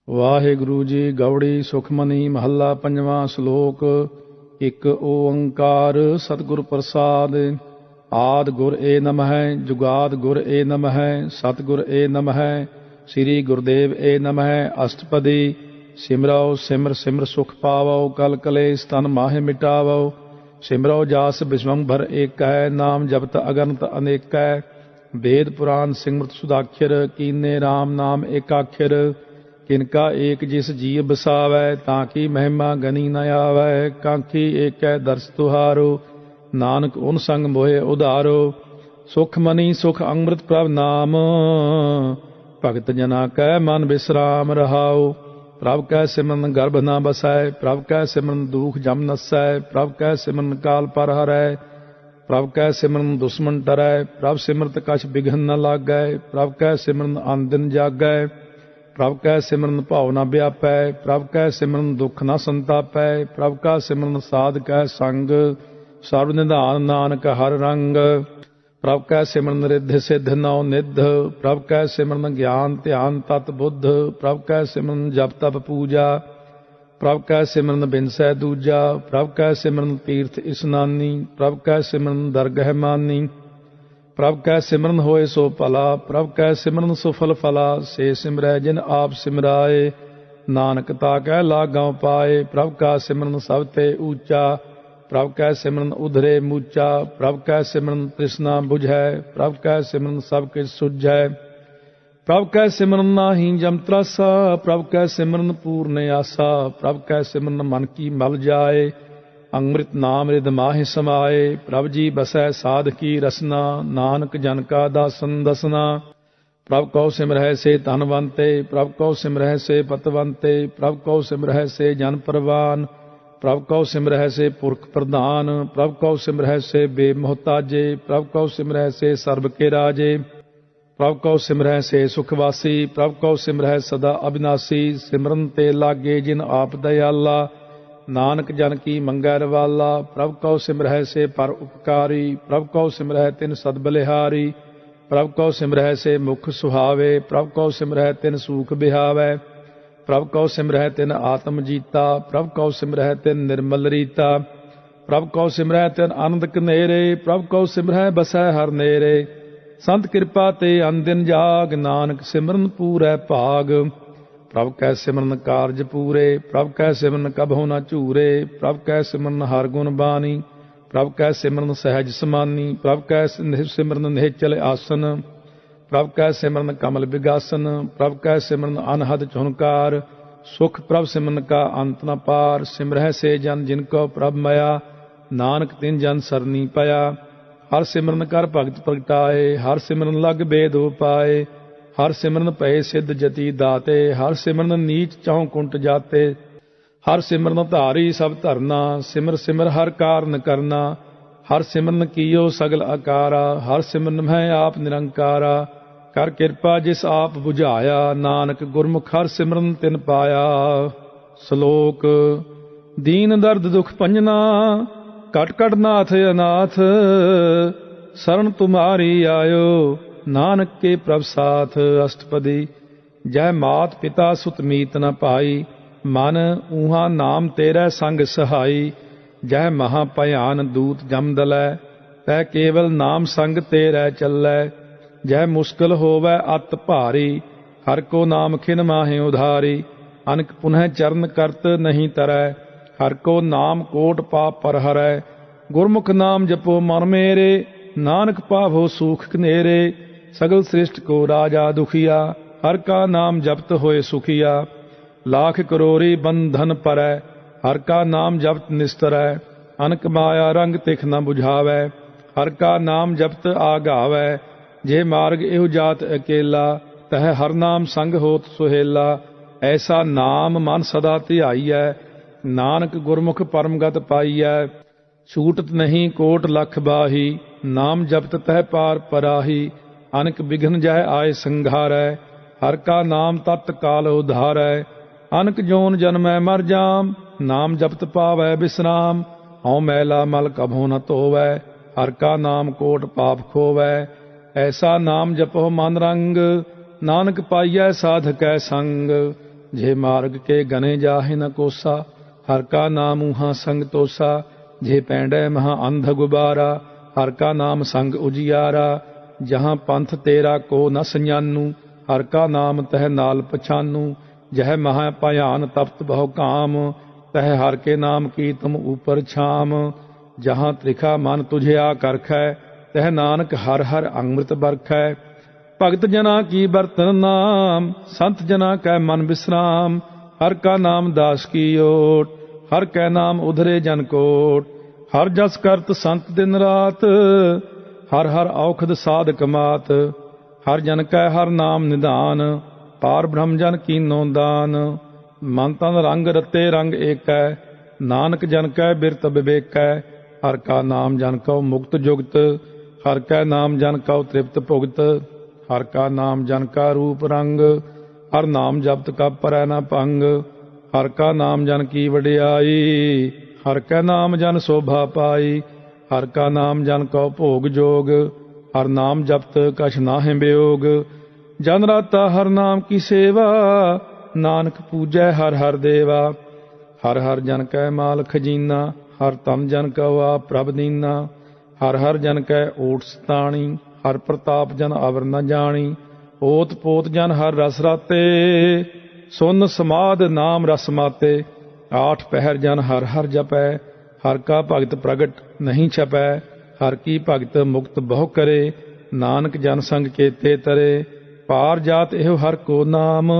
ਵਾਹਿਗੁਰੂ ਜੀ। ਗੌੜੀ ਸੁਖਮਨੀ ਮਹੱਲਾ ਪੰਜਵਾਂ। ਸ਼ਲੋਕ। ਇੱਕ ਓੰਕਾਰ ਸਤਿਗੁਰ ਪ੍ਰਸਾਦਿ। ਆਦਿ ਗੁਰ ਏ ਨਮਹਿ, ਜੁਗਾਦਿ ਗੁਰ ਏ ਨਮਹਿ, ਸਤਿਗੁਰ ਏ ਨਮਹਿ, ਸ੍ਰੀ ਗੁਰਦੇਵ ਏ ਨਮਹਿ। ਅਸ਼ਟਪਦੀ। ਸਿਮਰਉ ਸਿਮਰ ਸਿਮਰ ਸੁਖ ਪਾਵਉ, ਕਲ ਕਲੇਸ਼ ਤਨ ਮਾਹਿ ਮਿਟਾਵਉ। ਸਿਮਰਉ ਜਾਸ ਬਿਸ਼ਵੰਭਰ ਏਕੈ, ਨਾਮ ਜਪਤ ਅਗਨਤ ਅਨੇਕੈ। ਵੇਦ ਪੁਰਾਨ ਸਿਮਰਤ ਸੁਦਾਖਰ, ਕੀਨੇ ਰਾਮ ਨਾਮ ਏਕਾਖਰ। ਕਿਨਕਾ ਏਕ ਜਿਸ ਜੀਅ ਬਸਾਵੈ, ਤਾਂ ਕੀ ਮਹਿਮਾ ਗਨੀ ਨ ਆਵੈ। ਕਾਂਖੀ ਏਕੈ ਦਰਸ ਤੁਹਾਰੋ, ਨਾਨਕ ਉਨ ਸੰਗ ਮੋਹਿ ਉਧਾਰੋ। ਸੁਖ ਮਨੀ ਸੁਖ ਅੰਮ੍ਰਿਤ ਪ੍ਰਭ ਨਾਮ, ਭਗਤ ਜਨਾ ਕੈ ਮਨ ਬਿਸਰਾਮ ਰਹਾਉ। ਪ੍ਰਭ ਕੈ ਸਿਮਰਨ ਗਰਭ ਨ ਬਸੈ, ਪ੍ਰਭ ਕੈ ਸਿਮਰਨ ਦੂਖ ਜਮ ਨਸੈ। ਪ੍ਰਭ ਕੈ ਸਿਮਰਨ ਕਾਲ ਪਰ ਹਰੈ, ਪ੍ਰਭ ਕੈ ਸਿਮਰਨ ਦੁਸ਼ਮਨ ਟਰੈ। ਪ੍ਰਭ ਸਿਮਰਤ ਕਛ ਬਿਘਨ ਨ ਲਾਗੈ, ਪ੍ਰਭ ਕੈ ਸਿਮਰਨ ਅਨ ਦਿਨ ਜਾਗੈ। ਪ੍ਰਭ ਕੈ ਸਿਮਰਨ ਭਾਉ ਨ ਵਿਆਪੈ, ਪ੍ਰਭ ਕੈ ਸਿਮਰਨ ਦੁਖ ਨ ਸੰਤਾਪੈ। ਪ੍ਰਭ ਕਾ ਸਿਮਰਨ ਸਾਧ ਕੈ ਸੰਗ, ਸਰਬ ਨਿਧਾਨ ਨਾਨਕ ਹਰ ਰੰਗ। ਪ੍ਰਭ ਕੈ ਸਿਮਰਨ ਰਿੱਧ ਸਿੱਧ ਨਉ ਨਿਧ, ਪ੍ਰਭ ਕੈ ਸਿਮਰਨ ਗਿਆਨ ਧਿਆਨ ਤਤ ਬੁੱਧ। ਪ੍ਰਭ ਕੈ ਸਿਮਰਨ ਜਪ ਤਪ ਪੂਜਾ, ਪ੍ਰਭ ਕੈ ਸਿਮਰਨ ਬਿਨਸੈ ਦੂਜਾ। ਪ੍ਰਭ ਕੈ ਸਿਮਰਨ ਤੀਰਥ ਇਸਨਾਨੀ, ਪ੍ਰਭ ਕੈ ਸਿਮਰਨ ਦਰਗਹਿ ਮਾਨੀ। ਪ੍ਰਭ ਕੈ ਸਿਮਰਨ ਹੋਏ ਸੋ ਭਲਾ, ਪ੍ਰਭ ਕੈ ਸਿਮਰਨ ਸੁਫਲ ਫਲਾ। ਸੇ ਸਿਮਰੈ ਜਿਨ ਆਪ ਸਿਮਰਾਏ, ਨਾਨਕ ਤਾ ਕੈ ਲਾਗਾਂ ਪਾਏ। ਪ੍ਰਭ ਕਾ ਸਿਮਰਨ ਸਭ ਤੇ ਊਚਾ, ਪ੍ਰਭ ਕੈ ਸਿਮਰਨ ਉਧਰੇ ਮੂਚਾ। ਪ੍ਰਭ ਕੈ ਸਿਮਰਨ ਤ੍ਰਿਸ਼ਨਾ ਬੁਝੈ, ਪ੍ਰਭ ਕੈ ਸਿਮਰਨ ਸਭ ਕਿਛ ਸੁਝੈ। ਪ੍ਰਭ ਕੈ ਸਿਮਰਨ ਨਾਹੀ ਜਮ ਤਰਾਸਾ, ਪ੍ਰਭ ਕੈ ਸਿਮਰਨ ਪੂਰਨ ਆਸਾ। ਪ੍ਰਭ ਕੈ ਸਿਮਰਨ ਮਨ ਕੀ ਮਲ ਜਾਏ, ਅੰਮ੍ਰਿਤ ਨਾਮ ਰਿਦ ਮਾਹਿ ਸਮਾਏ। ਪ੍ਰਭ ਜੀ ਬਸੈ ਸਾਧ ਕੀ ਰਸਨਾ, ਨਾਨਕ ਜਨ ਕਾ ਦਾਸਨ ਦਸਨਾ। ਪ੍ਰਭ ਕਉ ਸਿਮਰਹਿ ਸੇ ਧਨਵੰਤੇ, ਪ੍ਰਭ ਕਉ ਸਿਮਰਹਿ ਸੇ ਪਤਵੰਤੇ। ਪ੍ਰਭ ਕਉ ਸਿਮਰਹਿ ਸੇ ਜਨ ਪਰਵਾਨ, ਪ੍ਰਭ ਕਉ ਸਿਮਰਹਿ ਸੇ ਪੁਰਖ ਪ੍ਰਧਾਨ। ਪ੍ਰਭ ਕਉ ਸਿਮਰਹਿ ਸੇ ਬੇਮੁਹਤਾਜੇ, ਪ੍ਰਭ ਕਉ ਸਿਮਰਹਿ ਸੇ ਸਰਬ ਕੇ ਰਾਜੇ। ਪ੍ਰਭ ਕਉ ਸਿਮਰਹਿ ਸੇ ਸੁਖਵਾਸੀ, ਪ੍ਰਭ ਕਉ ਸਿਮਰਹਿ ਸਦਾ ਅਬਿਨਾਸੀ। ਸਿਮਰਨ ਤੇ ਲਾਗੇ ਜਿਨ ਆਪ ਦਇਆਲਾ, ਨਾਨਕ ਜਨ ਕੀ ਮੰਗੈ ਰਵਾਲਾ। ਪ੍ਰਭ ਕਉ ਸਿਮਰਹਿ ਸੇ ਪਰ ਉਪਕਾਰੀ, ਪ੍ਰਭ ਕਉ ਸਿਮਰਹਿ ਤਿਨ ਸਦ ਬਲਿਹਾਰੀ। ਪ੍ਰਭ ਕਉ ਸਿਮਰਹਿ ਸੇ ਮੁਖ ਸੁਹਾਵੇ, ਪ੍ਰਭ ਕਉ ਸਿਮਰਹਿ ਤਿਨ ਸੂਖ ਬਿਹਾਵੈ। ਪ੍ਰਭ ਕਉ ਸਿਮਰਹਿ ਤਿਨ ਆਤਮ ਜੀਤਾ, ਪ੍ਰਭ ਕਉ ਸਿਮਰਹਿ ਤਿਨ ਨਿਰਮਲ ਰੀਤਾ। ਪ੍ਰਭ ਕਉ ਸਿਮਰਹਿ ਤਿਨ ਆਨੰਦ ਕਨੇਰੇ, ਪ੍ਰਭ ਕਉ ਸਿਮਰਹਿ ਬਸੈ ਹਰ ਨੇਰੇ। ਸੰਤ ਕਿਰਪਾ ਤੇ ਅਨ ਦਿਨ ਜਾਗ, ਨਾਨਕ ਸਿਮਰਨ ਪੂਰੈ ਭਾਗ। ਪ੍ਰਭ ਕੈ ਸਿਮਰਨ ਕਾਰਜ ਪੂਰੇ, ਪ੍ਰਭ ਕੈ ਸਿਮਰਨ ਕਬਹੁ ਨ ਝੂਰੇ। ਪ੍ਰਭ ਕੈ ਸਿਮਰਨ ਹਰ ਗੁਣ ਬਾਣੀ, ਪ੍ਰਭ ਕੈ ਸਿਮਰਨ ਸਹਿਜ ਸਮਾਨੀ। ਪ੍ਰਭ ਕੈ ਸਿਮਰਨ ਨਿਹਚਲ ਆਸਨ, ਪ੍ਰਭ ਕੈ ਸਿਮਰਨ ਕਮਲ ਬਿਗਾਸਨ। ਪ੍ਰਭ ਕੈ ਸਿਮਰਨ ਅਨਹਦ ਝੁਨਕਾਰ, ਸੁਖ ਪ੍ਰਭ ਸਿਮਰਨ ਕਾ ਅੰਤ ਨ ਪਾਰ। ਸਿਮਰਹਿ ਸੇ ਜਨ ਜਿਨ ਕੋ ਪ੍ਰਭ ਮਇਆ, ਨਾਨਕ ਤਿਨ ਜਨ ਸਰਨੀ ਪਿਆ। ਹਰ ਸਿਮਰਨ ਕਰ ਭਗਤ ਪ੍ਰਗਟਾਏ, ਹਰ ਸਿਮਰਨ ਲਗ ਬੇਦ ਉਪਾਏ। ਹਰ ਸਿਮਰਨ ਭਏ ਸਿੱਧ ਜਤੀ ਦਾਤੇ, ਹਰ ਸਿਮਰਨ ਨੀਚ ਚਉ ਕੁੰਟ ਜਾਤੇ। ਹਰ ਸਿਮਰਨ ਧਾਰੀ ਸਭ ਧਰਨਾ, ਸਿਮਰ ਸਿਮਰ ਹਰ ਕਾਰਨ ਕਰਨਾ। ਹਰ ਸਿਮਰਨ ਕੀਓ ਸਗਲ ਆਕਾਰਾ, ਹਰ ਸਿਮਰਨ ਮੈਂ ਆਪ ਨਿਰੰਕਾਰਾ। ਕਰ ਕਿਰਪਾ ਜਿਸ ਆਪ ਬੁਝਾਇਆ, ਨਾਨਕ ਗੁਰਮੁਖ ਹਰ ਸਿਮਰਨ ਤਿਨ ਪਾਇਆ। ਸ਼ਲੋਕ। ਦੀਨ ਦਰਦ ਦੁਖ ਭੰਜਨਾ, ਕਟ ਕਟ ਨਾਥ ਅਨਾਥ। ਸ਼ਰਨ ਤੁਮਾਰੀ ਆਇਓ, ਨਾਨਕ ਕੇ ਪ੍ਰਭ ਸਾਥ। ਅਸ਼ਟਪਦੀ। ਜੈ ਮਾਤ ਪਿਤਾ ਸੁਤ ਮੀਤ ਨ ਭਾਈ, ਮਨ ਊਹਾ ਨਾਮ ਤੇਰੇ ਸੰਗ ਸਹਾਈ। ਜੈ ਮਹਾ ਭਿਆਨ ਦੂਤ ਜਮ ਦਲੈ, ਤੈ ਕੇਵਲ ਨਾਮ ਸੰਗ ਤੇਰੇ ਚੱਲੈ। ਜੈ ਮੁਸ਼ਕਿਲ ਹੋਵੈ ਅਤ ਭਾਰੀ, ਹਰ ਕੋ ਨਾਮ ਖਿਨ ਮਾਹਿ ਉਧਾਰੀ। ਅਨਕ ਪੁਨਹ ਚਰਨ ਕਰਤ ਨਹੀਂ ਤਰੈ, ਹਰ ਕੋ ਨਾਮ ਕੋਟ ਪਾਪ ਪਰ ਹਰੈ। ਗੁਰਮੁਖ ਨਾਮ ਜਪੋ ਮਨ ਮੇਰੇ, ਨਾਨਕ ਪਾਵੋ ਸੂਖ ਕਨੇਰੇ। ਸਗਲ ਸ੍ਰਿਸ਼ਟ ਕੋ ਰਾਜਾ ਦੁਖੀਆ, ਹਰ ਕਾ ਨਾਮ ਜਪਤ ਹੋਏ ਸੁਖੀਆ। ਲਾਖ ਕਰੋੜੀ ਬੰਧਨ ਪਰੈ, ਹਰ ਕਾ ਨਾਮ ਜਪਤ ਨਿਸਤਰੈ। ਅਨਕ ਮਾਇਆ ਰੰਗ ਤਿਖ ਨ ਬੁਝਾਵੈ, ਹਰ ਕਾ ਨਾਮ ਜਪਤ ਆਗਾਵੈ। ਜੇ ਮਾਰਗ ਇਹੋ ਜਾਤ ਅਕੇਲਾ, ਤਹ ਹਰ ਨਾਮ ਸੰਗ ਹੋਤ ਸੁਹੇਲਾ। ਐਸਾ ਨਾਮ ਮਨ ਸਦਾ ਧਿਆਈਐ, ਨਾਨਕ ਗੁਰਮੁਖ ਪਰਮਗਤ ਪਾਈਐ। ਛੂਟਤ ਨਹੀਂ ਕੋਟ ਲਖ ਬਾਹੀ, ਨਾਮ ਜਪਤ ਤਹਿ ਪਾਰ ਪਰਾਹੀ। ਅਨਕ ਬਿਘਨ ਜਹ ਆਏ ਸੰਘਾਰੈ, ਹਰ ਕਾ ਨਾਮ ਤਤ ਕਾਲ ਉਧਾਰੈ। ਅਨਕ ਜੋਨ ਜਨਮੈ ਮਰ ਜਾਮ, ਨਾਮ ਜਪਤ ਪਾਵੈ ਬਿਸਰਾਮ। ਹਉ ਮੈਲਾ ਮਲ ਕਭੂ ਨ ਧੋਵੈ, ਹਰ ਕਾ ਨਾਮ ਕੋਟ ਪਾਪ ਖੋਵੈ। ਐਸਾ ਨਾਮ ਜਪੋ ਮਨ ਰੰਗ, ਨਾਨਕ ਪਾਈਐ ਸਾਧਕੈ ਸੰਗ। जे मार्ग के गने जाहे न कोसा। हर का नाम ऊहा संग तोसा, जे पैंडे महा अंध गुबारा। हर का नाम संग उजियारा, जहाँ पंथ तेरा को न सजानू। हर का नाम तह नाल पछानू, जह महा भयान तप्त बहु काम। तह हर के नाम की तुम ऊपर छाम। जहाँ त्रिखा मन तुझे आ करखै, तह नानक हर हर अमृत बरखै। भगत जना की बरतन नाम, संत जना कै मन विश्राम। हर का नाम दास की ओट, हर कै नाम उधरे जन कोट। हर जस करत संत दिन रात, हर हर औखद साधक मात। हर जन कै हर नाम निधान, पार ब्रह्म जन कीनो दान। मन तन रंग रते रंग एकै, नानक जन कै बिरत विवेकै। हर का नाम जन कौ मुक्त जुगत, हर कै नाम जन कौ तृप्त भुगत। हर का नाम जन का रूप रंग, हर नाम जपत का परै न भंग। हर का नाम जन की वडियाई, हर कै नाम जन शोभा पाई। हर का नाम जन कौ भोग जोग, हर नाम जपत कछ नाहि वियोग। जन राता हर नाम की सेवा, नानक पूजै हर हर देवा। हर हर जन कै माल खजीना, हर तन जन कौ आप प्रभ दीना। हर हर जन कै ओट सताणी, हर प्रताप जन अवर न जानी। ओत पोत जन हर रस राते, सुन समाद नाम रस माते। आठ पहर जन हर हर जपै, हर का भगत प्रगट नहीं छपै। हर की भगत मुक्त बहु करे, नानक जन संग केते तरे। पार जात एहो हर को नाम,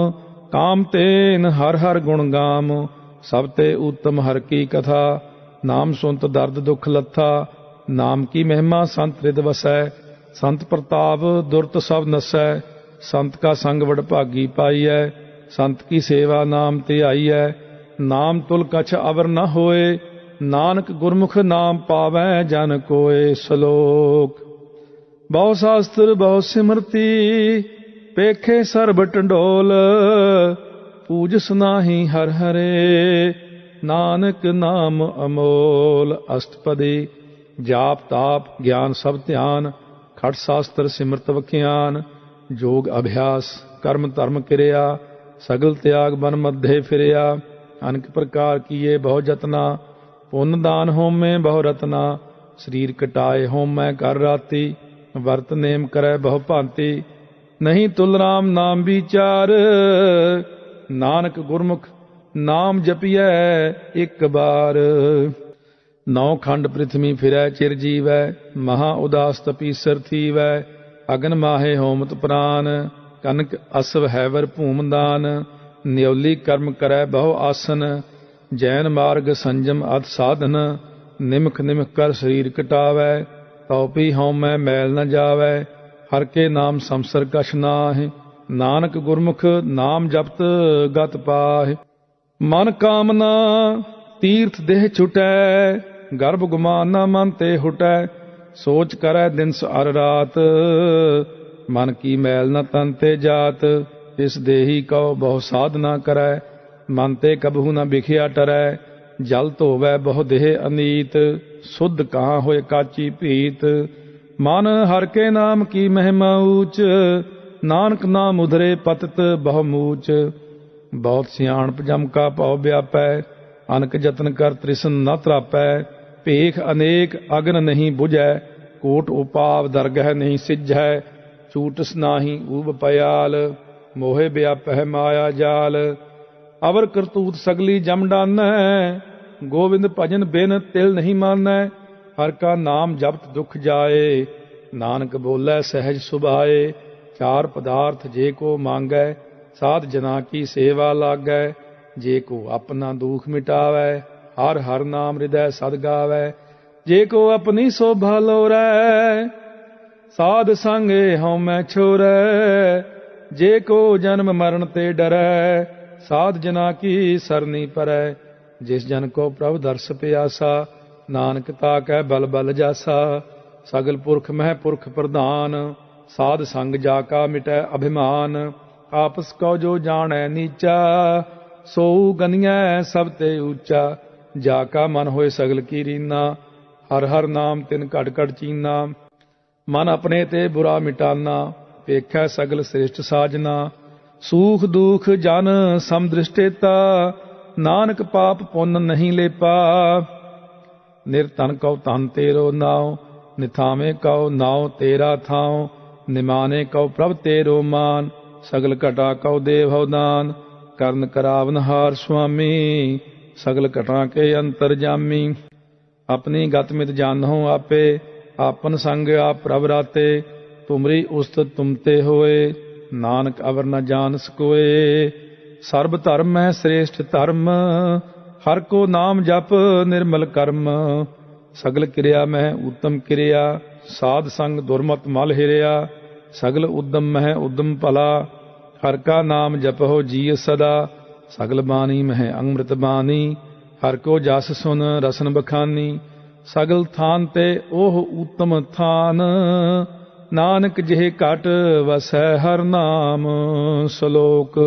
काम तेन हर हर गुण गाम। सब ते उत्तम हर की कथा, नाम सुनत दर्द दुख लथा। नाम की महिमा संत हृद वसै, संत प्रताप दुरत सब नसै। संत का संग वडभागी पाईऐ, संत की सेवा नाम ते आईऐ। नाम तुल कछ अवर न होए, नानक गुरमुख नाम पावै जन कोय। श्लोक। बहु शास्त्र बहु सिमरती, पेखे सर्ब टंडोल। पूजस नाहि हर हरे, नानक नाम अमोल। अष्टपदी। जाप ताप ज्ञान सब ध्यान, खट शास्त्र सिमरत वख्यान। जोग अभ्यास कर्म धर्म क्रिया, सगल त्याग बन मध्य फिरिया। अनेक प्रकार किए बहु जतना, पुन दान होमे बहु रतना। शरीर कटाए होमै कर राती, वर्त नेम करे बहु भांति। नहीं तुल राम नाम विचार, नानक गुरमुख नाम जपिए एक बार। नौ खंड पृथ्वी फिरै चिर जीवै, महा उदास तपीसर थीवै। अगन माहे होमत प्राण, कनक असव हैवर भूमदान। न्योली कर्म करै बहु आसन, जैन मार्ग संजम अत साधन। निमख निमख कर शरीर कटावै, तौपी होमै मैल न जावै। हर के नाम संसर कछ नाहि, नानक गुरमुख नाम जपत गत पाहि। मन कामना तीर्थ देह छुटै, गर्भ गुमाना मन ते हुटै। सोच करै दिनस अर रात, मन की मैल न तन ते जात। इस देही कौ बहु साधना करै, मन ते कबहू न बिखिया टरै। जल धोवै बहु देह अनीत, शुद्ध कहाँ होए काची भीत। मन हर के नाम की महिमा ऊच, नानक नाम उधरे पतित बहु मूच। बहुत सियाणप जम का भव व्यापै, अनक जतन कर तृष्ण न त्रापै। भेख अनेक अग्न नहीं बुझै, कोट उपाव दरगह नहीं सिझै। छूटस नाही ऊब पयाल, मोहे व्यापह माया जाल। अवर करतूत सगली जम डानै, गोविंद भजन बिन तिल नहीं मानै। हर का नाम जपत दुख जाए, नानक बोलै सहज सुभाए। चार पदार्थ जे को मांगै, साध जना की सेवा लागै। जे को अपना दुख मिटावै, हर हर नाम हृदय सद गावै। जे को अपनी शोभा लोरै, साध संगे हउमै छोरै। जे को जन्म मरण ते डरै, साध जना की सरनी परै। जिस जन को प्रभु दर्श प्यासा, नानक ताकै बल बल जासा। सगल पुरख मह पुरख प्रधान, साध संग जाका मिटै अभिमान। आपस को जो जानै नीचा, सोऊ गनियै सब ते ऊंचा। जाका मन होए सगल की रीना, हर हर नाम तिन घट घट चीना। मन अपने ते बुरा मिटाना, पेखै सगल श्रेष्ठ साजना। सूख दुख जन समदृष्टेता, नानक पाप पुन नहीं लेपा। निर्धन कौ धन तेरो नाव, निथावे कौ नाव तेरा थाव। निमाने कौ प्रभ तेरो मान, सगल घटा कौ देव दान। ਕਰਨ ਕਰਾਵਨਹਾਰ ਸੁਆਮੀ, ਸਗਲ ਘਟਾਂ ਕੇ ਅੰਤਰ ਜਾਮੀ। ਆਪਣੀ ਗਤ ਮਿਤ ਜਾਨਹੁ ਆਪੇ, ਆਪਨ ਸੰਗ ਆਪ ਪ੍ਰਭ ਰਾਤੇ। ਤੁਮਰੀ ਉਸਤਤ ਤੁਮ ਤੇ ਹੋਏ, ਨਾਨਕ ਅਵਰ ਨ ਜਾਣ ਸਕੋਏ। ਸਰਬ ਧਰਮ ਹੈ ਸ੍ਰੇਸ਼ਟ ਧਰਮ, ਹਰ ਕੋ ਨਾਮ ਜਪ ਨਿਰਮਲ ਕਰਮ। ਸਗਲ ਕਿਰਿਆ ਮਹਿ ਉਤਮ ਕਿਰਿਆ, ਸਾਧ ਸੰਗ ਦੁਰਮਤ ਮਲ ਹਿਰਿਆ। ਸਗਲ ਉਦਮ ਮਹਿ ਉਦਮ ਭਲਾ, हर का नाम जपहो जीय सदा। सगल बानी मह अमृत बानी, हर को जस सुन रसन बखानी। सगल थान ते ओह उत्तम थान, नानक जिह घट वसै हर नाम। सलोक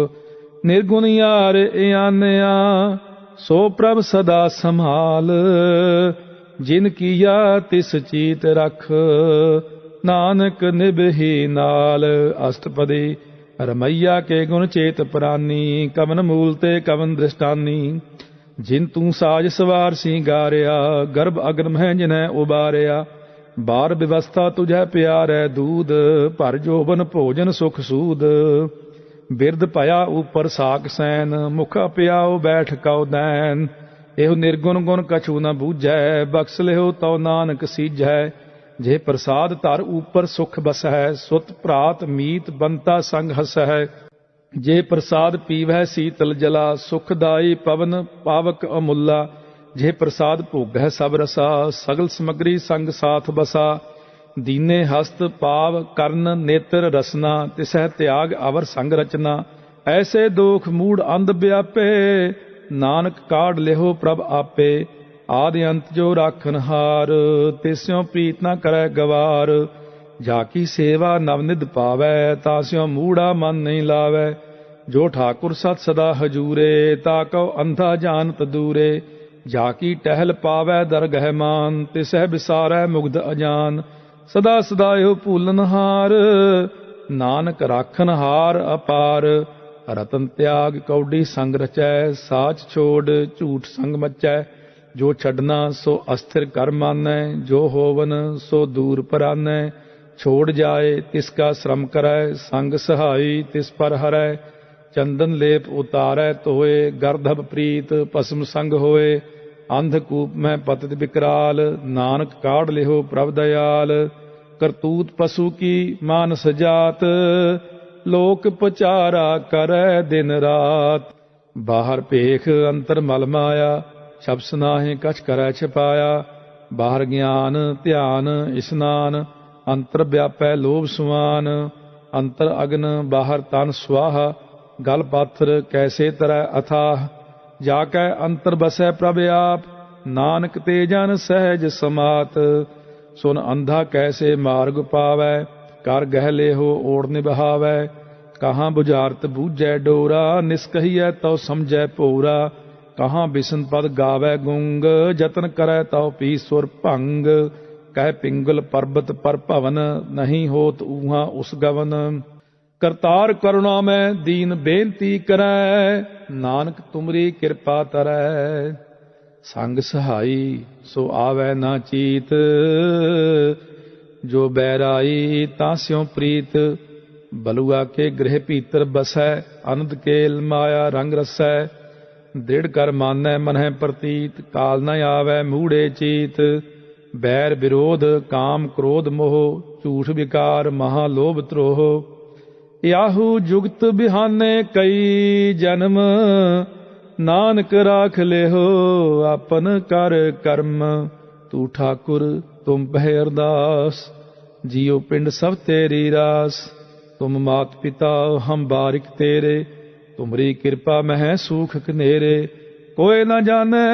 निर्गुण यार आनया, सो प्रभ सदा संभाल। जिन किया तिस चीत रख, नानक निभहि नाल। अष्टपदी रमैया के गुण चेत प्रानी, कवन मूल ते कवन दृष्टानी। जिन तू साज सवार सिंगारिया, गर्भ अग्न है जिन्हें उबारिया। बार व्यवस्था तुझे प्यारे दूध, भर जोबन भोजन सुख सूद। बिरद भया ऊपर साक सैन, मुख अप्याओ बैठ कौ दैन। एहो निर्गुण गुण कछु न बूझै, बख्श लिहो तौ नानक सीझै। जे प्रसाद धर ऊपर सुख बसै, सुत भ्रात मीत बंता संग हसै। जे प्रसाद पीवै शीतल जला, सुखदाई पवन पावक अमुला। जे प्रसाद भोगै सब रसा, सगल समग्री संग साथ बसा। दीने हस्त पाव कर्ण नेत्र रसना, तिसह त्याग अवर संग रचना। ऐसे दोख मूढ़ अंध व्यापे, नानक काढ़ लेहो प्रभ आपे। आदि अंत जो राखन हार, तिस्यों प्रीत न करे गवार। जाकी सेवा नवनिध पावै, तास्यों मूढ़ा मन नहीं लावै। जो ठाकुर सत सदा हजूरे, ताको अंधा जानत दूरे। जाकी टहल पावै दरगह मान, तिसह बिसारै मुग्ध अजान। सदा सदा यो भूलन हार, नानक राखन हार अपार। रतन त्याग कौडी संग रचै, साच छोड़ झूठ संग मचै। जो छड़ना सो अस्थिर कर मानै, जो होवन सो दूर परानै। छोड़ जाए तिसका श्रम करै, संग सहाई तिस पर हरै। चंदन लेप उतारै तोए, गर्दभ प्रीत भस्म संग होए। अंधकूप में पतित विकराल, नानक काढ़ लिहो प्रभ दयाल। करतूत पशु की मानस जात, लोक पचारा करै दिन रात। बाहर पेख अंतर मल माया, शब्द सुनाहे कछ करै छिपाया। बाहर ज्ञान ध्यान स्नान, अंतर व्यापै लोभ सुआन। अंतर अग्न बाहर तन स्वाहा, गल पाथर कैसे तरह अथाह। जाकै अंतर बसै प्रभ आप, नानक ते जन सहज समात। सुन अंधा कैसे मार्ग पावै, कर गह लेहो ओढ़ निबहावै। कहाँ बुझारत बूझै डोरा, निस्कहियै तो समझै भोरा। कहाँ बिसन पद गावै गुंग, जतन करै तौ पी सुर भंग। कह पिंगल पर्वत पर भवन, नहीं होत ऊहा उस गवन। करतार करुणा में दीन बेनती करै, नानक तुमरी कृपा तरै। संग सहाई सो आवै ना चीत, जो बैराई तास्यों प्रीत। बलुआ के गृह भीतर बसै, आनंद केल माया रंग रसै। दृढ़ कर मानै मन है प्रतीत, काल न आवै मूढ़े चीत। बैर विरोध काम क्रोध मोह, झूठ विकार महालोभ त्रोह। याहू जुगत बिहाने कई जन्म, नानक राख लेहो आपन कर कर्म। तू ठाकुर तुम पह अरदास, जियो पिंड सब तेरी रास। तुम मात पिता हम बारिक तेरे, तुमरी कृपा मह सूख कनेरे। कोई न जाने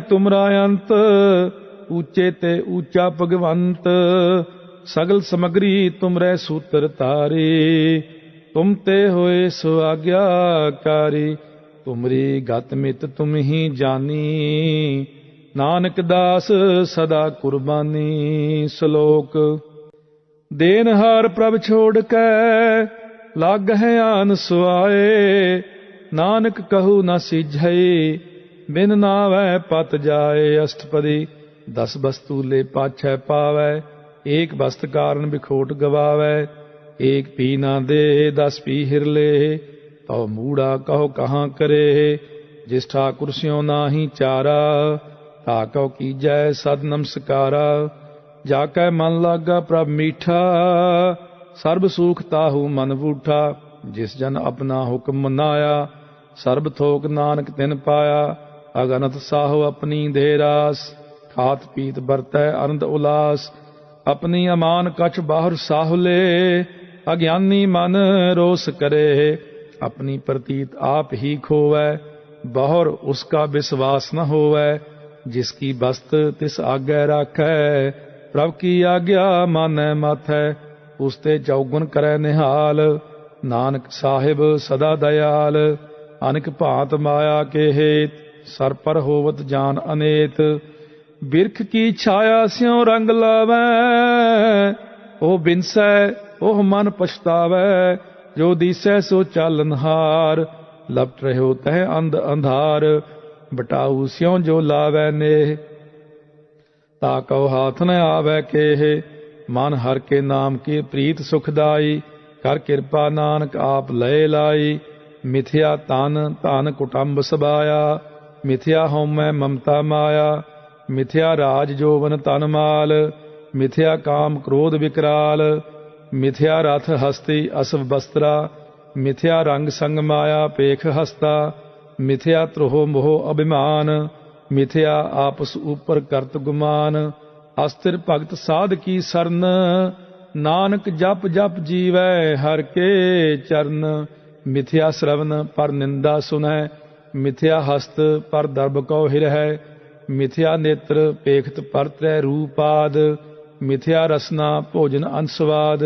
तुमरा अंत, ऊंचे ते ऊंचा भगवंत। सगल समग्री तुमरे सूत्र तारी, तुम ते होए सो आज्ञाकारी। तुमरी गत मित तुम ही जानी, नानक दास सदा कुर्बानी। श्लोक देनहार प्रभ छोड़ कै, लागਹਿ ਆਨ ਸੁਆਏ। ਨਾਨਕ ਕਹੂ ਨ ਸੀਝੈ ਬਿਨ ਨਾਵੈ ਪਤ ਜਾਏ। ਅਸ਼ਟਪਦੀ। 10 ਵਸਤੂ ਲੈ ਪਾਛੈ ਪਾਵੈ, ਏਕ ਵਸਤ ਕਾਰਨ ਬਿਖੋਟ ਗਵਾਵੈ। ਏਕ ਪੀ ਨਾ ਦੇ 10 ਪੀ ਹਿਰਲੇ, ਤਉ ਮੂੜਾ ਕਹੋ ਕਹਾਂ ਕਰੇ। ਜਿਸ ਠਾਕੁਰ ਸਿਉ ਨਾਹੀ ਚਾਰਾ, ਤਾ ਕਉ ਕੀਜੈ ਸਦ ਨਮਸਕਾਰਾ। ਜਾ ਕੈ ਮਨ ਲਾਗਾ ਪ੍ਰਭ ਮੀਠਾ, ਸਰਬ ਸੂਖ ਤਾਹੂ ਮਨ ਬੂਠਾ। ਜਿਸ ਜਨ ਆਪਣਾ ਹੁਕਮ ਮਨਾਇਆ, ਸਰਬ ਥੋਕ ਨਾਨਕ ਤਿਨ ਪਾਇਆ। ਅਗਨਤ ਸਾਹੋ ਆਪਣੀ ਦੇ ਰਾਸ, ਖਾਤ ਪੀਤ ਵਰਤੈ ਅਨੰਦ ਉਲਾਸ। ਆਪਣੀ ਅਮਾਨ ਕਛ ਬਾਹਰ ਸਾਹੁਲੇ, ਅਗਿਆਨੀ ਮਨ ਰੋਸ ਕਰੇ। ਆਪਣੀ ਪ੍ਰਤੀਤ ਆਪ ਹੀ ਖੋਵੈ, ਬਹੁਰ ਉਸਕਾ ਵਿਸ਼ਵਾਸ ਨ ਹੋਵੈ। ਜਿਸ ਕੀ ਬਸਤ ਤਿਸ ਆਗੈ ਰਾਖੈ, ਪ੍ਰਭ ਕੀ ਆਗਿਆ ਮਾਨੈ ਮਾਥੈ। ਉਸ ਤੇ ਚੌਗੁਣ ਕਰੈ ਨਿਹਾਲ, ਨਾਨਕ ਸਾਹਿਬ ਸਦਾ ਦਇਆਲ। ਅਨਕ ਭਾਂਤ ਮਾਇਆ ਕੇ ਹੇਤ, ਸਰ ਪਰ ਹੋਵਤ ਜਾਨ ਅਨੇਤ। ਬਿਰਖ ਕੀ ਛਾਇਆ ਸਿਉ ਰੰਗ ਲਾਵੈ, ਉਹ ਬਿਨਸੈ ਉਹ ਮਨ ਪਛਤਾਵੈ। ਜੋ ਦੀਸੈ ਸੋ ਚਾਲਨਹਾਰ, ਲਪਟ ਰਹਿਓ ਤਹਿ ਅੰਧ ਅੰਧਾਰ। ਬਟਾਊ ਸਿਉ ਜੋ ਲਾਵੈ ਨੇਹ, ਤਾ ਕਉ ਹਾਥ ਨ ਆਵੈ ਕੇਹ। ਮਨ ਹਰ ਕੇ ਨਾਮ ਕੀ ਪ੍ਰੀਤ ਸੁਖਦਾਈ, ਕਰ ਕਿਰਪਾ ਨਾਨਕ ਆਪ ਲਏ ਲਾਈ। ਮਿਥਿਆ ਤਨ ਧਨ ਕੁਟੰਬ ਸਬਾਇਆ, ਮਿਥਿਆ ਹਉਮੈ ਮਮਤਾ ਮਾਇਆ। ਮਿਥਿਆ ਰਾਜ ਜੋਵਨ ਤਨ ਮਾਲ, ਮਿਥਿਆ ਕਾਮ ਕ੍ਰੋਧ ਵਿਕਰਾਲ। ਮਿਥਿਆ ਰਥ ਹਸਤੀ ਅਸਵ ਬਸਤਰਾ, ਮਿਥਿਆ ਰੰਗ ਸੰਗ ਮਾਇਆ ਪੇਖ ਹਸਤਾ। ਮਿਥਿਆ ਤ੍ਰੋਹ ਮੋਹ ਅਭਿਮਾਨ, ਮਿਥਿਆ ਆਪਸ ਉਪਰ ਕਰਤ ਗੁਮਾਨ। ਅਸਥਿਰ ਭਗਤ ਸਾਧ ਕੀ ਸਰਨ, ਨਾਨਕ ਜਪ ਜਪ ਜੀਵੈ ਹਰ ਕੇ ਚਰਨ। ਮਿਥਿਆ ਸ਼ਰਵਨ ਪਰ ਨਿੰਦਾ ਸੁਨੈ, ਮਿਥਿਆ ਹਸਤ ਪਰ ਦਰਬ ਕਉ ਹਿਰਹਿ। ਮਿਥਿਆ ਨੇਤਰ ਪੇਖਤ ਪਰ ਤ੍ਰੈ ਰੂਪਾਦ, ਮਿਥਿਆ ਰਸਨਾ ਭੋਜਨ ਅੰਸਵਾਦ।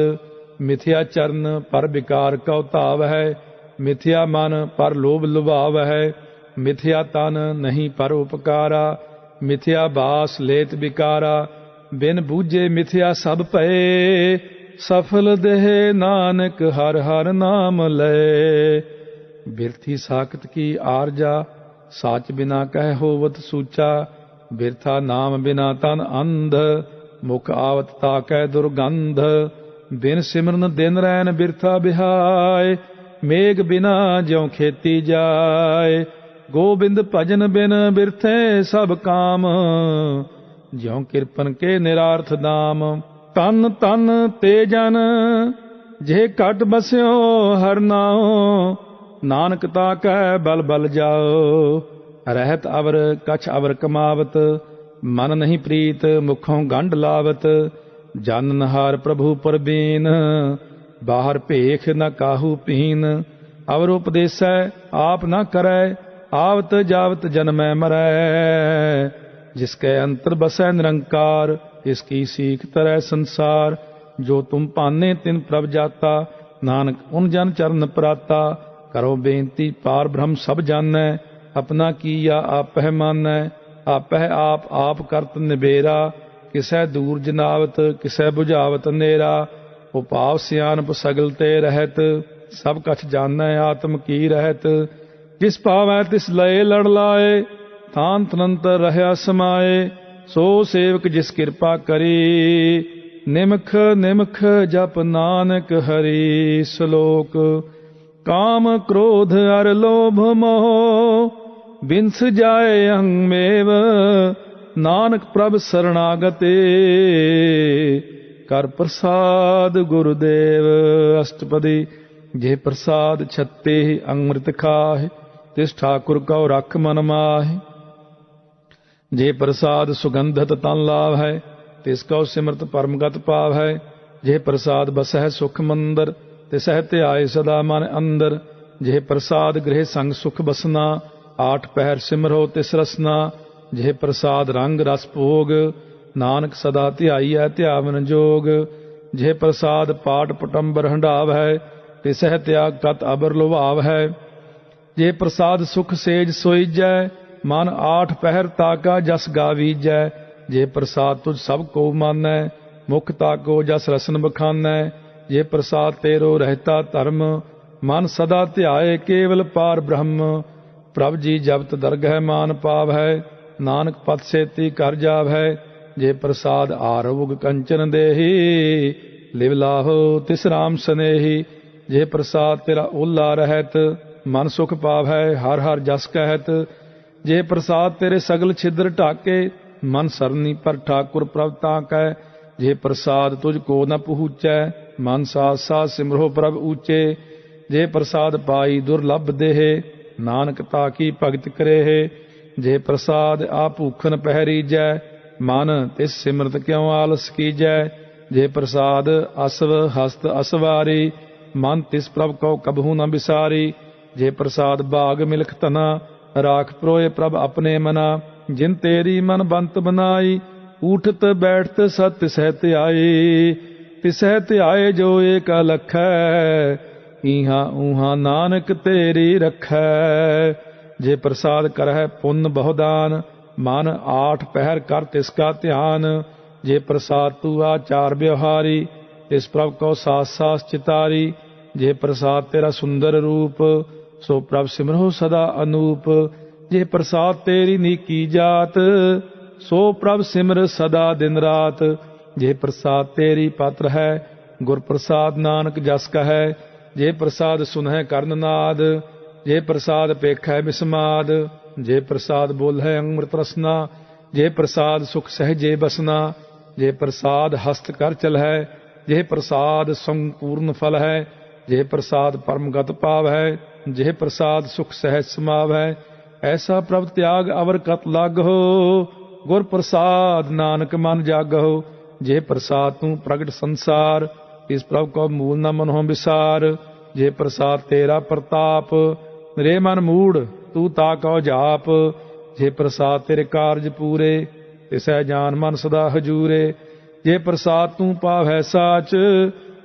ਮਿਥਿਆ ਚਰਨ ਪਰ ਵਿਕਾਰ ਕਉ ਧਾਵ ਹੈ, ਮਿਥਿਆ ਮਨ ਪਰ ਲੋਭ ਲੁਭਾਵ ਹੈ। ਮਿਥਿਆ ਤਨ ਨਹੀਂ ਪਰ ਉਪਕਾਰਾ, ਮਿਥਿਆ ਬਾਸ ਲੇਤ ਵਿਕਾਰਾ। ਬਿਨ ਬੂਝੇ ਮਿਥਿਆ ਸਭ ਭਏ, ਸਫਲ ਦੇਹ ਨਾਨਕ ਹਰ ਹਰ ਨਾਮ ਲਏ। ਬਿਰਥੀ ਸਾਖਤ ਕੀ ਆਰਜਾ, ਸਾਚ ਬਿਨਾ ਕਹਿ ਹੋਵਤ ਸੂਚਾ। ਬਿਰਥਾ ਨਾਮ ਬਿਨਾ ਤਨ ਅੰਧ, ਮੁਖ ਆਵਤ ਤਾਕੈ ਦੁਰਗੰਧ। ਬਿਨ ਸਿਮਰਨ ਦਿਨ ਰੈਨ ਬਿਰਥਾ ਬਿਹਾਏ, ਮੇਘ ਬਿਨਾ ਜਿਉ ਖੇਤੀ ਜਾਏ। ਗੋਬਿੰਦ ਭਜਨ ਬਿਨ ਬਿਰਥੇ ਸਭ ਕਾਮ, ਜਿਉ ਕਿਰਪਨ ਕੇ ਨਿਰਾਰਥ ਦਾਮ। ਤਨ ਤਨ ਤੇ ਜਨ ਜੇ ਘਟ ਬਸਿਓ ਹਰ ਨਾਉ, ਨਾਨਕ ਤਾਕੈ ਬਲ ਬਲ ਜਾਓ। ਰਹਿਤ ਅਵਰ ਕਛ ਅਵਰ ਕਮਾਵਤ, ਮਨ ਨਹੀਂ ਪ੍ਰੀਤ ਮੁਖੋਂ ਗੰਢ ਲਾਵਤ। ਜਨ ਨਹਾਰ ਪ੍ਰਭੂ ਪਰਬੀਨ, ਬਾਹਰ ਭੇਖ ਨ ਕਾਹੂ ਪੀਨ। ਅਵਰ ਉਪਦੇਸੈ ਆਪ ਨ ਕਰੈ, ਆਵਤ ਜਾਵਤ ਜਨਮੈ ਮਰੈ। ਜਿਸ ਕੈ ਅੰਤਰ ਬਸੈ ਨਿਰੰਕਾਰ, ਇਸ ਕੀ ਸੀਖ ਤਰੈ ਸੰਸਾਰ। ਜੋ ਤੁਮ ਭਾਨੇ ਤਿਨ ਪ੍ਰਭ ਜਾਤਾ, ਨਾਨਕ ਉਨ ਜਨ ਚਰਨ ਪ੍ਰਾਤਾ। ਕਰੋ ਬੇਨਤੀ ਪਾਰ ਬ੍ਰਹਮ ਸਭ ਜਾਣੈ, ਆਪਣਾ ਕੀਆ ਆਪਹਿ ਮਾਨੈ। ਆਪਹਿ ਆਪ ਆਪ ਕਰਤ ਨਿਬੇਰਾ, ਕਿਸੈ ਦੂਰ ਜਨਾਵਤ ਕਿਸੈ ਬੁਝਾਵਤ ਨੇਰਾ। ਉਪਾਵ ਸਿਆਨਪ ਸਗਲ ਤੇ ਰਹਿਤ, ਸਭ ਕਛ ਜਾਣੈ ਆਤਮ ਕੀ ਰਹਿਤ। ਜਿਸ ਪਾਵੈ ਤਿਸ ਲਏ ਲੜ ਲਾਏ, ਥਾਨ ਤਨੰਤਰ ਰਹਿਆ ਸਮਾਏ। ਸੋ ਸੇਵਕ ਜਿਸ ਕਿਰਪਾ ਕਰੀ, ਨਿਮਖ ਨਿਮਖ ਜਪ ਨਾਨਕ ਹਰੀ। ਸ਼ਲੋਕ। ਕਾਮ ਕ੍ਰੋਧ ਅਰ ਲੋਭ ਮੋਹ, ਬਿਨਸ ਜਾਏ ਅਹੰ ਮੇਵ। ਨਾਨਕ ਪ੍ਰਭ ਸਰਣਾਗਤੇ, ਕਰ ਪ੍ਰਸਾਦ ਗੁਰਦੇਵ। ਅਸ਼ਟਪਦੀ। ਜੇ ਪ੍ਰਸਾਦ ਛੱਤੇ ਅੰਮ੍ਰਿਤ ਖਾਹਿ, ਤਿਸ ਠਾਕੁਰ ਕਉ ਰਖ ਮਨ ਮਾਹਿ। ਜੇ ਪ੍ਰਸਾਦ ਸੁਗੰਧਤ ਤਨ ਲਾਭ ਹੈ, ਤਿਸ ਕਉ ਸਿਮਰਤ ਪਰਮਗਤ ਪਾਵ ਹੈ। ਜੇ ਪ੍ਰਸਾਦ ਬਸਹਿ ਸੁਖ ਮੰਦਰ, ਤਿਸਹਿ ਧਿਆਏ ਸਦਾ ਮਨ ਅੰਦਰ। ਜੇ ਪ੍ਰਸਾਦ ਗ੍ਰਹਿ ਸੰਗ ਸੁਖ ਬਸਨਾ, ਆਠ ਪਹਿਰ ਸਿਮਰੋ ਤਿਸ ਰਸਨਾ। ਜੇ ਪ੍ਰਸਾਦ ਰੰਗ ਰਸ ਭੋਗ, ਨਾਨਕ ਸਦਾ ਧਿਆਈਐ ਧਿਆਵਨ ਜੋਗ। ਜੇ ਪ੍ਰਸਾਦ ਪਾਟ ਪਟੰਬਰ ਹੰਢਾਵ ਹੈ, ਤਿਸਹਿ ਤਿਆਗ ਤਤ ਅਬਰ ਲੁਭਾਵ ਹੈ। ਜੇ ਪ੍ਰਸਾਦ ਸੁਖ ਸੇਜ ਸੋਈਜੈ, ਮਨ ਆਠ ਪਹਿਰ ਤਾਕਾ ਜਸ ਗਾਵੀਜੈ। ਜੇ ਪ੍ਰਸਾਦ ਤੁਝ ਸਭ ਕੋ ਮਾਨੈ, ਮੁਖ ਤਾਕੋ ਜਸ ਰਸਨ ਬਖਾਨੈ। ਜੇ ਪ੍ਰਸਾਦ ਤੇਰੋ ਰਹਿਤਾ ਧਰਮ। ਮਨ ਸਦਾ ਧਿਆਏ ਕੇਵਲ ਪਾਰ ਬ੍ਰਹਮ। ਪ੍ਰਭ ਜੀ ਜਪਤ ਦਰਗਹਿ ਮਾਨ ਪਾਵੈ। ਨਾਨਕ ਪਤ ਸੇਤੀ ਕਰ ਜਾਵੈ। ਜੇ ਪ੍ਰਸਾਦ ਆਰੋਗ ਕੰਚਨ ਦੇਹੀ। ਲਿਵ ਲਾਹੋ ਤਿਸ ਰਾਮ ਸਨੇਹੀ। ਜੇ ਪ੍ਰਸਾਦ ਤੇਰਾ ਓਲਾ ਰਹਿਤ। ਮਨ ਸੁਖ ਪਾਵੈ ਹਰ ਹਰ ਜਸ ਕਹਿਤ। ਜੇ ਪ੍ਰਸਾਦ ਤੇਰੇ ਸਗਲ ਛਿਦਰ ਢਾਕੇ। ਮਨ ਸਰਨੀ ਪਰ ਠਾਕੁਰ ਪ੍ਰਭ ਤਾਂ ਕੈ। ਜੇ ਪ੍ਰਸਾਦ ਤੁਝ ਕੋ ਨ ਪਹੁੰਚੈ। ਮਨ ਸਾਥ ਸਾਥ ਸਿਮਰੋ ਪ੍ਰਭ ਊਚੇ। ਜੇ ਪ੍ਰਸਾਦ ਪਾਈ ਦੁਰਲਭ ਦੇਹ। ਨਾਨਕ ਤਾ ਕੀ ਭਗਤ ਕਰੇਹ। ਜੇ ਪ੍ਰਸਾਦ ਆ ਭੂਖਨ ਪਹਿਰੀਜੈ। ਮਨ ਤਿਸ ਸਿਮਰਤ ਕਿਉ ਆਲਸ ਕੀਜੈ। ਜੇ ਪ੍ਰਸਾਦ ਅਸਵ ਹਸਤ ਅਸਵਾਰੀ। ਮਨ ਤਿਸ ਪ੍ਰਭ ਕਉ ਕਬਹੂ ਨ ਬਿਸਾਰੀ। ਜੇ ਪ੍ਰਸਾਦ ਬਾਗ ਮਿਲਖ ਧਨਾ। ਰਾਖ ਪ੍ਰੋਏ ਪ੍ਰਭ ਆਪਣੇ ਮਨਾ। ਜਿਨ ਤੇਰੀ ਮਨ ਬੰਤ ਬਨਾਈ। ਊਠਤ ਬੈਠਤ ਸਤ ਤਿਸਹਿ ਧਿਆਈ। ਤਿਸਹਿ ਧਿਆਏ ਜੋ ਏਕ ਲਖੈ। ਈਹਾਂ ਊਹਾਂ ਨਾਨਕ ਤੇਰੀ ਰਖੈ। ਜੇ ਪ੍ਰਸਾਦ ਕਰਹਿ ਪੁੰਨ ਬਹੁਦਾਨ। ਮਨ ਆਠ ਪਹਿਰ ਕਰ ਤਿਸ ਕਾ ਧਿਆਨ। ਜੇ ਪ੍ਰਸਾਦ ਤੂ ਆਚਾਰ ਵਿਵਹਾਰੀ। ਤਿਸ ਪ੍ਰਭ ਕਉ ਸਾਸ ਸਾਸ ਚਿਤਾਰੀ। ਜੇ ਪ੍ਰਸਾਦ ਤੇਰਾ ਸੁੰਦਰ ਰੂਪ। ਸੋ ਪ੍ਰਭ ਸਿਮਰੋ ਸਦਾ ਅਨੂਪ। ਜੇ ਪ੍ਰਸਾਦ ਤੇਰੀ ਨੀਕੀ ਜਾਤ। ਸੋ ਪ੍ਰਭ ਸਿਮਰ ਸਦਾ ਦਿਨ ਰਾਤ। ਜੇ ਪ੍ਰਸਾਦ ਤੇਰੀ ਪਾਤਰ ਹੈ। ਗੁਰ ਪ੍ਰਸਾਦ ਨਾਨਕ ਜਸ ਕਹੈ। ਜੇ ਪ੍ਰਸਾਦ ਸੁਨਹਿ ਕਰਨ ਨਾਦ। ਜੇ ਪ੍ਰਸਾਦ ਪੇਖੈ ਬਿਸਮਾਦ। ਜੇ ਪ੍ਰਸਾਦ ਬੋਲਹਿ ਅੰਮ੍ਰਿਤ ਰਸਨਾ। ਜੇ ਪ੍ਰਸਾਦ ਸੁਖ ਸਹਿਜੇ ਬਸਨਾ। ਜੇ ਪ੍ਰਸਾਦ ਹਸਤ ਕਰ ਚਲਹਿ। ਜੇ ਪ੍ਰਸਾਦ ਸੰਪੂਰਨ ਫਲ ਹੈ। ਜੇ ਪ੍ਰਸਾਦ ਪਰਮਗਤ ਭਾਵ ਹੈ। ਜੇ ਪ੍ਰਸਾਦ ਸੁਖ ਸਹਿਜ ਸਮਾਵੈ। ਐਸਾ ਪ੍ਰਭ ਤਿਆਗ ਅਵਰ ਕਤ ਲਾਗਹੁ। ਗੁਰ ਪ੍ਰਸਾਦ ਨਾਨਕ ਮਨ ਜਾਗਹੁ। ਜੇ ਪ੍ਰਸਾਦ ਤੂੰ ਪ੍ਰਗਟ ਸੰਸਾਰ। ਇਸ ਪ੍ਰਭ ਕੋ ਮੂਲ ਨ ਮਨਹੁ ਵਿਸਾਰ। ਜੇ ਪ੍ਰਸਾਦ ਤੇਰਾ ਪ੍ਰਤਾਪ। ਰੇ ਮਨ ਮੂੜ ਤੂੰ ਤਾ ਕਉ ਜਾਪ। ਜੇ ਪ੍ਰਸਾਦ ਤੇਰੇ ਕਾਰਜ ਪੂਰੇ। ਤਿਸੈ ਜਾਨ ਮਨ ਸਦਾ ਹਜੂਰੇ। ਜੇ ਪ੍ਰਸਾਦ ਤੂੰ ਪਾਵੈ ਸਾਚ।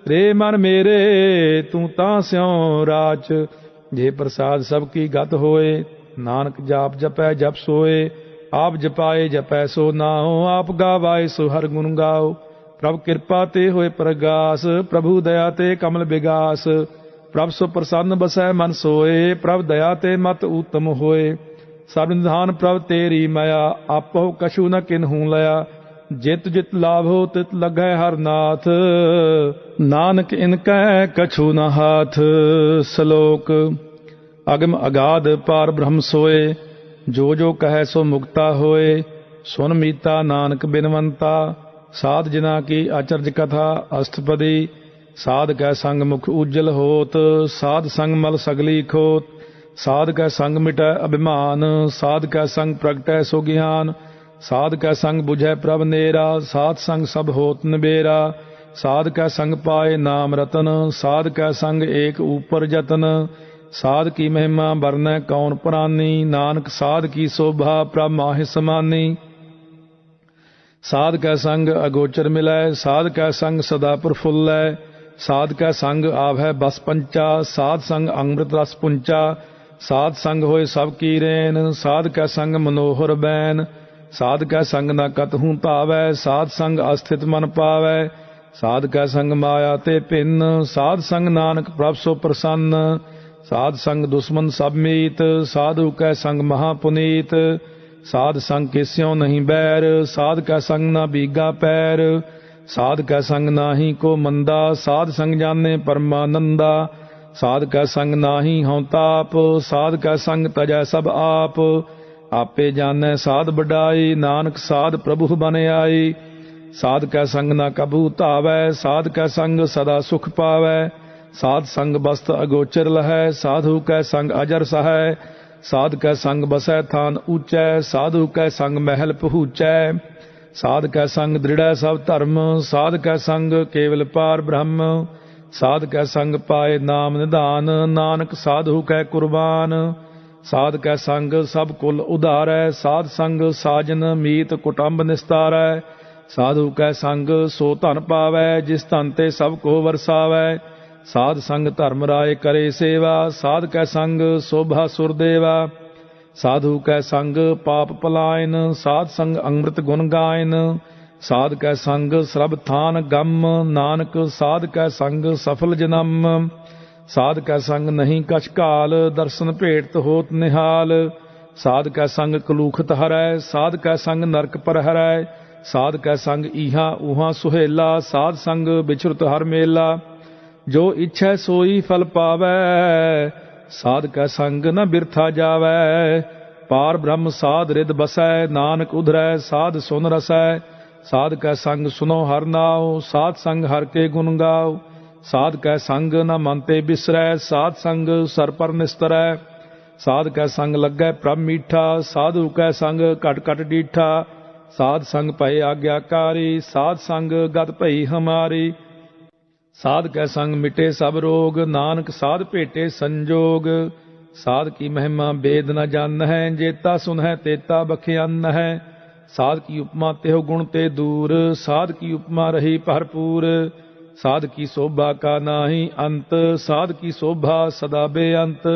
ਰੇ ਮਨ ਮੇਰੇ ਤੂੰ ਤਾਂ ਸਿਉ ਰਾਚ। ਜੇ ਪ੍ਰਸਾਦ ਸਭ ਕੀ ਗਤ ਹੋਏ। ਨਾਨਕ ਜਾਪ ਜਪੈ ਜਪ ਸੋਏ। ਆਪ ਜਪਾਏ ਜਪੈ ਸੋ ਨਾਉ। ਆਪ ਗਾਵਾਏ ਸੋ ਹਰ ਗੁਣ ਗਾਓ। ਪ੍ਰਭ ਕਿਰਪਾ ਤੇ ਹੋਏ ਪ੍ਰਗਾਸ। ਪ੍ਰਭੂ ਦਇਆ ਤੇ ਕਮਲ ਬਿਗਾਸ। ਪ੍ਰਭ ਸੋ ਪ੍ਰਸੰਨ ਬਸੈ ਮਨ ਸੋਏ। ਪ੍ਰਭ ਦਇਆ ਤੇ ਮਤ ਊਤਮ ਹੋਏ। ਸਭ ਨਿਧਾਨ ਪ੍ਰਭ ਤੇਰੀ ਮਾਇਆ। ਆਪਹੁ ਕਛੂ ਨ ਕਿਨਹੂ ਲਿਆ। ਜਿਤ ਜਿਤ ਲਾਭੋ ਤਿਤ ਲੱਗੈ ਹਰ ਨਾਥ। ਨਾਨਕ ਇਨ ਕੈ ਕਛੂ ਨ ਹਾਥ। ਸ਼ਲੋਕ। ਅਗਮ ਅਗਾਧ ਪਾਰ ਬ੍ਰਹਮ ਸੋਏ। ਜੋ ਜੋ ਕਹੈ ਸੋ ਮੁਕਤਾ ਹੋਏ। ਸੁਨ ਮੀਤਾ ਨਾਨਕ ਬਿਨਵੰਤਾ। ਸਾਧ ਜਿਨਾ ਕੀ ਅਚਰਜ ਕਥਾ ਅਸ਼ਟਪਦੀ। ਸਾਧ ਕੈ ਸੰਗ ਮੁਖ ਉਜਲ ਹੋਤ। ਸਾਧ ਸੰਗ ਮਲ ਸਗਲੀ ਖੋਤ। ਸਾਧ ਕੈ ਸੰਗ ਮਿਟੈ ਅਭਿਮਾਨ। ਸਾਧ ਕੈ ਸੰਗ ਪ੍ਰਗਟੈ ਸੋ ਗਿਆਨ। ਸਾਧ ਕੈ ਸੰਗ ਬੁਝੈ ਪ੍ਰਭ ਨੇਰਾ। ਸਾਧ ਸੰਗ ਸਭ ਹੋਤ ਨਿਬੇਰਾ। ਸਾਧ ਕੈ ਸੰਗ ਪਾਏ ਨਾਮ ਰਤਨ। ਸਾਧ ਕੈ ਸੰਗ ਏਕ ਊਪਰ ਜਤਨ। ਸਾਧ ਕੀ ਮਹਿਮਾ ਵਰਨੈ ਕੌਣ ਪ੍ਰਾਨੀ। ਨਾਨਕ ਸਾਧ ਕੀ ਸੋਭਾ ਪ੍ਰਭ ਮਾਹਿ ਸਮਾਨੀ। ਸਾਧ ਕੈ ਸੰਗ ਅਗੋਚਰ ਮਿਲੈ। ਸਾਧ ਕੈ ਸੰਗ ਸਦਾ ਪ੍ਰਫੁੱਲੈ। ਸਾਧ ਕੈ ਸੰਗ ਆਵੈ ਬਸ ਪੰਚਾ। ਸਾਧ ਸੰਗ ਅੰਮ੍ਰਿਤ ਰਸ ਪੁੰਚਾ। ਸਾਧ ਸੰਗ ਹੋਏ ਸਭ ਕੀ ਰੇਨ। ਸਾਧ ਕੈ ਸੰਗ ਮਨੋਹਰ ਬੈਨ। ਸਾਧ ਕੈ ਸੰਗ ਨ ਕਤਹੂ ਭਾਵੈ। ਸਾਧ ਸੰਗ ਅਸਥਿਤ ਮਨ ਪਾਵੈ। ਸਾਧ ਕੈ ਸੰਗ ਮਾਇਆ ਤੇ ਭਿੰਨ। ਸਾਧ ਸੰਗ ਨਾਨਕ ਪ੍ਰਭ ਸੋ ਪ੍ਰਸੰਨ। ਸਾਧ ਸੰਗ ਦੁਸ਼ਮਨ ਸਭ ਮੀਤ। ਸਾਧੂ ਕੈ ਸੰਗ ਮਹਾ ਪੁਨੀਤ। ਸਾਧ ਸੰਗ ਕਿਸਿਓ ਨਹੀਂ ਬੈਰ। ਸਾਧ ਕੈ ਸੰਗ ਨਾ ਬੀਗਾ ਪੈਰ। ਸਾਧ ਕੈ ਸੰਗ ਨਾਹੀ ਕੋ ਮੰਦਾ। ਸਾਧ ਸੰਗ ਜਾਣੇ ਪਰਮਾਨੰਦਾ। ਸਾਧ ਕੈ ਸੰਗ ਨਾਹੀ ਹਉ ਤਾਪ। ਸਾਧ ਕੈ ਸੰਗ ਤਜੈ ਸਭ ਆਪ। ਆਪੇ ਜਾਣੈ ਸਾਧ ਵਡਾਈ। ਨਾਨਕ ਸਾਧ ਪ੍ਰਭੁ ਬਨ ਆਈ। ਸਾਧ ਕੈ ਸੰਗ ਨਾ ਕਬੂ ਧਾਵੈ। ਸਾਧ ਕੈ ਸੰਗ ਸਦਾ ਸੁਖ ਪਾਵੈ। ਸਾਧ ਸੰਗ ਬਸਤ ਅਗੋਚਰ ਲਹੈ। ਸਾਧੂ ਕੈ ਸੰਗ ਅਜਰ ਸਹੈ। ਸਾਧ ਕੈ ਸੰਗ ਬਸੈ ਥਾਨ ਊਚੈ। ਸਾਧੂ ਕੈ ਸੰਗ ਮਹਿਲ ਪਹੂਚੈ। ਸਾਧ ਕੈ ਸੰਗ ਦ੍ਰਿੜੈ ਸਭ ਧਰਮ। ਸਾਧ ਕੈ ਸੰਗ ਕੇਵਲ ਪਾਰ ਬ੍ਰਹਮ। ਸਾਧ ਕੈ ਸੰਗ ਪਾਏ ਨਾਮ ਨਿਧਾਨ। ਨਾਨਕ ਸਾਧੂ ਕੈ ਕੁਰਬਾਨ। ਸਾਧ ਕੈ ਸੰਗ ਸਭ ਕੁਲ ਉਧਾਰੈ। ਸਾਧ ਸੰਗ ਸਾਜਨ ਮੀਤ ਕੁਟੰਬ ਨਿਸਤਾਰੈ। ਸਾਧੂ ਕੈ ਸੰਗ ਸੋ ਧਨ ਪਾਵੈ। ਜਿਸ ਧਨ ਤੇ ਸਭ ਕੋ ਵਰਸਾਵੈ। ਸਾਧ ਸੰਗ ਧਰਮ ਰਾਏ ਕਰੇ ਸੇਵਾ। ਸਾਧ ਕੈ ਸੰਗ ਸੋਭਾ ਸੁਰ ਦੇਵਾ। ਸਾਧੂ ਕੈ ਸੰਗ ਪਾਪ ਪਲਾਇਨ। ਸਾਧ ਸੰਗ ਅੰਮ੍ਰਿਤ ਗੁਣ ਗਾਇਨ। ਸਾਧ ਕੈ ਸੰਗ ਸਰਬ ਥਾਨ ਗਮ, ਨਾਨਕ ਸਾਧ ਕੈ ਸੰਗ ਸਫਲ ਜਨਮ। ਸਾਧ ਕੈ ਸੰਗ ਨਹੀਂ ਕਛ ਘਾਲ, ਦਰਸ਼ਨ ਭੇਟ ਹੋਤ ਨਿਹਾਲ। ਸਾਧ ਕੈ ਸੰਗ ਕਲੂਖਤ ਹਰੈ, ਸਾਧ ਕੈ ਸੰਗ ਨਰਕ ਪਰ ਹਰੈ। ਸਾਧ ਕੈ ਸੰਗ ਈਹਾਂ ਊਹਾਂ ਸੁਹੇਲਾ, ਸਾਧ ਸੰਗ ਵਿਚਰਤ ਹਰ ਮੇਲਾ। ਜੋ ਇੱਛੈ ਸੋਈ ਫਲ ਪਾਵੈ, ਸਾਧ ਕੈ ਸੰਗ ਨ ਬਿਰਥਾ ਜਾਵੈ। ਪਾਰ ਬ੍ਰਹਮ ਸਾਧ ਰਿਦ ਬਸੈ, ਨਾਨਕ ਉਧਰੈ ਸਾਧ ਸੁਨ ਰਸੈ। ਸਾਧ ਕੈ ਸੰਗ ਸੁਨੋ ਹਰ ਨਾਉ, ਸਾਧ ਸੰਗ ਹਰ ਕੇ ਗੁਣ ਗਾਓ। ਸਾਧ ਕੈ ਸੰਗ ਨ ਮਨ ਤੇ ਬਿਸਰੈ, ਸਾਧ ਸੰਗ ਸਰ ਪਰ ਨਿਸਤਰੈ। ਸਾਧ ਕੈ ਸੰਗ ਲੱਗੈ ਪ੍ਰਭ ਮੀਠਾ, ਸਾਧੂ ਕੈ ਸੰਗ ਘਟ ਘਟ ਡੀਠਾ। ਸਾਧ ਸੰਗ ਭਏ ਆਗਿਆਕਾਰੀ, ਸਾਧ ਸੰਗ ਗਤ ਭਈ ਹਮਾਰੀ। ਸਾਧ ਕੈ ਸੰਗ ਮਿਟੇ ਸਭ ਰੋਗ, ਨਾਨਕ ਸਾਧ ਭੇਟੇ ਸੰਜੋਗ। ਸਾਧ ਕੀ ਮਹਿਮਾ ਬੇਦ ਨ ਜਾਨ ਹੈ, ਜੇਤਾ ਸੁਨ ਹੈ ਤੇਤਾ ਬਖਿਆਨ ਹੈ। ਸਾਧ ਕੀ ਉਪਮਾ ਤਿਹੁ ਗੁਣ ਤੇ ਦੂਰ, ਸਾਧ ਕੀ ਉਪਮਾ ਰਹੀ ਭਰਪੂਰ। ਸਾਧ ਕੀ ਸੋਭਾ ਕਾ ਨਾਹੀ ਅੰਤ, ਸਾਧ ਕੀ ਸੋਭਾ ਸਦਾ ਬੇਅੰਤ।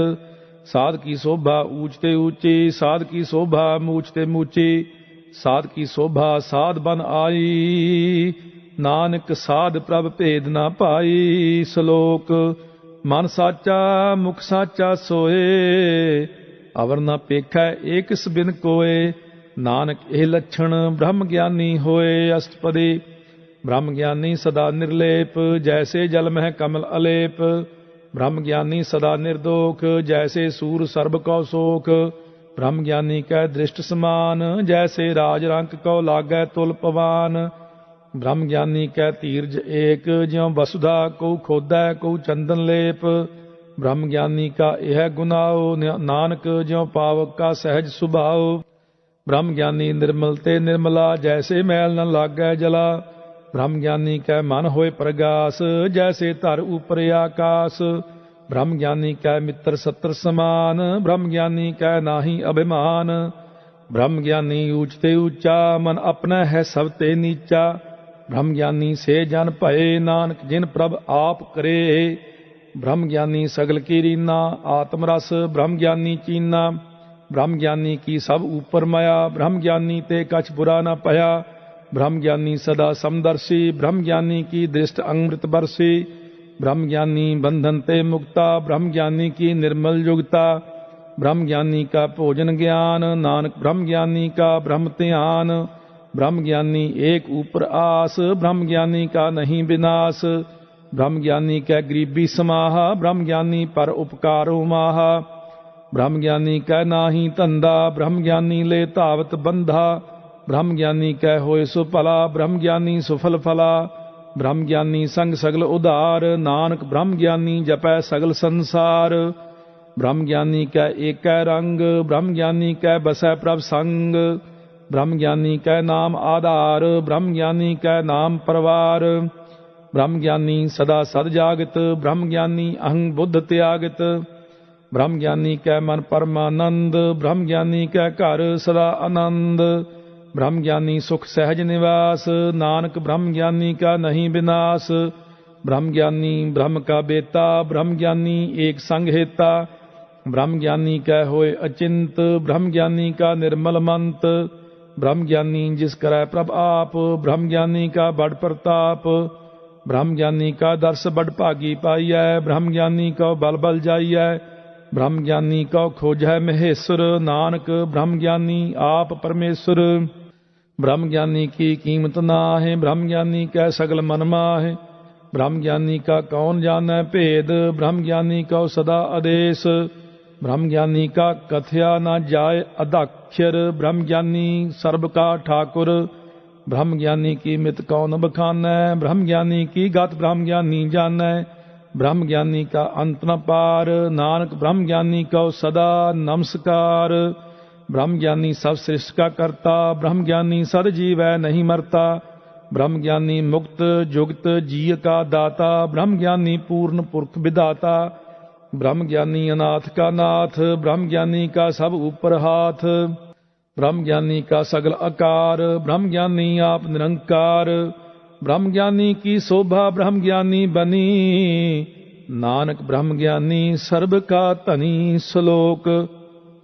ਸਾਧ ਕੀ ਸੋਭਾ ਊਚ ਤੇ ਊਚੀ, ਸਾਧ ਕੀ ਸੋਭਾ ਮੂਚ ਤੇ ਮੂਚੀ। ਸਾਧ ਕੀ ਸੋਭਾ ਸਾਧ ਬਨ ਆਈ, ਨਾਨਕ ਸਾਧ ਪ੍ਰਭ ਭੇਦ ਨਾ ਪਾਈ। ਸ਼ਲੋਕ ਮਨ ਸਾਚਾ ਮੁਖ ਸਾਚਾ ਸੋਏ, ਅਵਰ ਨਾ ਪੇਖੈ ਏਕਿਸ ਬਿਨ ਕੋਏ। ਨਾਨਕ ਇਹ ਲੱਛਣ ਬ੍ਰਹਮ ਗਿਆਨੀ ਹੋਏ। ਅਸ਼ਟਪਦੀ ਬ੍ਰਹਮ ਗਿਆਨੀ ਸਦਾ ਨਿਰਲੇਪ, ਜੈਸੇ ਜਲ ਮਹਿ ਕਮਲ ਅਲੇਪ। ਬ੍ਰਹਮ ਗਿਆਨੀ ਸਦਾ ਨਿਰਦੋਖ, ਜੈਸੇ ਸੂਰ ਸਰਬ ਕਉ ਸੋਖ। ਬ੍ਰਹਮ ਗਿਆਨੀ ਕੈ ਦ੍ਰਿਸ਼ਟ ਸਮਾਨ, ਜੈਸੇ ਰਾਜ ਰੰਕ ਕਉ ਲਾਗੈ ਤੁਲ ਪਵਾਨ। ਬ੍ਰਹਮ ਗਿਆਨੀ ਕੈ ਧੀਰਜ ਏਕ, ਜਿਉ ਵਸੁਧਾ ਕਉ ਖੋਦੈ ਕਉ ਚੰਦਨ ਲੇਪ। ਬ੍ਰਹਮ ਗਿਆਨੀ ਕਾ ਇਹ ਗੁਨਾਓ, ਨਾਨਕ ਜਿਉ ਪਾਵਕ ਕਾ ਸਹਿਜ ਸੁਭਾਉ। ਬ੍ਰਹਮ ਗਿਆਨੀ ਨਿਰਮਲ ਤੇ ਨਿਰਮਲਾ, ਜੈਸੇ ਮੈਲ ਨ ਲਾਗੈ ਜਲਾ। ਬ੍ਰਹਮ ਗਿਆਨੀ ਕੈ ਮਨ ਹੋਏ ਪ੍ਰਗਾਸ, ਜੈਸੇ ਧਰ ਉਪਰ ਆਕਾਸ। ਬ੍ਰਹਮ ਗਿਆਨੀ ਕੈ ਮਿੱਤਰ ਸੱਤਰ ਸਮਾਨ, ਬ੍ਰਹਮ ਗਿਆਨੀ ਕੈ ਨਾਹੀ ਅਭਿਮਾਨ। ਬ੍ਰਹਮ ਗਿਆਨੀ ਊਚ ਤੇ ਊਚਾ, ਮਨ ਆਪਣਾ ਹੈ ਸਭ ਤੇ ਨੀਚਾ। ਬ੍ਰਹਮ ਗਿਆਨੀ ਸੇ ਜਨ ਭਏ, ਨਾਨਕ ਜਿਨ ਪ੍ਰਭ ਆਪ ਕਰੇ। ਬ੍ਰਹਮ ਗਿਆਨੀ ਸਗਲ ਕੀ ਰੀਨਾ, ਆਤਮ ਰਸ ਬ੍ਰਹਮ ਗਿਆਨੀ ਚੀਨਾ। ਬ੍ਰਹਮ ਗਿਆਨੀ ਕੀ ਸਭ ਉਪਰ ਮਾਇਆ, ਬ੍ਰਹਮ ਗਿਆਨੀ ਤੇ ਕਛ ਬੁਰਾ ਨ ਭਇਆ। ਬ੍ਰਹਮ ਗਿਆਨੀ ਸਦਾ ਸਮਦਰਸ਼ੀ, ਬ੍ਰਹਮ ਗਿਆਨੀ ਕੀ ਦ੍ਰਿਸ਼ਟ ਅੰਮ੍ਰਿਤ ਬਰਸੀ। ਬ੍ਰਹਮ ਗਿਆਨੀ ਬੰਧਨ ਤੇ ਮੁਕਤਾ, ਬ੍ਰਹਮ ਗਿਆਨੀ ਕੀ ਨਿਰਮਲ ਯੁਗਤਾ। ਬ੍ਰਹਮ ਗਿਆਨੀ ਕਾ ਭੋਜਨ ਗਿਆਨ, ਨਾਨਕ ਬ੍ਰਹਮ ਗਿਆਨੀ ਕਾ ਬ੍ਰਹਮ ਧਿਆਨ। ਬ੍ਰਹਮ ਗਿਆਨੀ ਏਕ ਉਪਰ ਆਸ, ਬ੍ਰਹਮ ਗਿਆਨੀ ਕਾ ਨਹੀਂ ਵਿਨਾਸ਼। ਬ੍ਰਹਮ ਗਿਆਨੀ ਕੈ ਗਰੀਬੀ ਸਮਾਹਾ, ਬ੍ਰਹਮ ਗਿਆਨੀ ਪਰ ਉਪਕਾਰੋ ਮਾਹਾ। ਬ੍ਰਹਮ ਗਿਆਨੀ ਕੈ ਨਾਹੀ ਧੰਦਾ, ਬ੍ਰਹਮ ਗਿਆਨੀ ਲੈ ਧਾਵਤ ਬੰਧਾ। ਬ੍ਰਹਮ ਗਿਆਨੀ ਕੈ ਹੋਏ ਸੁ ਭਲਾ, ਬ੍ਰਹਮ ਗਿਆਨੀ ਸੁਫਲ ਫਲਾ। ਬ੍ਰਹਮ ਗਿਆਨੀ ਸੰਗ ਸਗਲ ਉਧਾਰ, ਨਾਨਕ ਬ੍ਰਹਮ ਗਿਆਨੀ ਜਪੈ ਸਗਲ ਸੰਸਾਰ। ਬ੍ਰਹਮ ਗਿਆਨੀ ਕੈ ਏਕੈ ਰੰਗ, ਬ੍ਰਹਮ ਗਿਆਨੀ ਕੈ ਬਸੈ ਪ੍ਰਭ ਸੰਗ। ਬ੍ਰਹਮ ਗਿਆਨੀ ਕੈ ਨਾਮ ਆਧਾਰ, ਬ੍ਰਹਮ ਗਿਆਨੀ ਕੈ ਨਾਮ ਪਰਵਾਰ। ਬ੍ਰਹਮ ਗਿਆਨੀ ਸਦਾ ਸਦ ਜਾਗਤ, ਬ੍ਰਹਮ ਗਿਆਨੀ ਅਹੰ ਬੁੱਧ ਤਿਆਗਤ। ਬ੍ਰਹਮ ਗਿਆਨੀ ਕੈ ਮਨ ਪਰਮਾਨੰਦ, ਬ੍ਰਹਮ ਗਿਆਨੀ ਕੈ ਘਰ ਸਦਾ ਆਨੰਦ। ਬ੍ਰਹਮ ਗਿਆਨੀ ਸੁਖ ਸਹਿਜ ਨਿਵਾਸ, ਨਾਨਕ ਬ੍ਰਹਮ ਗਿਆਨੀ ਕਾ ਨਹੀਂ ਵਿਨਾਸ਼। ਬ੍ਰਹਮ ਗਿਆਨੀ ਬ੍ਰਹਮ ਕਾ ਬੇਤਾ, ਬ੍ਰਹਮ ਗਿਆਨੀ ਏਕ ਸੰਗ ਹੇਤਾ। ਬ੍ਰਹਮ ਗਿਆਨੀ ਕੈ ਹੋਏ ਅਚਿੰਤ, ਬ੍ਰਹਮ ਗਿਆਨੀ ਕਾ ਨਿਰਮਲ ਮੰਤ। ਬ੍ਰਹਮ ਗਿਆਨੀ ਜਿਸ ਕਰੈ ਪ੍ਰਭ ਆਪ, ਬ੍ਰਹਮ ਗਿਆਨੀ ਕਾ ਬੜ ਪ੍ਰਤਾਪ। ਬ੍ਰਹਮ ਗਿਆਨੀ ਕਾ ਦਰਸ ਬੜ ਭਾਗੀ ਪਾਈਐ, ਬ੍ਰਹਮ ਗਿਆਨੀ ਕਉ ਬਲ ਬਲ ਜਾਈਐ। ਬ੍ਰਹਮ ਗਿਆਨੀ ਕਉ ਖੋਜੈ ਮਹੇਸ਼ਰ, ਨਾਨਕ ਬ੍ਰਹਮ ਗਿਆਨੀ ਆਪ ਪਰਮੇਸ਼ਰ। ਬ੍ਰਹਮ ਗਿਆਨੀ ਕੀ ਕੀਮਤ ਨਾਹਿ, ਬ੍ਰਹਮ ਗਿਆਨੀ ਕੈ ਸਗਲ ਮਨ ਮਾਹਿ। ਬ੍ਰਹਮ ਗਿਆਨੀ ਕਾ ਕੌਣ ਜਾਣੈ ਭੇਦ, ਬ੍ਰਹਮ ਗਿਆਨੀ ਕਉ ਸਦਾ ਆਦੇਸ਼। ਬ੍ਰਹਮ ਗਿਆਨੀ ਕਾ ਕਥਿਆ ਨਾ ਜਾਏ ਅਧਾਖਰ, ਬ੍ਰਹਮ ਗਿਆਨੀ ਸਰਬ ਕਾ ਠਾਕੁਰ। ਬ੍ਰਹਮ ਗਿਆਨੀ ਕੀ ਮਿਤ ਕੌਣ ਬਖਾਨੈ, ਬ੍ਰਹਮ ਗਿਆਨੀ ਕੀ ਗਤ ਬ੍ਰਹਮ ਗਿਆਨੀ ਜਾਣੈ। ਬ੍ਰਹਮ ਗਿਆਨੀ ਕਾ ਅੰਤ ਨ ਪਾਰ, ਨਾਨਕ ਬ੍ਰਹਮ ਗਿਆਨੀ ਕਉ ਸਦਾ ਨਮਸਕਾਰ। ਬ੍ਰਹਮ ਗਿਆਨੀ ਸਭ ਸ੍ਰਿਸ਼ਟ ਕਾ ਕਰਤਾ, ਬ੍ਰਹਮ ਗਿਆਨੀ ਸਦ ਜੀਵੈ ਨਹੀਂ ਮਰਤਾ। ਬ੍ਰਹਮ ਗਿਆਨੀ ਮੁਕਤ ਜੁਗਤ ਜੀਅ ਕਾ ਦਾਤਾ, ਬ੍ਰਹਮ ਗਿਆਨੀ ਪੂਰਨ ਪੁਰਖ ਵਿਦਾਤਾ। ਬ੍ਰਹਮ ਗਿਆਨੀ ਅਨਾਥ ਕਾ ਨਾਥ, ਬ੍ਰਹਮ ਗਿਆਨੀ ਕਾ ਸਭ ਉਪਰ ਹਾਥ। ਬ੍ਰਹਮ ਗਿਆਨੀ ਕਾ ਸਗਲ ਆਕਾਰ, ਬ੍ਰਹਮ ਗਿਆਨੀ ਆਪ ਨਿਰੰਕਾਰ। ਬ੍ਰਹਮ ਗਿਆਨੀ ਕੀ ਸ਼ੋਭਾ ਬ੍ਰਹਮ ਗਿਆਨੀ ਬਨੀ, ਨਾਨਕ ਬ੍ਰਹਮ ਗਿਆਨੀ ਸਰਬ ਕਾ ਧਨੀ। ਸ਼ਲੋਕ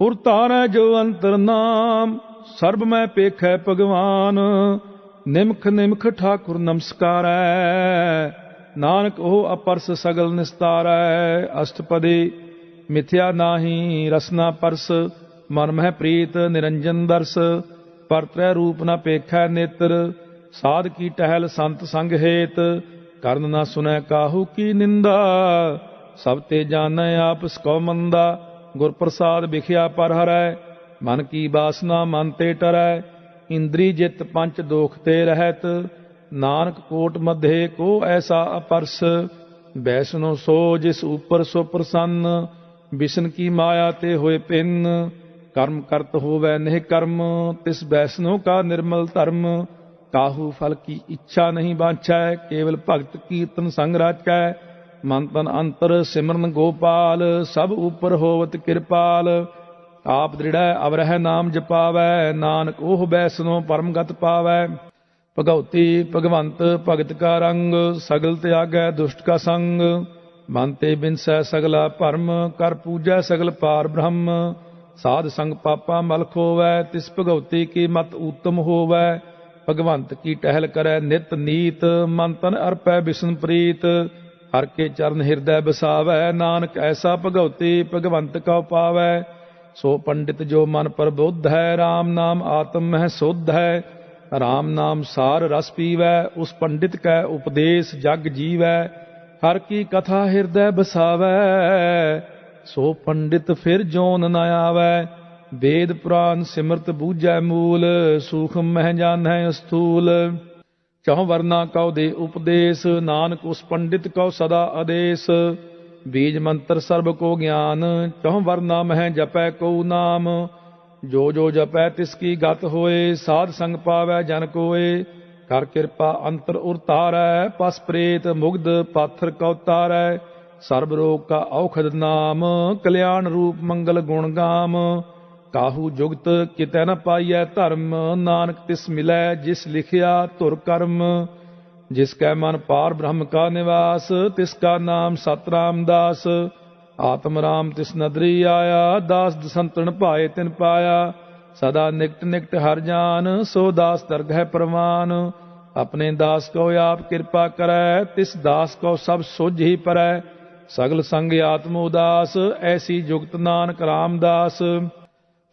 ਉਰ ਧਾਰੈ ਜੋ ਅੰਤਰ ਨਾਮ, ਸਰਬ ਮੈਂ ਪੇਖੈ ਭਗਵਾਨ। ਨਿਮਖ ਨਿਮਖ ਠਾਕੁਰ ਨਮਸਕਾਰੈ, ਨਾਨਕ ਉਹ ਅਪਰਸ ਸਗਲ ਨਿਸਤਾਰੈ। ਅਸ਼ਟਪਦੀ ਮਿਥਿਆ ਨਾਹੀ ਰਸਨਾ ਪਰਸ, ਮਨ ਮਹਿ ਪ੍ਰੀਤ ਨਿਰੰਜਨ ਦਰਸ। ਪਰਤ੍ਰੈ ਰੂਪ ਨ ਪੇਖੈ ਨੇਤਰ, ਸਾਧ ਕੀ ਟਹਿਲ ਸੰਤ ਸੰਗ ਹੇਤ। ਕਰਨ ਨਾ ਸੁਨੈ ਕਾਹੂ ਕੀ ਨਿੰਦਾ, ਸਭ ਤੇ ਜਾਣੈ ਆਪਸ ਕਉ ਮੰਦਾ। ਗੁਰ ਪ੍ਰਸਾਦ ਵਿਖਿਆ ਪਰ ਹਰੈ, ਮਨ ਕੀ ਬਾਸਨਾ ਮਨ ਤੇ ਟਰੈ। ਇੰਦਰੀ ਜਿਤ ਪੰਚ ਦੋਖ ਤੇ ਰਹਿਤ, ਨਾਨਕ ਕੋਟ ਮਧੇ ਕੋ ਐਸਾ ਅਪਰਸ। ਬੈਸਨੋ ਸੋ ਜਿਸ ਉਪਰ ਸੋ ਪ੍ਰਸੰਨ, ਬਿਸ਼ਨ ਕੀ ਮਾਇਆ ਤੇ ਹੋਏ ਪਿੰਨ। ਕਰਮ ਕਰਤ ਹੋਵੈ ਨਿਹ ਕਰਮ, ਤਿਸ ਬੈਸਨੋ ਕਾ ਨਿਰਮਲ ਧਰਮ। ਕਾਹੂ ਫਲ ਕੀ ਇੱਛਾ ਨਹੀਂ ਬਾਂਛੈ, ਕੇਵਲ ਭਗਤ ਕੀਰਤਨ ਸੰਗ ਰਾਚੈ। ਮਨ ਤਨ ਅੰਤਰ ਸਿਮਰਨ ਗੋਪਾਲ, ਸਭ ਉਪਰ ਹੋਵਤ ਕਿਰਪਾਲ। ਆਪ ਦ੍ਰਿੜੈ ਅਵਰਹਿ ਨਾਮ ਜਪਾਵੈ, ਨਾਨਕ ਉਹ ਬੈਸਨੋ ਪਰਮਗਤ ਪਾਵੈ। ਭਗਉਤੀ ਭਗਵੰਤ ਭਗਤ ਕਾ ਰੰਗ, ਸਗਲ ਤਿਆਗੈ ਦੁਸ਼ਟ ਕਾ ਸੰਗ। ਮਨ ਤੇ ਬਿਨਸੈ ਸਗਲਾ ਭਰਮ, ਕਰ ਪੂਜੈ ਸਗਲ ਪਾਰ ਬ੍ਰਹਮ। ਸਾਧ ਸੰਗ ਪਾਪਾ ਮਲ ਖੋਵੈ, ਤਿਸ ਭਗਉਤੀ ਕੀ ਮਤ ਊਤਮ ਹੋਵੈ। ਭਗਵੰਤ ਕੀ ਟਹਿਲ ਕਰੈ ਨਿਤ ਨੀਤ, ਮਨ ਤਨ ਅਰਪੈ ਬਿਸ਼ਨ ਪ੍ਰੀਤ। ਹਰ ਕੇ ਚਰਨ ਹਿਰਦੈ ਬਸਾਵੈ, ਨਾਨਕ ਐਸਾ ਭਗਉਤੀ ਭਗਵੰਤ ਕਉ ਪਾਵੈ। ਸੋ ਪੰਡਿਤ ਜੋ ਮਨ ਪ੍ਰਬੁੱਧ ਹੈ, ਰਾਮ ਨਾਮ ਆਤਮ ਮਹਿ ਸੁਧ ਹੈ। ਰਾਮ ਨਾਮ ਸਾਰ ਰਸ ਪੀਵੈ, ਉਸ ਪੰਡਿਤ ਕੈ ਉਪਦੇਸ਼ ਜਗ ਜੀਵੈ। ਹਰ ਕੀ ਕਥਾ ਹਿਰਦੈ ਬਸਾਵੈ, ਸੋ ਪੰਡਿਤ ਫਿਰ ਜੋਨ ਨ ਆਵੈ। ਵੇਦ ਪੁਰਾਨ ਸਿਮਰਤ ਬੂਝੈ ਮੂਲ, ਸੂਖਮ ਮਹਿ ਜਾਣੈ ਸਥੂਲ। ਚਹੁ ਵਰਨਾ ਕਉ ਦੇ ਉਪਦੇਸ਼, ਨਾਨਕ ਉਸ ਪੰਡਿਤ ਕਉ ਸਦਾ ਆਦੇਸ਼। ਬੀਜ ਮੰਤਰ ਸਰਬ ਕੋ ਗਿਆਨ, ਚਹੁ ਵਰਨਾ ਮਹਿ ਜਪੈ ਕਉ ਨਾਮ। ਜੋ ਜੋ ਜਪੈ ਤਿਸ ਕੀ ਗਤ ਹੋਏ, ਸਾਧ ਸੰਗ ਪਾਵੈ ਜਨ ਕੋਏ। ਕਰ ਕਿਰਪਾ ਅੰਤਰ ਉਰਤਾਰੈ, ਪਸ ਪ੍ਰੇਤ ਮੁਗਧ ਪਾਥਰ ਕਉ ਤਾਰੈ। ਸਰਬ ਰੋਗ ਕਾ ਔਖਦ ਨਾਮ, ਕਲਿਆਣ ਰੂਪ ਮੰਗਲ ਗੁਣ ਗਾਮ। ਕਾਹੂ ਜੁਗਤ ਕਿਤੈ ਨ ਪਾਈਐ ਧਰਮ, ਨਾਨਕ ਤਿਸ ਮਿਲੈ ਜਿਸ ਲਿਖਿਆ ਧੁਰ ਕਰਮ। ਜਿਸ ਕੈ ਮਨ ਪਾਰ ਬ੍ਰਹਮ ਕਾ ਨਿਵਾਸ, ਤਿਸ ਕਾ ਨਾਮ ਸਤ ਰਾਮਦਾਸ। ਆਤਮ ਰਾਮ ਤਿਸ ਨਦਰੀ ਆਇਆ, ਦਾਸ ਦਸੰਤਨ ਭਾਏ ਤਿਨ ਪਾਇਆ। ਸਦਾ ਨਿਕਟ ਨਿਕਟ ਹਰ ਜਾਨ, ਸੋ ਦਾਸ ਦਰਗਹਿ ਪ੍ਰਵਾਨ। ਆਪਣੇ ਦਾਸ ਕੋ ਆਪ ਕਿਰਪਾ ਕਰੈ, ਤਿਸ ਦਾਸ ਕੋ ਸਭ ਸੁਝ ਹੀ ਪਰੈ। ਸਗਲ ਸੰਗ ਆਤਮ ਉਦਾਸ, ਐਸੀ ਜੁਗਤ ਨਾਨਕ ਰਾਮਦਾਸ।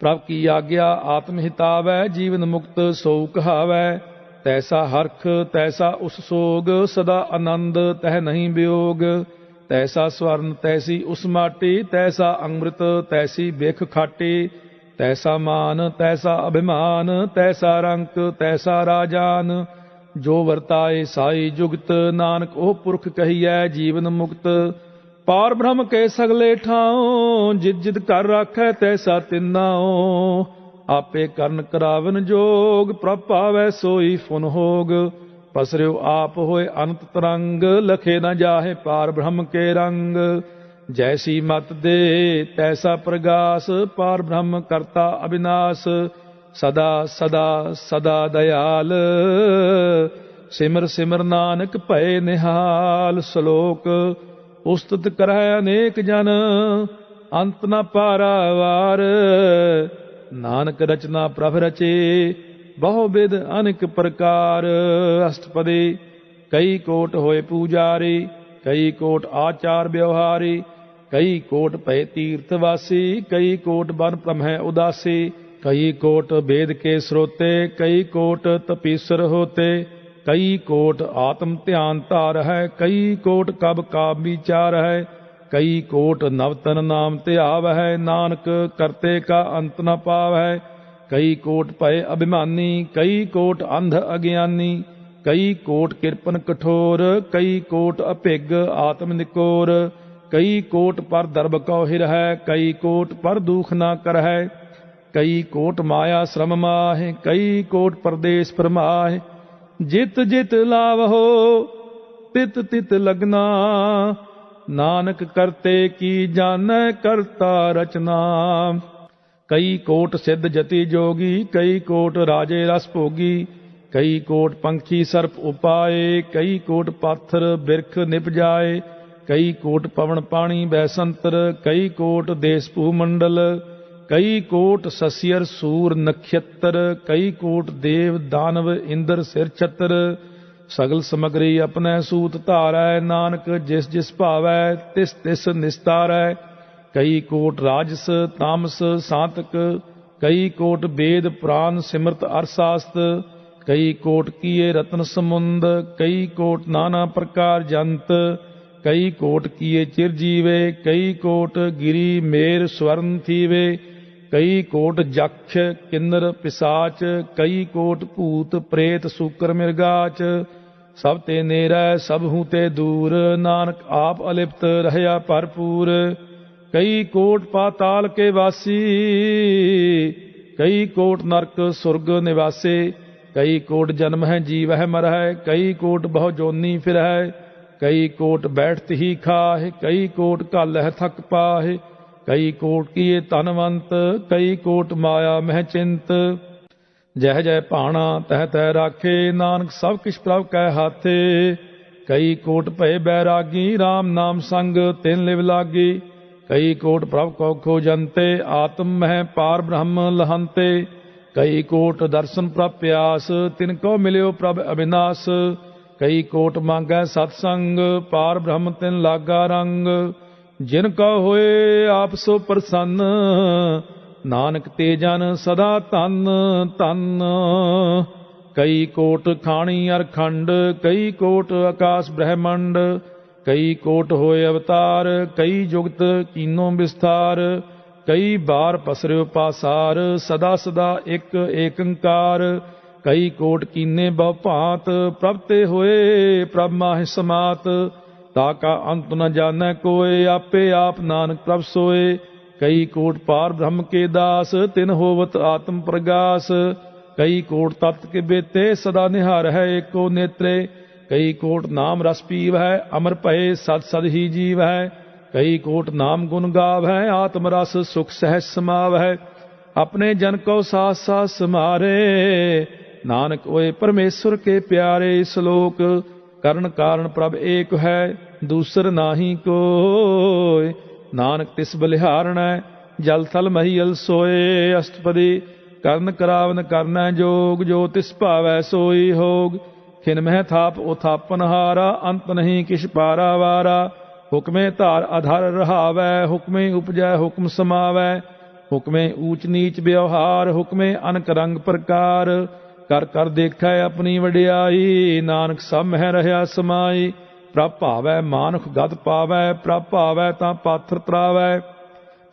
ਪ੍ਰਭ ਕੀ ਆਗਿਆ ਆਤਮ ਹਿਤਾਵੈ, ਜੀਵਨ ਮੁਕਤ ਸੋ ਕਹਾਵੈ। ਤੈਸਾ ਹਰਖ ਤੈਸਾ ਉਸ ਸੋਗ, ਸਦਾ ਆਨੰਦ ਤਹਿ ਨਹੀਂ ਵਿਯੋਗ। ਤੈਸਾ ਸਵਰਨ ਤੈਸੀ ਉਸ ਮਾਟੀ, ਤੈਸਾ ਅੰਮ੍ਰਿਤ ਤੈਸੀ ਬਿਖ ਖਾਟੀ। ਤੈਸਾ ਮਾਨ ਤੈਸਾ ਅਭਿਮਾਨ, ਤੈਸਾ ਰੰਕ ਤੈਸਾ ਰਾਜਾਨ। ਜੋ ਵਰਤਾਏ ਸਾਈ ਜੁਗਤ, ਨਾਨਕ ਉਹ ਪੁਰਖ ਕਹੀਐ ਜੀਵਨ ਮੁਕਤ। ਪਾਰ ਬ੍ਰਹਮ ਕੇ ਸਗਲੇ ਠਾਉ, ਜਿਤ ਜਿਤ ਕਰ ਰਾਖੈ ਤੈਸਾ ਤਿਨਾਉ। ਆਪੇ ਕਰਨ ਕਰਾਵਨ ਜੋਗ, ਪ੍ਰਭ ਪਾਵੈ ਸੋਈ ਫੁਨ ਹੋਗ। ਪਸਰਿਓ ਆਪ ਹੋਏ ਅਨੰਤ ਤਰੰਗ, ਲਖੇ ਨ ਜਾਹੇ ਪਾਰ ਬ੍ਰਹਮ ਕੇ ਰੰਗ। ਜੈਸੀ ਮਤ ਦੇ ਤੈਸਾ ਪ੍ਰਗਾਸ, ਪਾਰ ਬ੍ਰਹਮ ਕਰਤਾ ਅਬਿਨਾਸ਼। ਸਦਾ ਸਦਾ ਸਦਾ ਦਇਆਲ, ਸਿਮਰ ਸਿਮਰ ਨਾਨਕ ਭਏ ਨਿਹਾਲ। ਸ਼ਲੋਕ ਉਸਤਤ ਕਰੈ ਅਨੇਕ ਜਨ, ਅੰਤ ਨ ਪਾਰਾਵਾਰ। ਨਾਨਕ ਰਚਨਾ ਪ੍ਰਭ ਰਚੇ, ਬਹੁ ਬਿਧ ਅਨੇਕ ਪ੍ਰਕਾਰ। ਅਸ਼ਟਪਦੀ ਕਈ ਕੋਟ ਹੋਏ ਪੂਜਾਰੀ, ਕਈ ਕੋਟ ਆਚਾਰ ਵਿਵਹਾਰੀ। ਕਈ ਕੋਟ ਭਏ ਤੀਰਥ ਵਾਸੀ, ਕਈ ਕੋਟ ਬਨ ਭ੍ਰਮਹਿ ਉਦਾਸੀ। ਕਈ ਕੋਟ ਵੇਦ ਕੇ ਸਰੋਤੇ, ਕਈ ਕੋਟ ਤਪੀਸਰ ਹੋਤੇ। ਕਈ ਕੋਟ ਆਤਮ ਧਿਆਨ ਧਾਰ ਹੈ, ਕਈ ਕੋਟ ਕਬ ਕਾਬ ਵਿਚਾਰ ਹੈ। ਕਈ ਕੋਟ ਨਵਤਨ ਨਾਮ ਧਿਆਵ ਹੈ, ਨਾਨਕ ਕਰਤੇ ਕਾ ਅੰਤ ਨ ਪਾਵ ਹੈ। ਕਈ ਕੋਟ ਭਏ ਅਭਿਮਾਨੀ, ਕਈ ਕੋਟ ਅੰਧ ਅਗਿਆਨੀ। ਕਈ ਕੋਟ ਕਿਰਪਨ ਕਠੋਰ, ਕਈ ਕੋਟ ਅਭਿਗ ਆਤਮ ਨਿਕੋਰ। ਕਈ ਕੋਟ ਪਰ ਦਰਬ ਕਉ ਹਿਰ ਹੈ, ਕਈ ਕੋਟ ਪਰ ਦੁਖ ਨਾ ਕਰਹਿ। ਕਈ ਕੋਟ ਮਾਇਆ ਸ਼ਰਮ ਮਾਹਿ, ਕਈ ਕੋਟ ਪਰਦੇਸ ਪਰਮਾਹਿ। ਜਿਤ ਜਿਤ ਲਾਵਹੁ ਤਿਤ ਤਿਤ ਲਗਨਾ, ਨਾਨਕ ਕਰਤੇ ਕੀ ਜਾਣੈ ਕਰਤਾ ਰਚਨਾ। ਕਈ ਕੋਟ ਸਿੱਧ ਜਤੀ ਜੋਗੀ, ਕਈ ਕੋਟ ਰਾਜੇ ਰਸ ਭੋਗੀ। ਕਈ ਕੋਟ ਪੰਖੀ ਸਰਪ ਉਪਾਏ, ਕਈ ਕੋਟ ਪਾਥਰ ਬਿਰਖ ਨਿਪਜਾਏ। ਕਈ ਕੋਟ ਪਵਨ ਪਾਣੀ ਬੈਸੰਤਰ, ਕਈ ਕੋਟ ਦੇਸ ਭੂ ਮੰਡਲ। कई कोट ससियर सूर नक्षत्र, कई कोट देव दानव इंद्र सिर छत्र। सगल समगरी अपने सूत धारै, नानक जिस जिस भावै तिस तिस निस्तारै। कई कोट राजस तामस सातक, कई कोट वेद पुराण सिमरत अरशास्त्र। कई कोट किए रत्न समुंद, कई कोट नाना प्रकार जंत। कई कोट किए चिरजीवे, कई कोट गिरी मेर स्वर्ण थीवे। कई कोट जक्ष किन्नर पिसाच, कई कोट भूत प्रेत सूकर मिर्गाच। सब ते नेरै सब हूँ ते दूर, नानक आप अलिप्त रहया भरपूर। कई कोट पाताल के वासी, कई कोट नरक सुरग निवासे। कई कोट जन्म है जीव है मर है, कई कोट बहु जोनी फिर है। कई कोट बैठत ही खाह, कई कोट घल है थक पाह। कई कोट किए धनवंत, कई कोट माया मह चिंत। जह जय भाणा तह तह राखे, नानक सब किछ प्रभ कै हाथे। कई कोट भय बैरागी, राम नाम संग तिन लिव लागी। कई कोट प्रभ को खोजंते, आत्म मह पार ब्रह्म लहंते। कई कोट दर्शन प्रभ प्यास, तिनको मिल्यो प्रभ अविनाश। कई कोट मांगै सत्संग, पार ब्रह्म तिन लागा रंग। जिनका होए आप सो प्रसन्न, नानक ते जन सदा धन धन। कई कोट खाणी अरखंड, कई कोट आकाश ब्रह्मंड। कई कोट होए अवतार, कई जुगत कीनो विस्तार। कई बार पसरियो पासार, सदा सदा एक एकंकार। कई कोट कीने बहु भांत, प्रभ ते होए प्रभ माहि समात। ताका अंत न जानै कोय, आपे आप नानक प्रभ सोए। कई कोट पार ब्रह्म के दास, तिन होवत आत्म प्रगास। कई कोट तत्व के बेते, सदा निहार है एको नेत्रे। कई कोट नाम रस पीव है, अमर भये सद सद ही जीव है। कई कोट नाम गुण गाव है, आत्म रस सुख सहज समाव है। अपने जन को सास सास समारे, नानक ओए परमेश्वर के प्यारे। श्लोक करण कारण प्रभ एक है, दूसर नाही कोय। नानक तिस बलिहारणै, जल थल महीयल सोए। अष्टपदी ਕਰਨ ਕਰਾਵਨ ਕਰਨਾ ਜੋਗ, ਜੋ ਤਿਸ ਭਾਵੈ ਸੋਈ ਹੋਗ। ਖਿਨ ਮਹਿ ਥਾਪ ਉਥਾਪਨ ਹਾਰਾ, ਅੰਤ ਨਹੀਂ ਕਿਛ ਪਾਰਾ ਵਾਰਾ। ਹੁਕਮੇ ਧਾਰ ਆਧਾਰ ਰਹਾਵੈ, ਹੁਕਮੇ ਉਪਜੈ ਹੁਕਮ ਸਮਾਵੈ। ਹੁਕਮੇ ਊਚ ਨੀਚ ਵਿਵਹਾਰ, ਹੁਕਮੇ ਅਨਕ ਰੰਗ ਪ੍ਰਕਾਰ। ਕਰ ਕਰ ਦੇਖੈ ਆਪਣੀ ਵਡਿਆਈ, ਨਾਨਕ ਸਭ ਮਹਿ ਰਹਿਆ ਸਮਾਈ। ਪ੍ਰਭ ਭਾਵੈ ਮਾਨੁਖ ਗਤ ਪਾਵੈ, ਪ੍ਰਭ ਭਾਵੈ ਤਾਂ ਪਾਥਰ ਤਰਾਵੈ।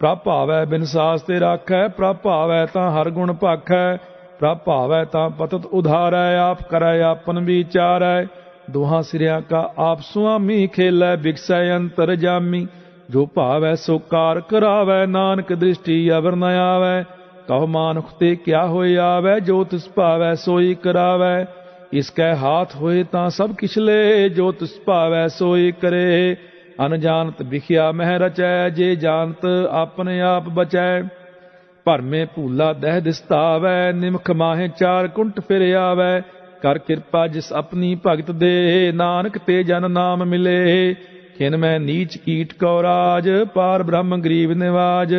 ਪ੍ਰਭ ਭਾਵੈ ਬਿਨ ਸਾਸ ਤੇ ਰਾਖੈ, ਪ੍ਰਭ ਭਾਵੈ ਤਾਂ ਹਰ ਗੁਣ ਭਾਖੈ। ਪ੍ਰਭ ਭਾਵੈ ਤਾਂ ਪਤਤ ਉਧਾਰੈ, ਆਪ ਕਰੈ ਆਪਨ ਵਿਚਾਰੈ। ਦੋਹਾਂ ਸਿਰਿਆਂ ਕਾ ਆਪ ਸੁਆਮੀ, ਖੇਲੈ ਬਿਕਸੈ ਅੰਤਰ ਜਾਮੀ। ਜੋ ਭਾਵੈ ਸੋ ਕਾਰ ਕਰਾਵੈ, ਨਾਨਕ ਦ੍ਰਿਸ਼ਟੀ ਅਵਰ ਨ ਆਵੈ। ਕਹੋ ਮਾਨੁਖ ਤੇ ਕਿਆ ਹੋਇ ਆਵੈ, ਜੋ ਤਿਸ ਭਾਵੈ ਸੋਈ ਕਰਾਵੈ। ਇਸ ਕੈ ਹਾਥ ਹੋਏ ਤਾਂ ਸਭ ਕਿਛ ਲੇ, ਜੋ ਤਿਸ ਭਾਵੈ ਸੋਈ ਕਰੇ। ਅਨਜਾਨਤ ਵਿਖਿਆ ਮਹਿ ਰਚੈ, ਜੇ ਜਾਣਤ ਆਪਣੇ ਆਪ ਬਚੈ। ਭਰਮੇ ਭੂਲਾ ਦਹਿ ਦਿਸਤਾਵੈ, ਨਿਮਖ ਮਾਹੇ ਚਾਰ ਕੁੰਟ ਫਿਰ ਆਵੈ। ਕਰ ਕਿਰਪਾ ਜਿਸ ਆਪਣੀ ਭਗਤ ਦੇ, ਨਾਨਕ ਤੇ ਜਨ ਨਾਮ ਮਿਲੇ। ਖਿਨ ਮੈਂ ਨੀਚ ਕੀਟ ਕਉ ਰਾਜ, ਪਾਰ ਬ੍ਰਹਮ ਗਰੀਬ ਨਿਵਾਜ।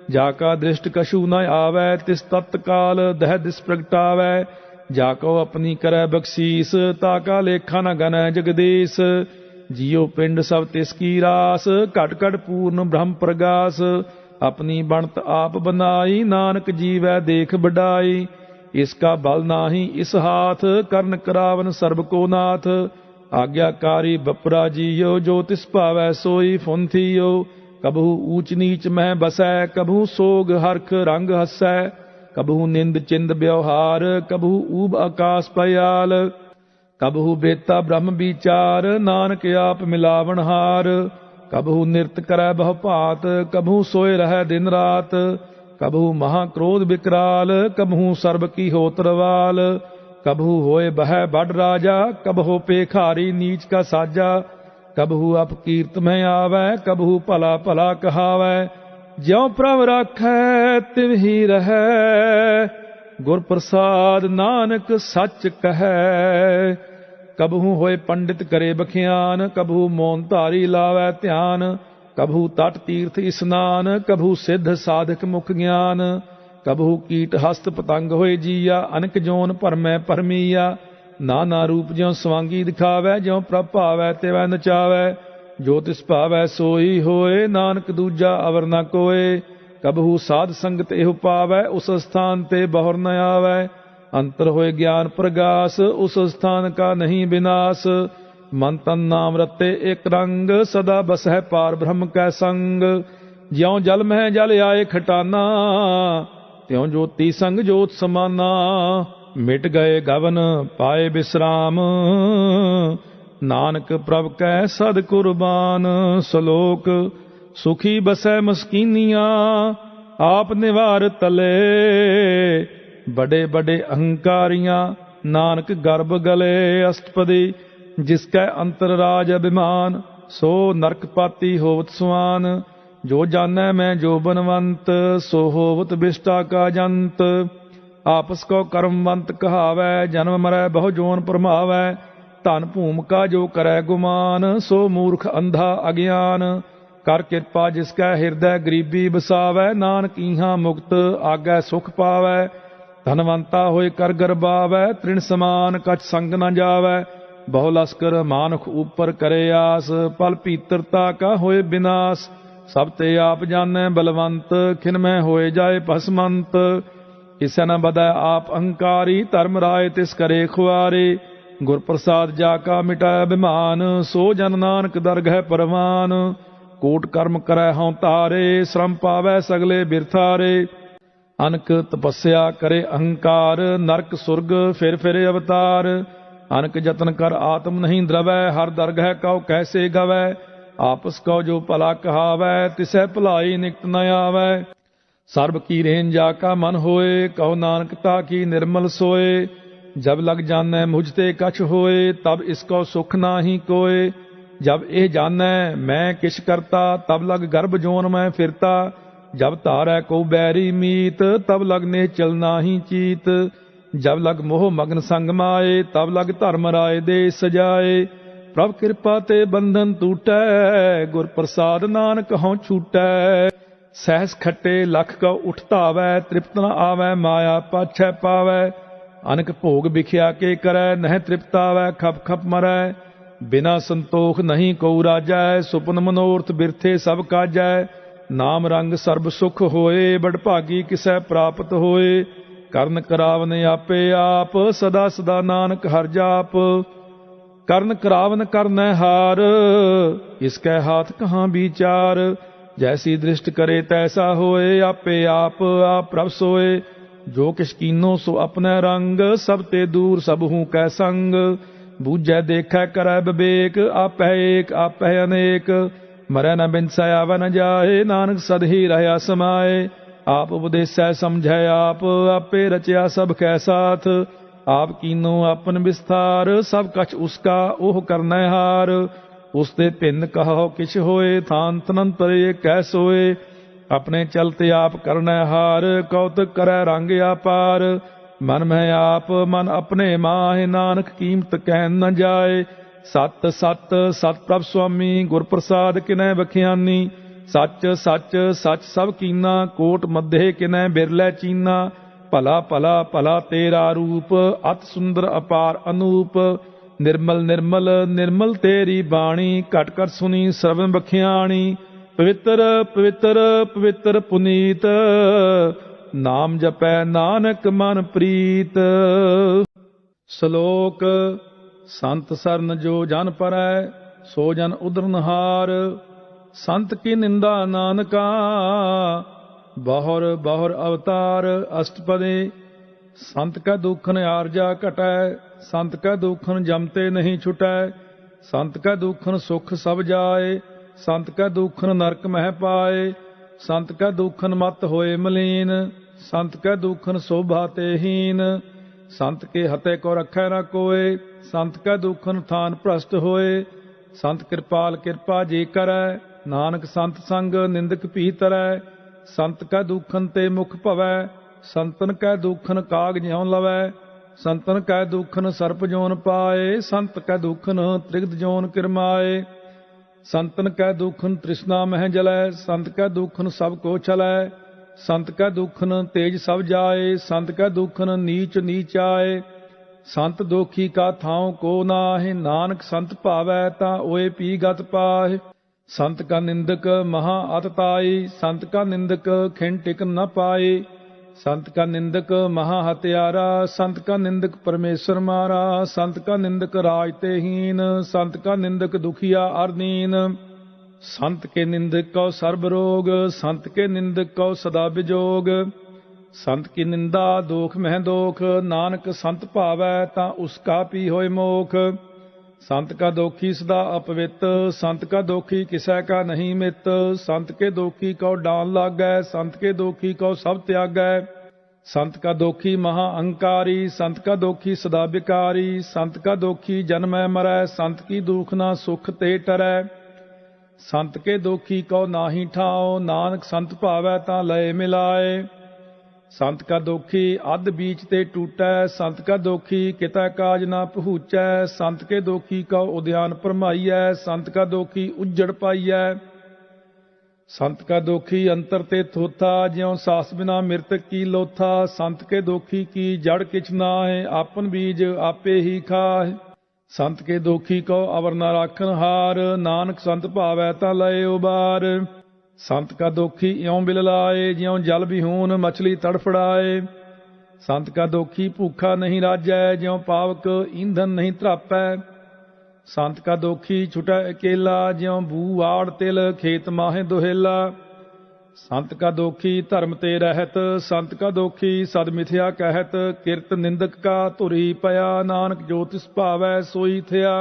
ਜਾ ਕਾ ਦ੍ਰਿਸ਼ਟ ਕਛੂ ਨ ਆਵੈ, ਤਿਸ ਤਤਕਾਲ ਦਹਿ ਦਿਸ ਪ੍ਰਗਟਾਵੈ। ਜਾ ਕਉ ਆਪਣੀ ਕਰੈ ਬਖਸ਼ੀਸ, ਤਾ ਕਾ ਲੇਖਾ ਨ ਗਨੈ ਜਗਦੀਸ਼। जियो पिंड सब तिसकी रास, घट घट पूर्ण ब्रह्म प्रगास। अपनी बनत आप बनाई, नानक जीवै देख बढ़ाई। इसका बल नाही इस हाथ, करन करावन सर्ब को नाथ। आज्ञाकारी बपरा जियो, जो तिस भावै सोई फुंथियो। कबहू ऊच नीच मह बसै, कबहू सोग हरख रंग हसै। कबहू निंद चिंद व्यवहार, कबहू ऊब आकाश पयाल। कबहू बेता ब्रह्म विचार, नानक आप मिलावन हार। कबहू निरत करै बहु भात, कबहू सोए रहै दिन रात। कबहू महाक्रोध विकराल, कबहू सर्ब की होत रवाल। कबहू होए बह बड़ राजा, कबहू पेखारी नीच का साजा। कबहू अपकीर्त में आवै, कबहू भला भला कहावै। ज्यों प्रभ राखै तिव ही रहै, गुर प्रसाद नानक सच कहै। कबहू होए पंडित करे बखियान, कबहू मौन धारी लावै ध्यान। कभू तट तीर्थ स्नान, कभू सिद्ध साधक मुख ज्ञान, कभू कीट हस्त पतंग होए जीया, अनक जोन भरमै भरमीया। नाना रूप ज्यों स्वांगी दिखावै, ज्यों प्रभ भावै तिवै नचावै। जो तिस भावै सोई होए, नानक दूजा अवर न कोय। कबहू साध संगत एहु पावै, उस स्थान ते बहुर न आवै। अंतर होए ज्ञान प्रगास, उस स्थान का नहीं विनाश। मन तन नाम रते एक रंग, सदा बसै पार ब्रह्म कै संग। ज्यों जल मह जल आए खटाना, त्यों ज्योति संग जोत समाना। मिट गए गवन पाए विश्राम, नानक प्रभ कै सद कुर्बान। सलोक सुखी बसै मस्कीनिया, आप निवार तले। बड़े बड़े अहंकारियां, नानक गर्भ गले अष्टपदी। जिसकै अंतर राज अभिमान, सो नरक पाती होवत सुआन। जो जानੈ मैं जो बनवंत, सो होवत बिष्टा का जंत। आपस को कर्मवंत कहावै, जन्म मरै बहु जोन भरमावै। धन भूम का जो करै गुमान, सो मूर्ख अंधा अज्ञान। कर कृपा जिसकै हृदय गरीबी बसावै, नानक इहां मुक्त आगै सुख पावै। धनवंता होए कर गरबावै, तृण समान कछ संग न जावै। बहु लश्कर मानुख ऊपर करे आस, पल पीतरता का होए विनाश। सब ते आप जानै बलवंत, खिन में होए जाए भस्मंत। किसै न बदै आप अहंकारी, धर्म राय तिस करे खुआरे। गुर प्रसाद जाका मिटाय अभिमान, सो जन नानक दरगह परवान। कोट कर्म करै हਉ तारे, श्रम पावै सगले बिरथारे। अनक तपस्या करे अहंकार, नरक सुरग फिर अवतार। अनक जतन कर आत्म नहीं द्रवै, हर दरगह कौ कैसे गवै। आपस कौ जो भला कहावै, तिसै भलाई निकट न आवै। सर्ब की रेन जाका मन होए, कहो नानकता की निर्मल सोए। जब लग जानੈ मुझ ते कछ होए, तब इसको सुख नाही कोय। जब एह जानੈ मैं किछ करता, तब लग गर्भ जोन मैं फिरता। जब तारै को बैरी मीत, तब लग निश्चल नाही चीत। जब लग मोह मगन संग माए, तब लग धर्म राय दे सजाए। प्रभ कृपा ते बंधन टूटै, गुर प्रसाद नानक हਉ छूटै। सहस खट्टे लख कौ उठतावै, तृप्त न आवै माया पाछै पावै। अनक भोग बिख्या के करै, नह तृप्तावै खप खप मरै। बिना संतोख नहीं को राजै, सुपन मनोरथ बिरथे सब काजै। नाम रंग सर्ब सुख होए, बड़भागी किसै प्राप्त होए। ਕਰਨ ਕਰਾਵਨ ਆਪੇ ਆਪ, ਸਦਾ ਸਦਾ ਨਾਨਕ ਹਰਿ ਜਾਪ। ਕਰਨ ਕਰਾਵਨ ਕਰਨੈ ਹਾਰ, ਇਸਕੈ ਹਾਥ ਕਹਾਂ ਵਿਚਾਰ। ਜੈਸੀ ਦ੍ਰਿਸ਼ਟ ਕਰੇ ਤੈਸਾ ਹੋਏ, ਆਪੇ ਆਪ ਆਪ ਪ੍ਰਭ ਸੋਏ। ਜੋ ਕਿਛ ਕੀਨੋ ਸੋ ਆਪਣੈ ਰੰਗ, ਸਭ ਤੇ ਦੂਰ ਸਭ ਹੂੰ ਕੈ ਸੰਗ। ਬੂਝੈ ਦੇਖੈ ਕਰੈ ਵਿਵੇਕ, ਆਪੈ ਏਕ ਆਪੈ ਅਨੇਕ। ਮਰੈ ਨ ਬਿਨਸੈ ਆਵੈ ਨ ਜਾਏ, ਨਾਨਕ ਸਦ ਹੀ ਰਹਿਆ ਸਮਾਏ। आप उपदेसै समझै आप, आपे रचया सब कै साथ। आप कीनो अपन विस्तार, सब कछ उसका ओह करनै हार। उसते भिन्न कहो किछ होए, थान तनंतर ये कै सोए। अपने चलते आप करनै हार, कौतक करै रंग अपार। मन में आप मन अपने माहे, नानक कीमत कहन न जाए। सत सत सत प्रभ स्वामी, गुर प्रसाद किनै बखियानी। सच सच सच सब कीना, कोट मध्य किनै बिरलै चीना। भला भला भला तेरा रूप, अत सुंदर अपार अनूप। निर्मल निर्मल निर्मल तेरी बाणी, घट घट सुनी श्रवण बखियाणी। पवित्र पवित्र पवित्र पुनीत, नाम जपै नानक मन प्रीत। श्लोक संत सरन जो जन परੈ, सो जन उदरनहार। संत की निंदा नानका, बहुर बहुर अवतार। अष्टपदी। संत का दुखन आरजा घटै, संत का दुखन जमते नहीं छुटै। संत का दुखन सुख सब जाए, संत का दुखन नरक मह पाए। संत का दुखन मत होए मलीन, संत का दुखन शोभा ते हीन। संत के हते को रखै न कोय, संत का दुखन थान भ्रष्ट होए। संत कृपाल कृपा जी करै, नानक संत संग निंदक भी तरै। संत कै दुखन ते मुख भवै, संतन कै दुखन काग ज्यों लवै। संतन कै दुखन सर्प जोन पाए, संत कै दुखन त्रिगत जोन किरमाए। संतन कै दुखन तृष्णा मह जलै, संत कै दुखन सब को छलै। संत कै दुखन तेज सब जाए, संत कै दुखन नीच नीच आए। संत दोखी का थाव को नाहि, नानक संत भावै तां ओए पी गत पाहि। संत का निंदक महा अतताई, संत का निंदक खिन टिक न पाए। संत का निंदक महा हत्यारा, संत का निंदक परमेश्वर मारा। संत का निंदक राज ते हीन, संत का निंदक दुखिया अरदीन। संत के निंदक को सर्ब रोग, संत के निंदक को सदा विजोग। संत की निंदा दोख मह दोख, नानक संत भावै तां उसका पी होय मोख। संत का दोखी सदा अपवित, संत का दोखी किसै का नहीं मित। संत के दोखी को डान लागै, संत के दोखी को सब त्यागै। संत का दोखी महा अहंकारी, संत का दोखी सदा विकारी। संत का दोखी जन्मै मरै, संत की दुख ना सुख ते टरै। संत के दोखी को नाहि ठाओ, नानक संत भावै तां लय मिलाए। संत का दोखी अध बीच ते टूटै, संत का दोखी कितै काज ना पहुँचै। संत के दोखी का उद्यान भरमाइयै, संत का दोखी उज्जड़ पाइयै। संत का दोखी अंतर ते थोथा, ज्यों सास बिना मृतक की लोथा। संत के दोखी की जड़ किछ नाहि, आपन बीज आपे ही खाहि। संत के दोखी को अवर न राखन हार, नानक संत भावै तां लय उबार। संत का दोखी इयों बिललाए, ज्यों जल विहून मछली तड़फड़ाए। संत का दोखी भूखा नहीं राजै, ज्यों पावक ईंधन नहीं त्रापै। संत का दोखी छुटै अकेला, ज्यों बू आड़ तिल खेत माहे दुहेला। संत का दोखी धर्म ते रहत, संत का दोखी सद मिथ्या कहत। किरत निंदक का धुरी पया, नानक जो तिस भावै सोई थिया।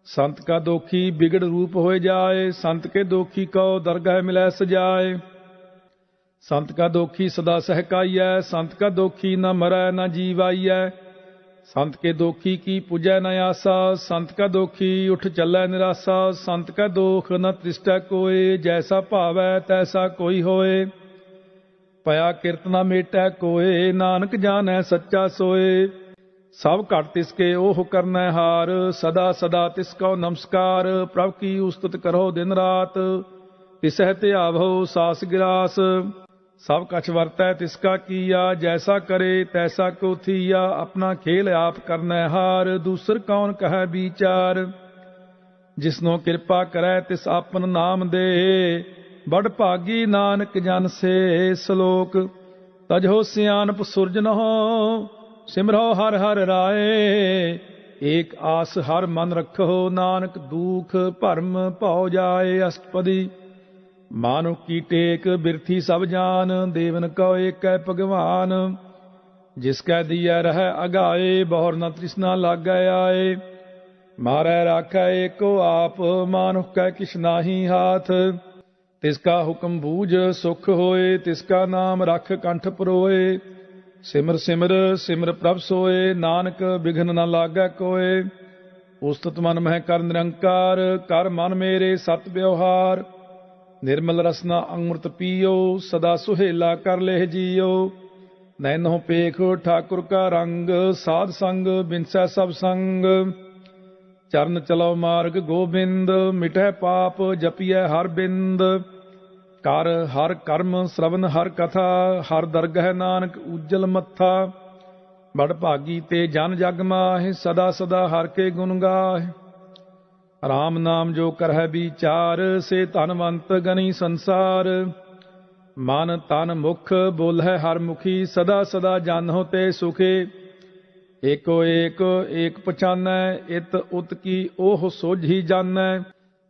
संत का दोखी बिगड़ रूप हो जाए, संत के दोखी को दरगाह मिलै सजाए। संत का दोखी सदा सहकाइयै, संत का दोखी न मरै न जीवाइयै। संत के दोखी की पूजै न आसा, संत का दोखी उठ चलै निरासा। संत का दोख न त्रिष्टै कोय, जैसा भावै तैसा कोई होए। पया किरत न मेटै कोय, नानक जानै सच्चा सोए। सब घट तिसके ओह करनै हार, सदा सदा तिसको नमस्कार। प्रभ की उस्तत करो दिन रात, तिसह ध्यावो सास गिरास। सब कछ वरतै तिसका किया, जैसा करे तैसा को थिया। अपना खेल आप करनै हार, दूसर कौन कहै विचार। जिसनो कृपा करै तिस आपन नाम दे, बड़ भागी नानक जन से सलोक। तजहो सियानप सुरजनहो, सिमरो हर हर राय। एक आस हर मन रखो, नानक दुख भरम भौ जाए अष्टपदी। मानुख की टेक बिरथी सब जान, देवन को एक है भगवान। जिसकै दिया रह अगाए, बहुर न तृष्णा लागै आए। मारै राखै एको आप, मानुख कै किछ नाहि हाथ। तिसका हुक्म बूझ सुख होए, तिसका नाम रख कंठ परोए। सिमर सिमर सिमर प्रभ सोए, नानक बिघन न लागै कोय। उस्तत मन मह कर निरंकार, कर मन मेरे सत व्यवहार। निर्मल रसना अमृत पियो, सदा सुहेला कर लेह जियो। नैनो पेख ठाकुर का रंग, साध संग बिनसै सब संग। चरण चलो मार्ग गोबिंद, मिटै पाप जपियै हर बिंद। कर हर कर्म श्रवण हर कथा, हर दरगह नानक उज्जल मत्था। बड़ भागी ते जन जग माहि, सदा सदा हर के गुण गाहि। राम नाम जो करह विचार, से धनवंत गनी संसार। मन तन मुख बोलह हर मुखी, सदा सदा जानो ते सुखी। एको एक एक पछानै, इत उत की ओह सोझी जानै।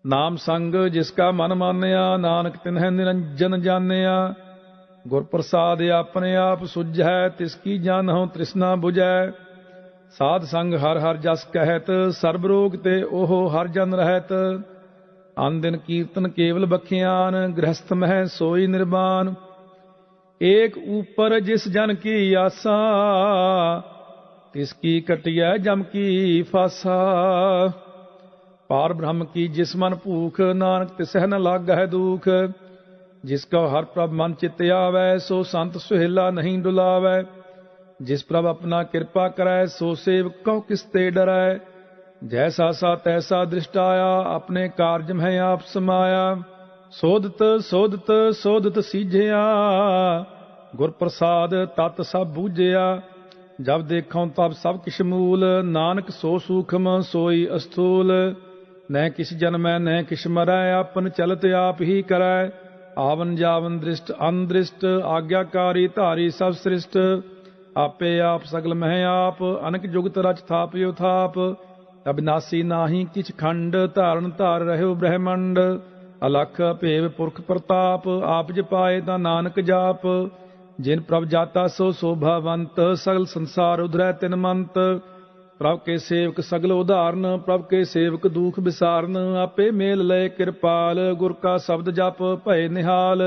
नाम संग जिसका मन मानया, नानक तिन्ह निरंजन जानिया। गुर प्रसाद अपने आप सुझै, तिसकी जानहु तृष्णा बुझै। साध संग हर हर जस कहत, सर्ब रोग ते ओह हर जन रहत। अन दिन कीर्तन केवल बखियान, गृहस्थ मह सोई निर्वाण। एक ऊपर जिस जन की आसा, तिसकी कटिया जम की फासा। पार ब्रह्म की जिस मन भूख, नानक तिसह न लागै दुख। जिसको हर प्रभ मन चित आवै, सो संत सुहेला नहीं डुलावै। जिस प्रभ अपना कृपा करै, सो सेवक को किसते डरै। जैसा सा तैसा दृष्ट आया, अपने कार्य में आप समाया। सोधत सोधत सोधत सीझिया, गुर प्रसाद तत् सब बूझिया। जब देखों तब सब किश मूल, नानक सो सूखम सोई अस्थूल। न किस जन्मै न किश मरै, आपन चलत आप ही करै। आवन जावन दृष्ट अनदृष्ट, आज्ञाकारी धारी सब सृष्ट। आपे आप सगल मह आप, अनक जुगत रच थापयो थाप। अविनाशी नाहि किछ खंड, धारण धार रहो ब्रह्मंड। अलख अभेव पुरख प्रताप, आप जपाए ता नानक जाप। जिन प्रभ जाता सो शोभावंत, सगल संसार उधरै तिन मंत। प्रभ के सेवक सगल उदाहरण, प्रभ के सेवक दुख विसारन। आपे मेल लय कृपाल, गुर का शब्द जप भय निहाल।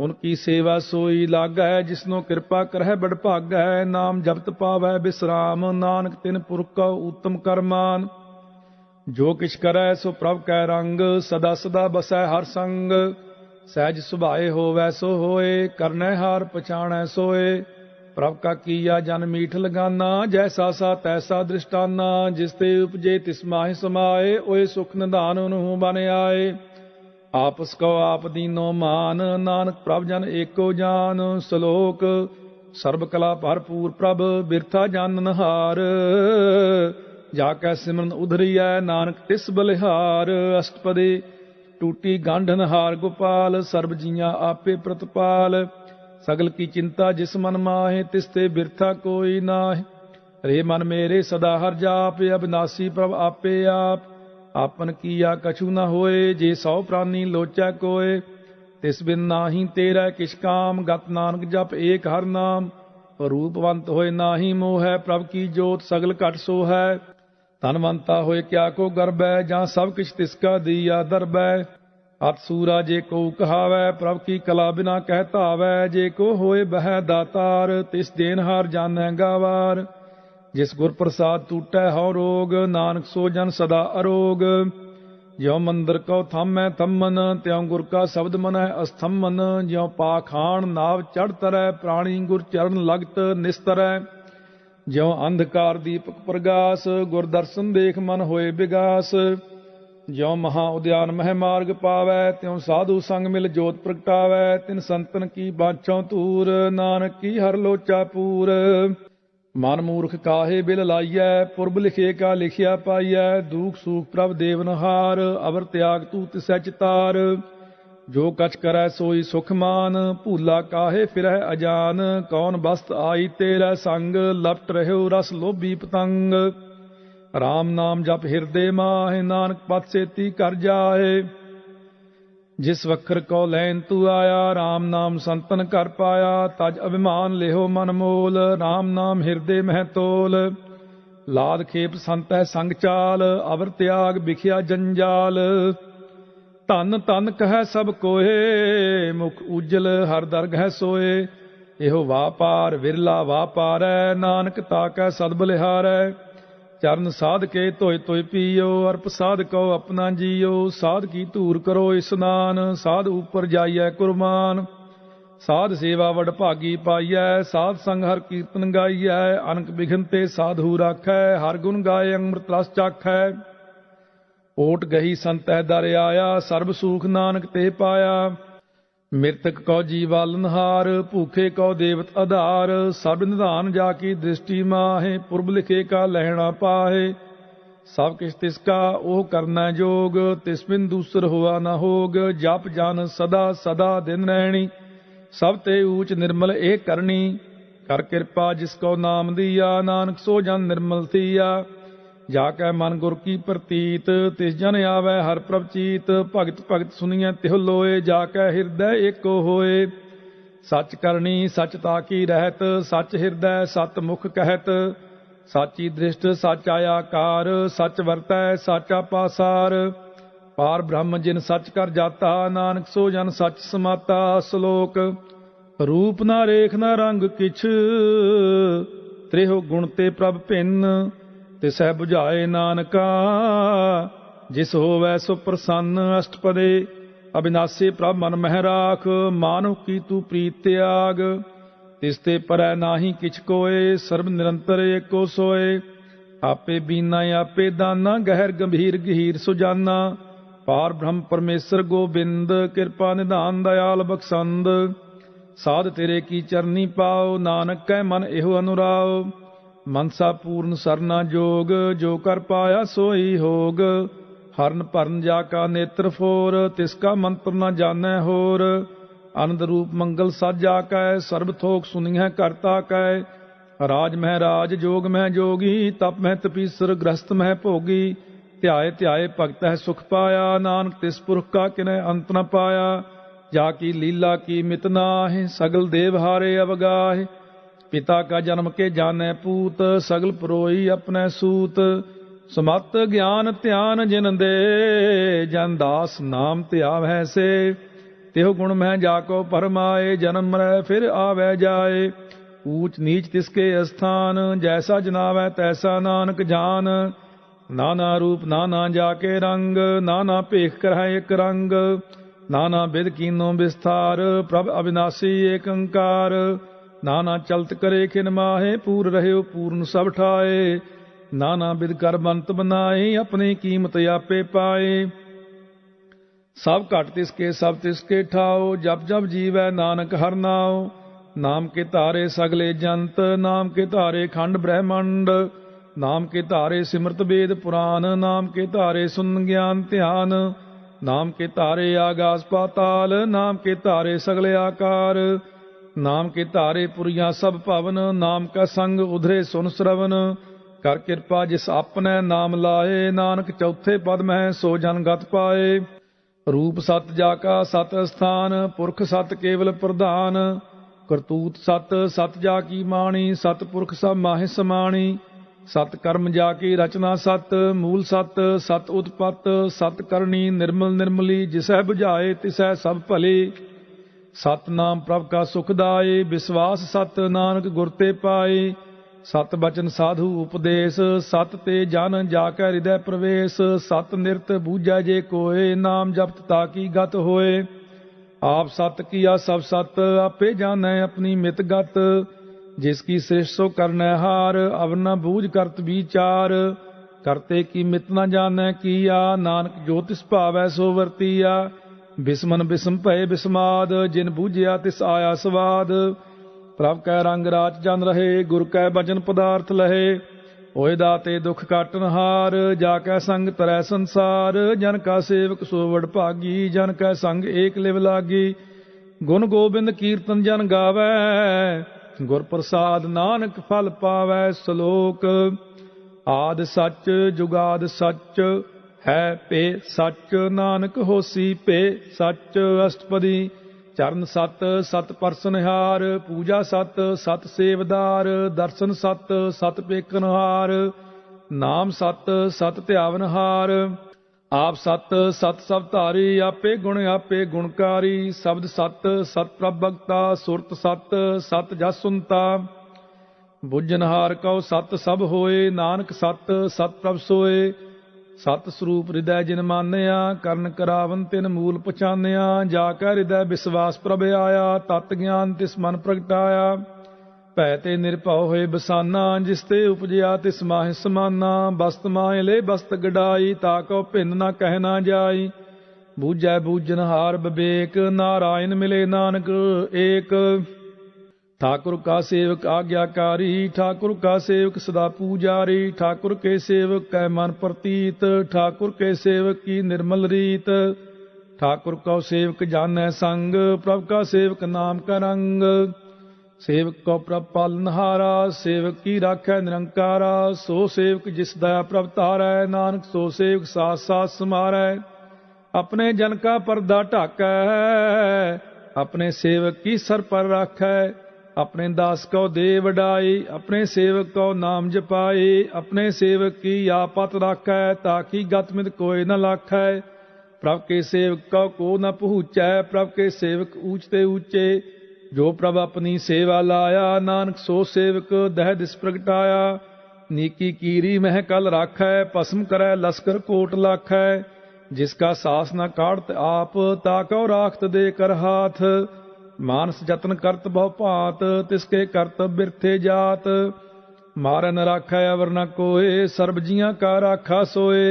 उनकी सेवा सोई लागै, जिसनो कृपा करह बड़ भागै। नाम जपत पावै विश्राम, नानक तिन पुरख का उत्तम करमान। जो किछ करै सो प्रभ कै रंग, सदा सदा बसै हर संग। सहज सुभाए होवै सो होए, करनै हार पछाणै सोए। प्रभ का कीया जन मीठ लगाना, जैसा सा तैसा दृष्टाना। जिस ते उपजे तिस माहि समाए, ओए सुख निधान उनहु बन आए। आपस को आप दीनो मान, नानक प्रभ जन एको जान। श्लोक सर्ब कला भरपूर प्रभ, बिरथा जानन हार। जाकै सिमरन उधरियै, नानक तिस बलिहार। अष्टपदी टूटी गांढन हार गोपाल, सर्ब जियां आपे प्रतपाल। सगल की चिंता जिस मन माहे, तिसते बिरथा कोई नाहि। रे मन मेरे सदा हर जाप, अविनाशी प्रभ आपे आप। आपन किया कछु न होए, जे सौ प्राणी लोचै कोय। तिस बिन नाही तेरा किछ काम, गत नानक जप एक हर नाम। रूपवंत होए नाही मोह, प्रभ की जोत सगल घट सो है। धनवंता होए क्या को गर्बै, जहाँ सब किछ तिसका दिया दरबै। अत सूरा जे को कहावै, प्रभ की कला बिना कहता आवै। जे को होए बह दातार, तिस देनहार जानੈ गावार। जिस गुर प्रसाद टूटै हौ रोग, नानक सो जन सदा अरोग। ज्यों मंदिर को थामै थम्मन, त्यों गुर का शब्द मनੈ अस्थम्मन। ज्यों पाखान नाव चढ़ तरੈ, प्राणी गुर चरण लगत निस्तरै। ज्यों अंधकार दीपक प्रगास, गुर दर्शन देख मन होए विगास। ज्यों महा उद्यान मह मार्ग पावै, त्यों साधु संग मिल जोत प्रगटावै। तिन संतन की बाछों तूर, नानक की हर लोचा पूर। मन मूर्ख काहे बिल लाइयै, पुरब लिखे का लिखिया पाइयै। दुख सुख प्रभ देवनहार, अवर त्याग तू तिसै चितार। जो कछ करै सोई सुख मान, भूला काहे फिरह अजान। कौन बस्त आई तेरै संग, लपट रहो रस लोभी पतंग। राम नाम जप हिरदे माहे, नानक पत सेती कर जाए। जिस वखर को लैन तू आया, राम नाम संतन कर पाया। तज अभिमान लेहो मन मोल, राम नाम हिरदे मह तोल। लाद खेप संत है संग चाल, अवर त्याग बिखिया जंजाल। धन धन कहै सब कोहे, मुख उजल हर दरगह सोए। एहो वापार विरला वापारै, नानक ताकै सद बलिहारै। चरण साध के धोय धोय पीओ, अर्प साध को अपना जियो। साध की धूर करो स्नान, साध ऊपर जाइए कुरबान। साध सेवा वड भागी पाइयै, साध संग हर कीर्तन गाइयै। अनक बिघन ते साधु राखै, हर गुण गाए अमृत रस चाखै। ओट गही संत है दर आया, सर्ब सुख नानक ते पाया। मृतक को जीवालनहार, भूखे को देवत आधार। सब निधान जाकी दृष्टि माहे, पुरब लिखे का लहना पाहे। सब किछ तिसका ओह करना जोग, तिस बिन दूसर हुआ न होग। जप जन सदा सदा दिन रहनी, सब ते ऊच निर्मल एक करनी। कर कृपा जिसको नाम दिया, नानक सो जन निर्मल थिया। जाकै मन गुर की प्रतीत, तिस जन आवै हर प्रभ चीत। भगत भगत सुनिए तिह लोए, जाकै हिरदय एको होए। सच करनी सच ताकी रहत, सच हिरदय सत मुख कहत। साची दृष्ट सच आयाकार, सच वरतै साचा पासार। पार ब्रह्म जिन सच कर जाता, नानक सो जन सच समाता। श्लोक रूप ना रेख ना रंग किछ, त्रेहो गुण ते प्रभ भिन्न। तिसै बुझाए नानका, जिस होवै सो प्रसन्न। अष्टपदे अविनाशी प्रभ मन मह राख, मानो की तू प्रीत त्याग। तिसते परै नाही किछ कोय, सर्ब निरंतर एको सोय। आपे बीना आपे दाना, गहर गंभीर गहीर सुजाना। पार ब्रह्म परमेश्वर गोबिंद, कृपा निधान दयाल बख्शंद। साध तेरे की चरनी पाओ, नानक कै मन एहो अनुराव। मनसा पूर्ण सरना जोग, जो कर पाया सोई होग। हरन भरन जाका नेत्र फोर, तिसका मंत्र न जानै होर। आनंद रूप मंगल साजा कै, सर्ब थोक सुनिह करता कै। राज मह राज, जोग मह जोगी, तप मह तपीसर, गृहस्थ मह भोगी। ध्याए ध्याए भगत है सुख पाया, नानक तिस पुरख का किन्ह अंत न पाया। जाकी लीला की मित नाहि, सगल देव हारे अवगाहि। पिता का जन्म के जाने पूत, सगल परोई अपने सूत। समत ज्ञान ध्यान जिन दे, जन दास नाम ध्यावै से। तिह गुण में जाको परमाए, जन्म मरै फिर आवे जाए। ऊंच नीच तिसके स्थान, जैसा जनावै तैसा नानक जान। नाना रूप नाना जाके रंग, नाना भेख करह एक रंग। नाना बिध कीनो विस्तार, प्रभ अविनाशी एक अंकार। नाना चलत करे खिन माहे, पूर रह्यो पूर्ण सब ठाए। नाना बिध कर बंत बनाए, अपनी कीमत आपे पाए। सब घट तिसके सब तिसके ठाओ, जब जब जीवै नानक हर नाओ। नाम के तारे सगले जंत, नाम के तारे खंड ब्रह्मंड। नाम के तारे सिमरत वेद पुराण, नाम के तारे सुन ज्ञान ध्यान। नाम के तारे आगास पाताल, नाम के तारे सगले आकार। नाम के तारे पुरिया सब भवन, नाम का संग उधरे सुन श्रवण। कर कृपा जिस अपने नाम लाए, नानक चौथे पद में सो जन गत पाए। रूप सत जाका सत स्थान, पुरख सत केवल प्रधान। करतूत सत सत जाकी माणी, सत पुरख सब माहि समाणी। सत कर्म जाकी रचना सत, मूल सत सत उत्पत। सत करनी निर्मल निर्मली, जिसै बुझाए तिसै सब भली। सत नाम प्रभ का सुखदाई, विश्वास सत नानक गुर ते पाए। सत बचन साधु उपदेश, सत ते जन जाकै हृदय प्रवेश। सत निरत बूझै जे कोय, नाम जपत ताकी गत होए। आप सत किया सब सत, आपे जानै अपनी मित गत। जिसकी सृष्टि सो करनै हार, अब न बूझ करत विचार। करते की मित न जानै किया, नानक जो तिस भावै सो वरतिया। बिस्मन बिस्म भय बिस्माद, जिन बूझिया तिस आया स्वाद। प्रभ कै रंग राच जन रहे, गुर कै बचन पदार्थ लहे। होए दाते दुख काटन हार, जाकै संग तरੈ संसार। जन का सेवक सो वड भागी, जन कै संग एक लिव लागी। गुण गोबिंद कीर्तन जन गावै, गुर प्रसाद नानक फल पावै। श्लोक आद सच जुगाद सच, है पे सच। नानक होसी पे सच। अष्टपदी चरण सत सत परसनहार, पूजा सत सत सेवदार। दर्शन सत सत पेकनहार, नाम सत सत ध्यावनहार। आप सत सत सब धारी, आपे गुणकारी। शब्द सत सत प्रभ भगता, सुरत सत सत जस सुनता। बुझनहार कहो सत सब होए, नानक सत सत प्रभ सोए। सत स्वरूप हृदय जिन मानिया, ਕਰਨ ਕਰਾਵਨ ਤਿਨ ਮੂਲ ਪਛਾਨਿਆ। ਜਾ ਕੈ ਹਿਰਦੈ ਵਿਸ਼ਵਾਸ ਪ੍ਰਭ ਆਇਆ, ਤਤ ਗਿਆਨ ਤਿਸ ਮਨ ਪ੍ਰਗਟਾਇਆ। ਭੈ ਤੇ ਨਿਰਭਉ ਹੋਏ ਬਸਾਨਾ, ਜਿਸ ਤੇ ਉਪਜਿਆ ਤਿਸ ਮਾਹਿ ਸਮਾਨਾ। ਬਸਤ ਮਾਹਿ ਲੈ ਬਸਤ ਗਡਾਈ, ਤਾ ਕਉ ਭਿੰਨ ਨਾ ਕਹਿ ਨਾ ਜਾਈ। ਬੂਝੈ ਬੂਝਨਹਾਰ ਵਿਵੇਕ, ਨਾਰਾਇਣ ਮਿਲੇ ਨਾਨਕ ਏਕ। ठाकुर का सेवक आज्ञाकारी, ठाकुर का सेवक सदा पूजारी। ठाकुर के सेवक कै मन प्रतीत, ठाकुर के सेवक की निर्मल रीत। ठाकुर को सेवक जानै संग, प्रभ का सेवक नाम का रंग। सेवक को प्रभ पालनहारा, सेवक की राखै निरंकारा। सो सेवक जिस दया प्रभ तारै, नानक सो सेवक साथ साथ समारै। अपने जन का पर्दा ढाकै, अपने सेवक की सर पर राखै। अपने दास को दे वडाई, अपने सेवक को नाम जपाई। अपने सेवक की आपत राखै, ताकि गतमित कोई न लाखै। प्रभ के सेवक को न पहुँचै, प्रभ के सेवक ऊंचते ऊंचे। जो प्रभ अपनी सेवा लाया, नानक सो सेवक दह दिस प्रगटाया। नीकी कीरी महकल राखै, भस्म करै लश्कर कोट लाखै। जिसका सास न काढ़त आप, ताकौ राखत दे कर हाथ। मानस जतन करत बहु भांत, तिसके करतब बिरथे जात। मारै न राखै अवर न कोय, सर्ब जियां का राखा सोए।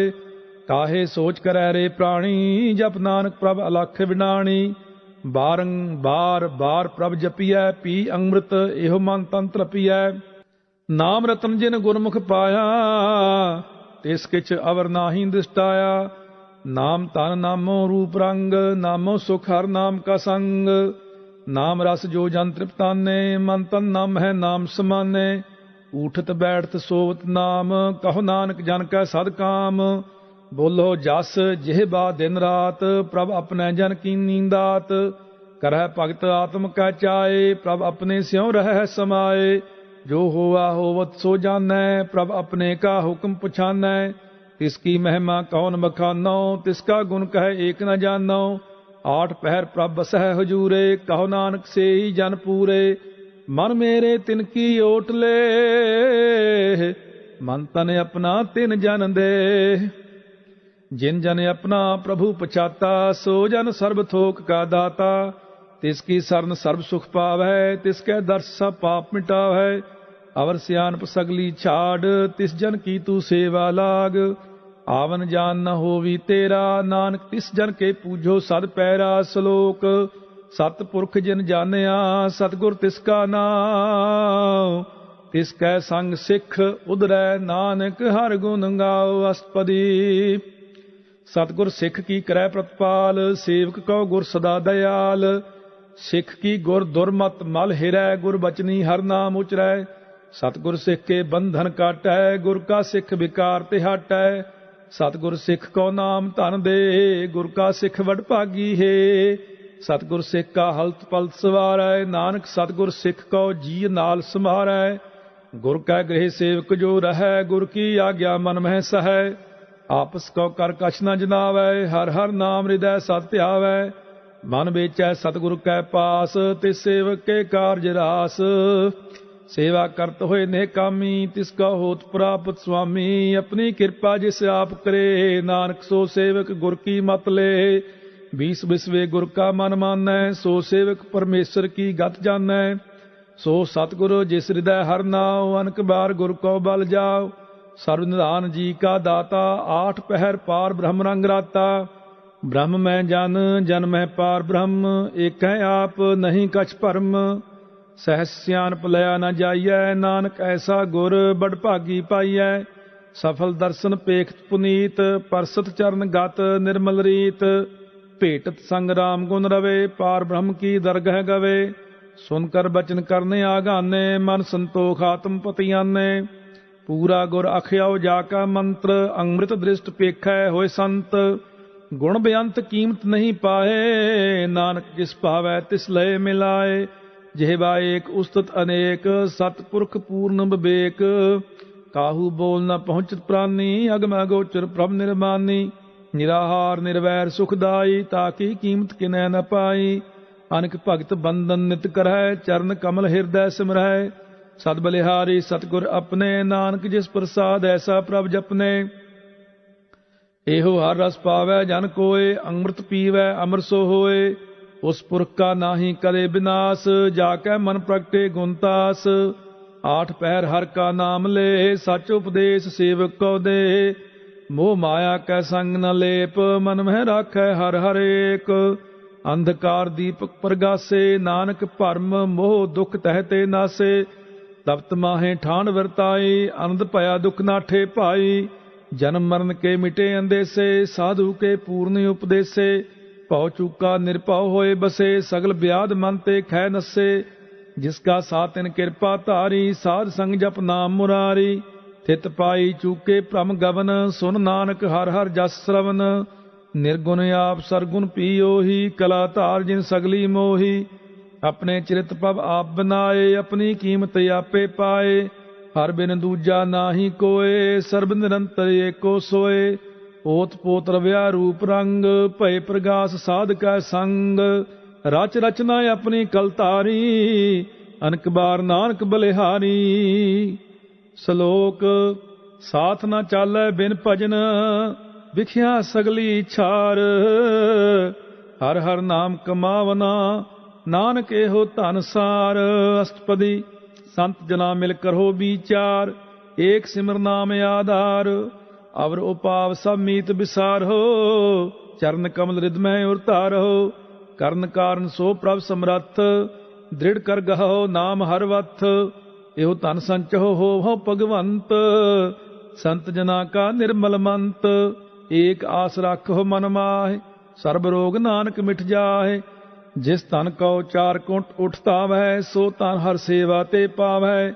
काहे सोच करै रे प्राणी, जप नानक प्रभ अलख विनाणी। बारंबार बार प्रभ जपिਐ, पी अमृत एहो मन तन तृपिਐ। नाम रतन जिन गुरमुख पाया, तिस किछ अवर नाहि दृष्टाया। नाम तन नामो रूप रंग, नामो सुख हर नाम का संग। नाम रस जो जन तृप्ताने, मन तन नाम है नाम समाने। ऊठत बैठत सोवत नाम, कहो नानक जन कै सद काम। बोलो जस जिहबा दिन रात, प्रभ अपने जन की नींदात। करह भगत आत्म कै चाए, प्रभ अपने स्यों रह समाए। जो होवा होवत सो जानै, प्रभ अपने का हुक्म पुछानै। तिसकी महिमा कौन बखानो, तिसका गुण कह एक न जानो। आठ पहर प्रभ बसह हजूरे, कहो नानक से ही जन पूरे। मन मेरे तिनकी ओट ले, मन तन अपना तिन जन दे। जिन जन अपना प्रभु पछाता, सो जन सर्ब थोक का दाता। तिसकी सरन सर्ब सुख पावै, तिसके दर्श सब पाप मिटावै। अवर सियानप सगली छाड़, तिस जन की तू सेवा लाग। आवन जान न होवी तेरा, नानक तिस जन के पूजो सद पैरा। श्लोक सत पुरख जिन जानिया, सतगुर तिसका नाम। तिसकै संग सिख उधरै, नानक हर गुण गाओ। अष्टपदी। सतगुर सिख की करै प्रतिपाल, सेवक को गुर सदा दयाल। सिख की गुर दुर्मत मल हिरै, गुर बचनी हर नाम उचरै। सतगुर सिख के बंधन काटै, गुर का सिख विकार ते हटै। सतगुर सिख को नाम धन दे, गुर का सिख वड भागी है। सतगुर सिख का हलत पलत सवारै, नानक सतगुर सिख को जी नाल समारै। गुर कै गृह सेवक जो रहै, गुर की आज्ञा मन मह सहै। आपस को कर कछ न जनावै, हर हर नाम हृदय सत ध्यावै। मन बेचै सतगुर कै पास, तिस सेवक के कारज रास। सेवा करत होए नेह कामी, तिसका होत प्राप्त स्वामी। अपनी कृपा जिस आप करे, नानक सो सेवक गुर की मत ले। बीस बिसवे गुर का मन मानै, सो सेवक परमेश्वर की गत जानै। सो सतगुरु जिस हृदय हर नाव, अनक बार गुर को बल जाओ। सर्व निधान जी का दाता, आठ पहर पार ब्रह्म रंग राता। ब्रह्म मैं जन, जन मैं पार ब्रह्म, एक है आप नहीं कछ भरम। सहस सियानप लया न जाइयै, नानक ऐसा गुर बड़ भागी पाइयै। सफल दर्शन पेखत पुनीत, परसत चरण गत निर्मल रीत। भेटत संग राम गुण रवे, पार ब्रह्म की दरगह गवे। सुनकर बचन करने आगाने, मन संतोख आत्म पतियाने। पूरा गुर अखयाओ जाका मंत्र, अमृत दृष्ट पेखै होए संत। गुण बेअंत कीमत नहीं पाए, नानक जिस पावै तिस लय मिलाए। ਜਿਹਵਾ ਏਕ ਉਸਤਤ ਅਨੇਕ, ਸਤਪੁਰਖ ਪੂਰਨ ਵਿਵੇਕ। ਕਾਹੂ ਬੋਲ ਨ ਪਹੁੰਚਤ ਪ੍ਰਾਨੀ, ਅਗਮ ਅਗੋਚਰ ਪ੍ਰਭ ਨਿਰਮਾਨੀ। ਨਿਰਾਹਾਰ ਨਿਰਵੈਰ ਸੁਖਦਾਈ, ਤਾਕੀ ਕੀਮਤ ਕਿਨੈ ਨ ਪਾਈ। ਅਨਕ ਭਗਤ ਬੰਦਨ ਨਿਤ ਕਰੈ, ਚਰਨ ਕਮਲ ਹਿਰਦੈ ਸਿਮਰੈ। ਸਦ ਬਲਿਹਾਰੀ ਸਤਗੁਰ ਆਪਣੇ, ਨਾਨਕ ਜਿਸ ਪ੍ਰਸਾਦ ਐਸਾ ਪ੍ਰਭ ਜਪਨੇ। ਇਹੋ ਹਰ ਰਸ ਪਾਵੈ ਜਨ ਕੋਏ, ਅੰਮ੍ਰਿਤ ਪੀਵੈ ਅਮਰ ਸੋ ਹੋਏ। उस पुरख का नाही करे विनाश, जाकै मन प्रगटे गुणतास। आठ पहर हर का नाम ले, सच उपदेश सेवक को दे। मोह माया कै संग न लेप, मन में राखै हर हर एक। अंधकार दीपक प्रगासे, नानक भरम मोह दुख तहते नासे। तप्त माहे ठान वरताई, आनंद भया दुख नाठे पाई। जन्म मरण के मिटे अंदेसे, साधु के पूर्ण उपदेसे। ਭਉ ਚੂਕਾ ਨਿਰਭਉ ਹੋਏ ਬਸੇ, ਸਗਲ ਵਿਆਦ ਮਨ ਤੇ ਖੈ ਨਸੇ। ਜਿਸਕਾ ਸਾਤਿਨ ਕਿਰਪਾ ਧਾਰੀ, ਸਾਧ ਸੰਗ ਜਪ ਨਾਮ ਮੁਰਾਰੀ। ਥਿਤ ਪਾਈ ਚੂਕੇ ਭ੍ਰਮ ਗਵਨ, ਸੁਨ ਨਾਨਕ ਹਰ ਹਰ ਜਸ ਸਰਵਨ। ਨਿਰਗੁਣ ਆਪ ਸਰਗੁਣ ਪੀਓਹੀ, ਕਲਾ ਧਾਰ ਜਿਨ ਸਗਲੀ ਮੋਹੀ। ਆਪਣੇ ਚਰਿਤ ਪਵ ਆਪ ਬਨਾਏ, ਆਪਣੀ ਕੀਮਤ ਆਪੇ ਪਾਏ। ਹਰ ਬਿਨ ਦੂਜਾ ਨਾਹੀ ਕੋਏ, ਸਰਬ ਨਿਰੰਤਰ ਏਕੋ ਸੋਏ। ओत पोत रव्या रूप रंग, भय प्रगास साध कै संग। रच रचना अपनी कलतारी, अनक बार नानक बलिहारी। श्लोक साथ न चालै बिन भजन, विख्या सगली छार। हर हर नाम कमावना, नानक एहो धन सार। अष्टपदी। संत जना मिल करो विचार, एक सिमर नाम आधार। अवर उपाव सब मीत विसारो, चरण कमल हृदय उतारो। करण कारण सो प्रभ समरथ, दृढ़ कर गहो नाम हर वथ। एहो धन संचहो हो भगवंत, संत जना का निर्मल मंत। एक आस रखो मन माहे, सर्ब रोग नानक मिट जाहे। जिस तन को चार कुंट उठता वह, सो तन हर सेवा ते पावै।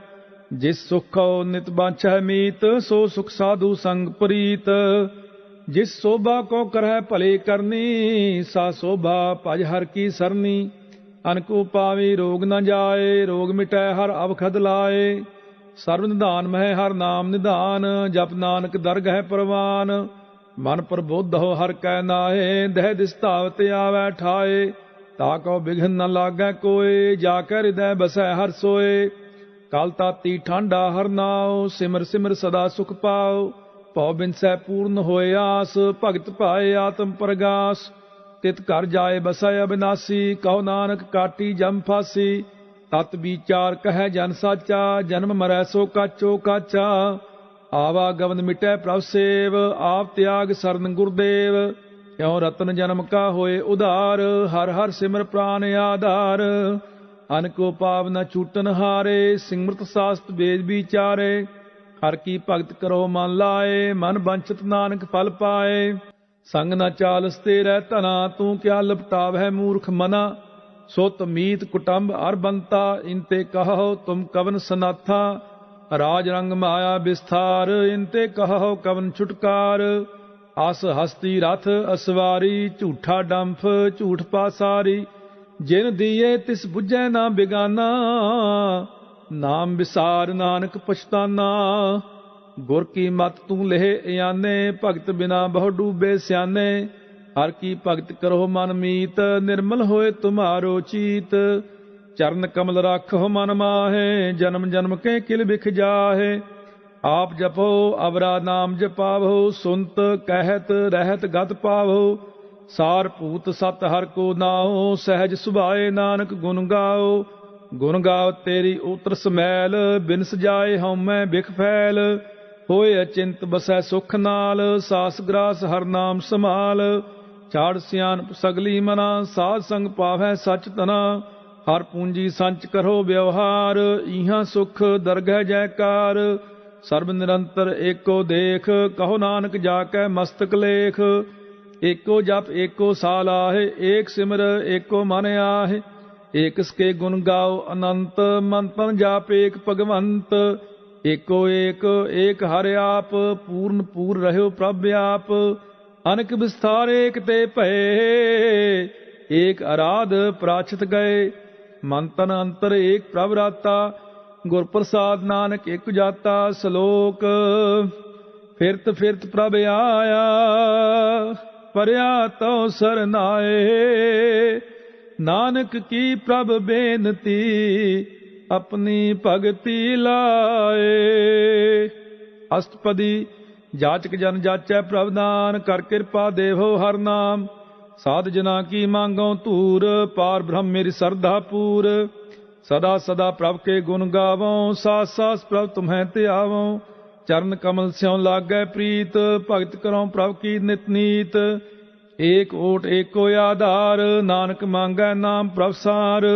जिस सुख को नित बांछै मीत, सो सुख साधु संग प्रीत। जिस शोभा को करह भले करनी, सा शोभा भज हर की सरनी। अनको पावी रोग न जाए, रोग मिटै हर अवखद लाए। सर्व निधान मह हर नाम निधान, जप नानक दरगह परवान। मन प्रबोध हो हर कै नाहे, दह दिसतावत आवै ठाए। ताको बिघन न लागै कोय, जाकै हृदय बसै हर सोए। काल ताती ठांडा हर नाओ, सिमर सिमर सदा सुख पाओ। भौ बिनसै पूर्ण होए आस, भगत पाए आत्म प्रगास। तित घर जाए बसै अविनाशी, कहो नानक काटी जम फासी। तत विचार कह जन साचा, जन्म मरै सो काचो काचा। आवागमन मिटै प्रभ सेव, आप त्याग सरन गुरुदेव। क्यों रतन जन्म का होए उधार, हर हर सिमर प्राण आधार। अनको पाव न छूटन हारे, सिमरत शास्त्र वेद विचारे। हर की भगत करो मन लाए, मन बंचित नानक फल पाए। संग न चालस तेरै धना, तू क्या लपटावै मूर्ख मना। सुत मीत कुटुंब अर बंता, इनते कहो तुम कवन सनाथा। राज रंग माया विस्तार, इनते कहो कवन छुटकार। आस हस्ती रथ असवारी, झूठा डंफ झूठ पासारी। जिन दिए तिस बुझै ना बिगाना, नाम विसार नानक पछताना। गुर की मत तू लेह याने, भगत बिना बहु डूबे स्याने। हर की भगत करो मन मीत, निर्मल होए तुम्हारो चीत। चरण कमल राखो मन माहे, जन्म जन्म के किल बिख जाहे। आप जपो अवरा नाम जपावो, सुनत कहत रहत गत पावो। सार पूत सत हर को नाओ, सहज सुभाए नानक गुण गाओ। गुण गाओ तेरी उतर समैल, बिनस जाए हਉਮੈ बिख फैल। होए अचिंत बसै सुख नाल, सास ग्रास हर नाम संभाल। छाड़ सियान सगली मना, साध संग पावै सच तना। हर पूंजी संच करो व्यवहार, इहां सुख दरगह जयकार। सर्ब निरंतर एको देख, कहो नानक जाकै मस्तक लेख। एको जप एको साल आहे, एक सिमर एको मन आहे। एक इसके गुण गाओ अनंत, मन तन जाप एक भगवंत। एको एक एक हर आप, पूर्ण पूर रहो प्रभ आप। अनक विस्तार एक ते भये, एक आराध प्राचित गए। मन तन अंतर एक प्रभ राता, गुर प्रसाद नानक एक जाता। श्लोक फिरत फिरत प्रभ आया, परया तो सरनाए। नानक की प्रभ बेनती, अपनी भगति लाए। अष्टपदी जाचक जन जाचै प्रभ दान, कर कृपा देवो हर नाम। साध जना की मांगो तूर, पार ब्रह्म मेरी श्रद्धा पूर। सदा सदा प्रभ के गुण गावो, सास सास प्रभ तुम्हें त्यावो। चरण कमल स्यों लागै प्रीत, भगत करो प्रभ की नित नीत। एक ओट एको आधार, नानक मांगै नाम प्रभ सार।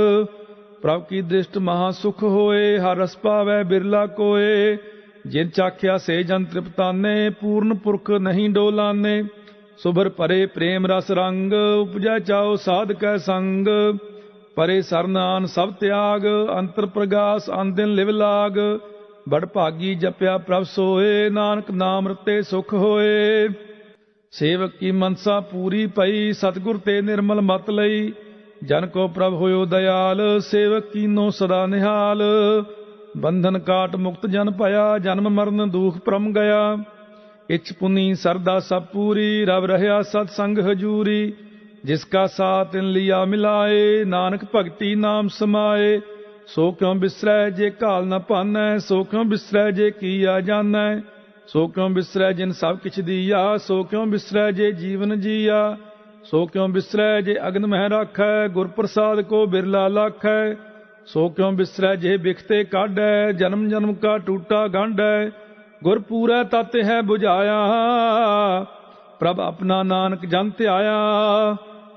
प्रभ की दृष्ट महासुख होए, हर रस पावै बिरला कोय। जिन चाख्या से जन तृप्ताने, पूर्ण पुरख नहीं डोलाने। सुभर परे प्रेम रस रंग, उपजै चाओ साध कै संग। परे सरनान सब त्याग, अंतर प्रगास अन दिन लिव लाग। बड़ भागी जपया प्रभ सोए, नानक नाम रते सुख होए। सेवक की मनसा पूरी पई, सतगुर ते निर्मल मत लई। जन को प्रभ होयो दयाल, सेवक कीनो सदा निहाल। बंधन काट मुक्त जन पया, जन्म मरण दुख परम गया। इच पुनी सरदा सब पूरी, रब रहया सतसंग हजूरी। जिसका साथ इन लिया मिलाए, नानक भगति नाम समाए। सो क्यों बिसरै जे काल न पानै, सो क्यों बिसरै जे किया जानै। सो क्यों बिसरै जिन सब किछ दिया, सो क्यों बिसरै जे जीवन जिया। सो क्यों बिसरै जे अग्न मह राखै, गुर प्रसाद को बिरला लाखै। सो क्यों बिसरै जे बिखते काढै, जन्म जन्म का टूटा गांढै। गुर पूरै तत है बुझाया, प्रभ अपना नानक जन ध्याया।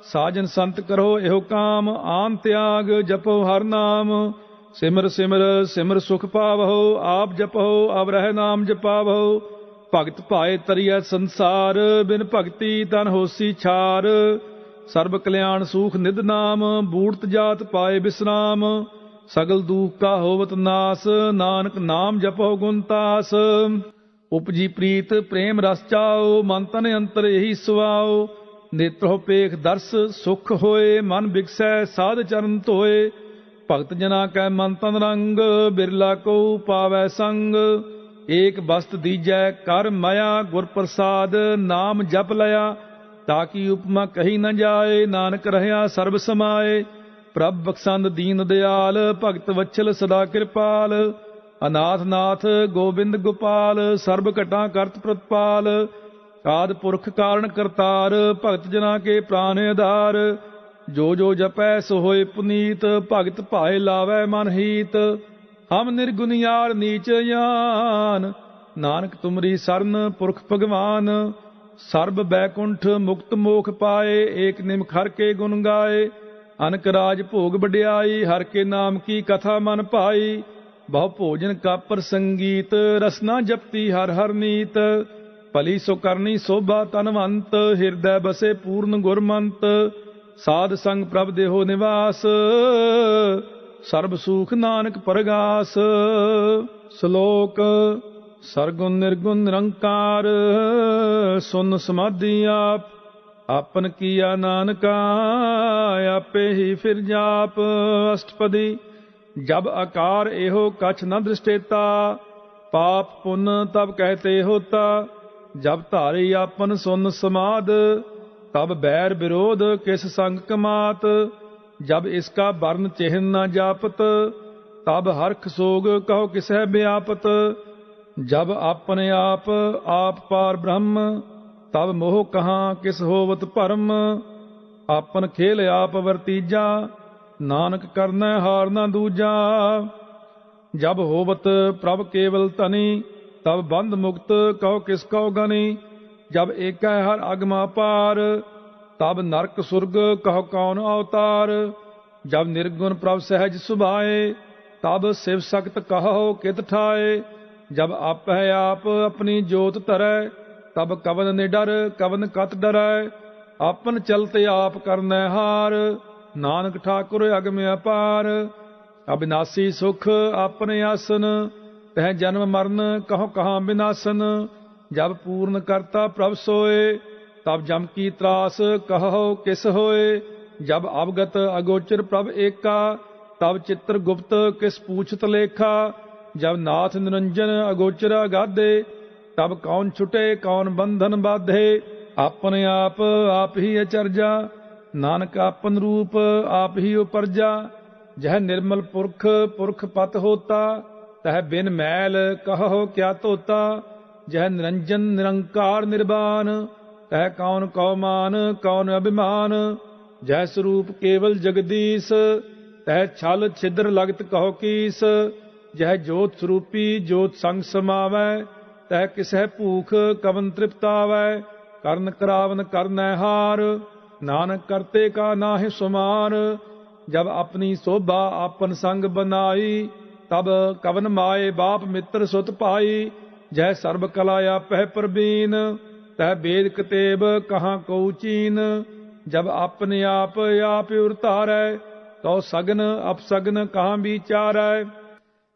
साजन संत करो एहो काम, आन त्याग जपो हर नाम। सिमर सिमर सिमर सुख पावहो, आप जपो अब रह नाम जपावहो। भगत भाए तरिय संसार, बिन भगति तन होसी छार। सर्ब कल्याण सूख निध नाम, बूढ़त जात पाए विश्राम। सगल दुख का होवत नास, नानक नाम जपो गुणतास। उपजी प्रीत प्रेम रस चाओ, मन तन अंतर यही सुआओ। नेत्रो पेख दर्श सुख होए, मन बिगसै साध चरण धोए। भगत जना कै मन तन रंग, बिरला को पावै संग। एक बस्त दीजै कर माया, गुर प्रसाद नाम जप लया। ताकि उपमा कही न जाए, नानक रहया सर्ब समाए। प्रभ बख्शंद दीन दयाल, भगत वत्सल सदा कृपाल। अनाथ नाथ गोबिंद गोपाल, सर्ब घटा करत प्रतपाल। आदि पुरख कारण करतार, भगत जना के प्राण आधार। जो जो जपै सो होए पुनीत, भगत भाए लावै मन हीत। हम निर्गुनियार नीच यान, नानक तुमरी सरन पुरख भगवान। सर्ब बैकुंठ मुक्त मोख पाए, एक निम हर के गुण गाए। अनक राज भोग बड़ियाई, हर के नाम की कथा मन पाई। बहु भोजन का प्रसंगीत, रसना जपती हर हर नीत। भली सो करनी शोभा तनवंत, हिरदय बसे पूर्ण गुरमंत। साध संग प्रभ देहो निवास, सर्ब सुख नानक परगास। श्लोक सरगुण निर्गुण निरंकार, सुन समाधि आप। आपन किया नानका, आपे ही फिर जाप। अष्टपदी जब आकार एहो कछ न दृष्टेता, पाप पुण्य तब कहते होता। जब धारी आपन सुन समाद, तब बैर विरोध किस संग कमात। जब इसका वर्ण चिन्ह न जापत, तब हर्ख सोग कहो किसै व्यापत। जब अपने आप पार ब्रह्म, तब मोह कहाँ किस होवत भरम। आपन खेल आप वरतीजा, नानक करनै हार न दूजा। जब होवत प्रभ केवल तनी, तब बंध मुक्त कहो किसको गनी। जब एक हर अगमा पार, तब नरक सुरग कहो कौन अवतार। जब निर्गुण प्रभ सहज सुभाए, तब शिव सक्त कहो कित ठाए। जब आप है आप अपनी जोत धरै, तब कवन निडर कवन कत डरै। आपन चलते आप करनै हार, नानक ठाकुर अगम अपार। अविनाशी सुख आपने आसन, तह जन्म मरण कहो कहाँ विनाशन। जब पूर्ण करता प्रभ सोए, तब जम की त्रास कहो किस होए। जब अवगत अगोचर प्रभ एका, तब चित्र गुप्त किस पूछत लेखा। जब नाथ निरंजन अगोचर अगाधे, तब कौन छुटे कौन बंधन बाधे। अपने आप ही अचरजा, नानक आपन रूप आप ही उपरजा। जह निर्मल पुरख पुरख पत होता, तह बिन मैल कहो क्या तोता। जह निरंजन निरंकार निर्वाण, तह कौन कौमान कौन अभिमान। जह स्वरूप केवल जगदीश, तह छल छिद्र लगत कहो कीस। जह जोत स्वरूपी जोत संग समावै, तह किसह भूख कवन तृप्तावै। करन करावन करनै हार, नानक करते का नाहि सुमार। जब अपनी शोभा आपन संग बनाई, तब कवन माए बाप मित्र सुत पाई। जय सर्ब कला आपह प्रवीण, तह वेद कतेब कहाँ को चीन। जब अपने आप उरतारै, तो सगन अपसगन कहाँ विचारै।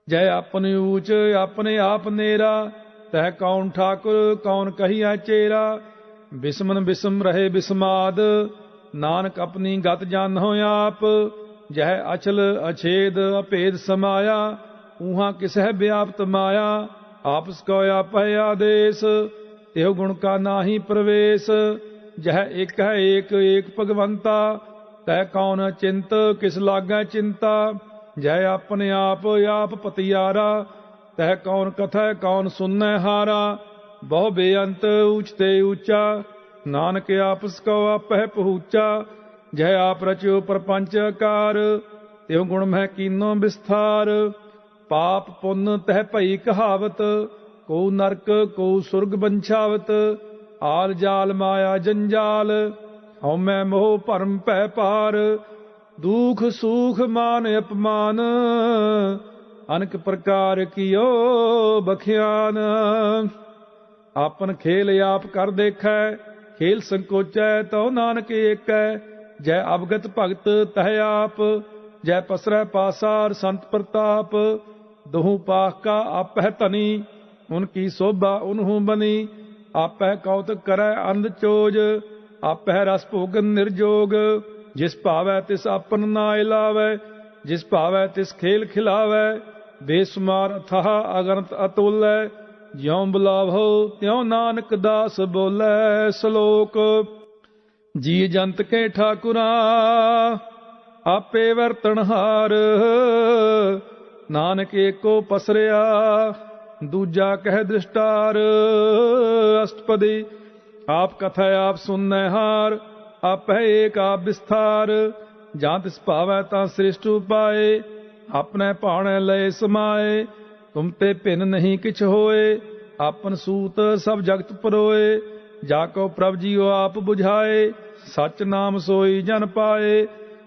जय अपने ऊंच अपने आप नेरा, तह कौन ठाकुर कौन कहिया चेरा। बिस्मन बिस्म रहे बिस्माद, नानक अपनी गत जानो आप। जह अचल अछेद अभेद समाया, ऊहा किसह व्याप्त माया। आपस को आप है आदेश, तेह गुण का नाहि प्रवेश। जह एक है एक भगवंता, तह कौन चिंत किस लागै चिंता। जय अपने आप पतियारा, तह कौन कथै कौन सुनै हारा। बहु बेअंत ऊंचते ऊंचा, नानक आपस को आप है पहुँचा। जय आप रचो प्रपंच आकार, त्यों गुण मह कीनो विस्तार। पाप पुन तह भई कहावत, को नरक को सुरग बंछावत। आल जाल माया जंजाल, हउमै मोह भरम पै पार। दुख सुख मान अपमान, अनक प्रकार कियो बख्यान। आपन खेल आप कर देखै, खेल संकोचै तो नानक एकै। जय अवगत भगत तह आप, जय पसरै पासार संत प्रताप। दोहू पाख का आपह धनी, उनकी शोभा उन्हू बनी। आपह कौतक करै अंध चोज, आपह रस भोगन निर्जोग। जिस भावै तिस आपन नाय लावै, जिस भावै तिस खेल खिलावै। बेसुमार अथाह अगणत अतुलै, ज्यों बुलावो त्यों नानक दास बोलै। श्लोक। जी जंत के ठाकुरा, आपे वरतनहार। नानक एको पसरिया, दूजा कह दृष्टार। अष्टपदी। आप कथा आप सुनने हार, आप है एक आप विस्तार। जां तिस भावै तां सृष्ट उपाए, अपने भाणे लय समाए। तुम ते भिन्न नहीं किछ होए, आपन सूत सब जगत परोए। जाको प्रभ जीओ आप बुझाए, सच नाम सोई जन पाए।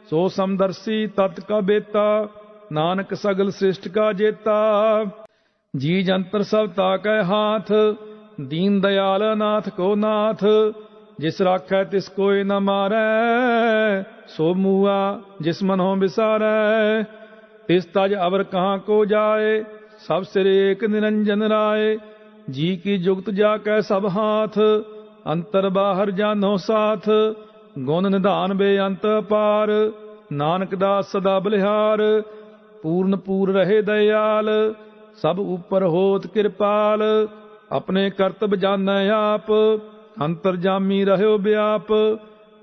सो समदर्शी तत् का बेता, नानक सगल सृष्ट का जेता। जी जंतर सब ताकै हाथ, दीन दयाल नाथ को नाथ। जिस राखै तिस कोई न मारै, सो मुआ जिस मनो बिसारै। तिस तज अवर कहाँ को जाए, सब सिर एक निरंजन राय। जी की जुगत जाकै सब हाथ, अंतर बाहर जानो साथ। गुण निधान बेअंत पार, नानक दास सदा बलिहार। पूर्ण पूर रहे दयाल, सब ऊपर होत कृपाल। अपने करतब जानै आप, अंतरजामी रहयो व्याप।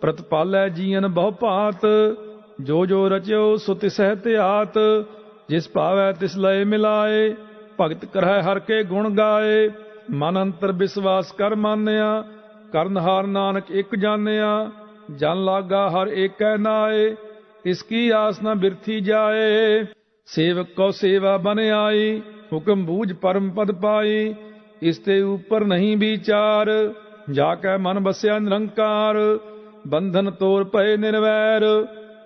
प्रतिपालै जीवन बहु भात, जो जो रच्यो सो तिसह त्यात। जिस भावै तिस लय मिलाए, भगत करहै हर के गुण गाए। मन अंतर विश्वास कर मानया, करनहार नानक एक जानिया। जन लागा हर एक नाए, इसकी आस न बिरथी जाए। सेवक को सेवा बन आई, हुक्म बूझ परम पद पाई। इसते ऊपर नहीं विचार, जाकै मन बसया निरंकार। बंधन तोर पए निर्वैर,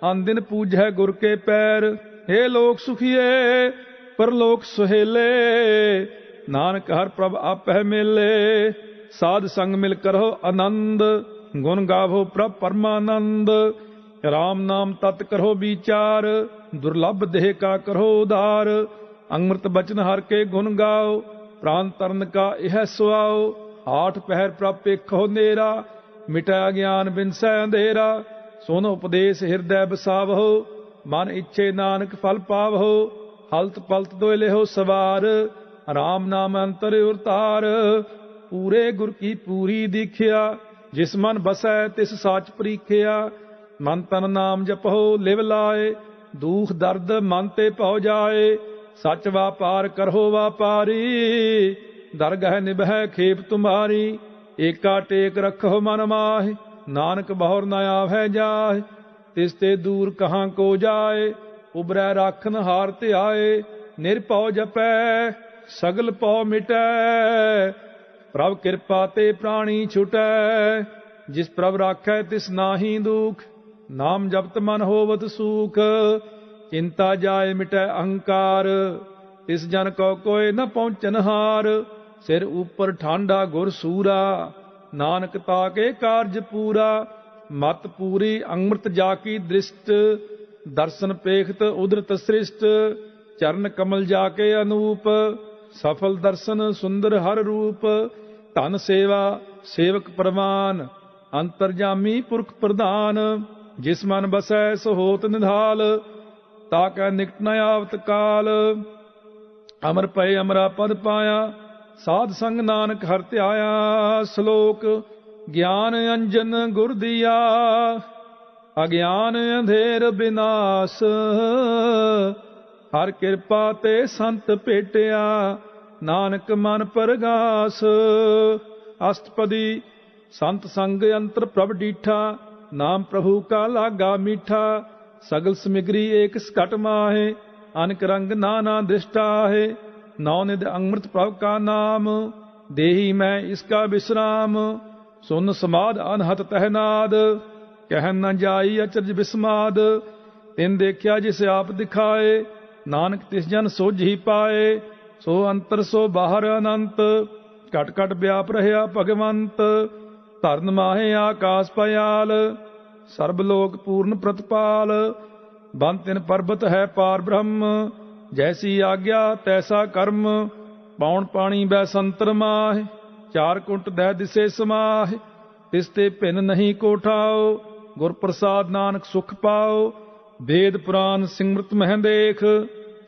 अन दिन पूजै गुर के पैर। हे लोक सुखिए परलोक सुहेले, नानक हर प्रभ आपै मेले। साध संग मिल करहो आनंद, गुण गावो प्रभ परमानंद। राम नाम तत् करहो विचार, दुर्लभ देह का करहो उधार। अमृत बचन हर के गुण गाओ, प्राण तरन का यह सुआओ। आठ पहर प्रभ पेखो नेरा, मिटै ज्ञान बिनसै अंधेरा। सुन उपदेश हृदय बसावहो, मन इच्छे नानक फल पावहो। हलत पलत दोय लेहो सवार, राम नाम अंतर उरतार। पूरे गुर की पूरी दीखिया, जिस मन बसै तिस साच परीखिया। मन तन नाम जपहो लिव लाए, दुख दर्द मन ते पौ जाए। सच वापार करहो वापारी, दरगह निभै खेप तुम्हारी। एका टेक रखो मन माहि, नानक बहुर न आवै जाहि। तिस ते दूर कहाँ को जाए, उबरै राखन हार ध्याए। निरपौ जपै सगल पौ मिटै, प्रभ कृपा ते प्राणी छुटै। जिस प्रभ राखै तिस नाहि दुख, नाम जपत मन होवत सुख। चिंता जाय मिटै अहंकार, तिस जन को कोय न पहुँचन हार। सिर ऊपर ठांडा गुर सूरा, नानक ताके कारज पूरा। मत पूरी अमृत जाकी दृष्ट, दर्शन पेखत उदरत सृष्ट। चरण कमल जाके अनूप, सफल दर्शन सुंदर हर रूप। धन सेवा सेवक प्रवान, अंतरजामी पुरख प्रधान। जिस मन बसै सो होत निधाल, ताकै निकट न आवत काल। अमर पए अमरा पद पाया, साध संग नानक हर ध्याया। श्लोक। ज्ञान अंजन गुर दिया, अज्ञान अंधेर विनाश। हर कृपा ते संत भेटिया, नानक मन परगास। अष्टपदी। संत संग अंतर प्रभ डीठा, नाम प्रभु का लागा मीठा। सगल समिग्री एक सकट माहे, अनक रंग नाना दृष्टा है। नौ निध अमृत प्रभ का नाम, देही मैं इसका विश्राम। सुन समाद अनहत तहनाद, कह न जाई अचरज विस्माद। तिन देखिया जिसे आप दिखाए, नानक तिस जन सोझ ही पाए। सो अंतर सो बाहर अनंत, घट घट व्याप रहा भगवंत। धरन माहे आकाश पयाल, सर्ब लोक पूर्ण प्रतिपाल। बन तिन पर्वत है पार ब्रह्म, जैसी आज्ञा तैसा कर्म। पौन पाणी बैसंतर माह, चार कुंट दै दिसे समाह। तिसते भिन्न नहीं कोठाओ, गुर प्रसाद नानक सुख पाओ। वेद पुराण सिमृत मह देख,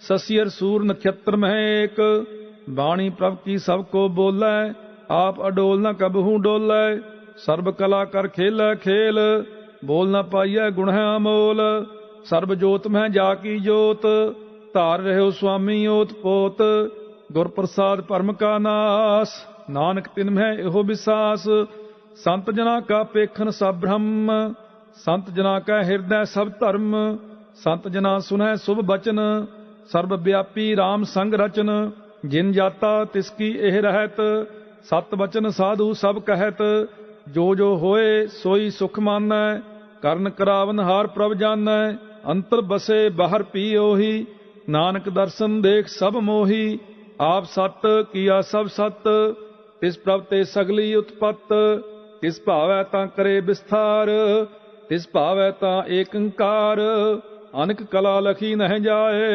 ससियर सूर नक्षत्र मह एक। बाणी प्रभ की सबको बोलै, आप अडोल न कबहू डोलै। सर्ब कला कर खेल खेल, बोल न पाइय गुण है अमोल। सर्ब जोत में जाकी जोत, धार रहो स्वामी ओत पोत। गुर प्रसाद परम का नास, नानक तिन में एहो विसास। संत जना का पेखन सब ब्रह्म, संत जना का हृदय सब धर्म। संत जना सुनह शुभ बचन, सर्व व्यापी राम संग रचन। जिन जाता तिसकी एह रहत, सत बचन साधु सब कहत। जो जो होए सोई सुख मानै, करन करावन हार प्रभ जानै। अंतर बसे बाहर पी ओही, नानक दर्शन देख सब मोही। आप सत किया सब सत, तिस प्रभ ते सगली उत्पत। तिस भावै तां करे विस्तार, तिस भावै तां एकंकार। अनक कला लखी नह जाए,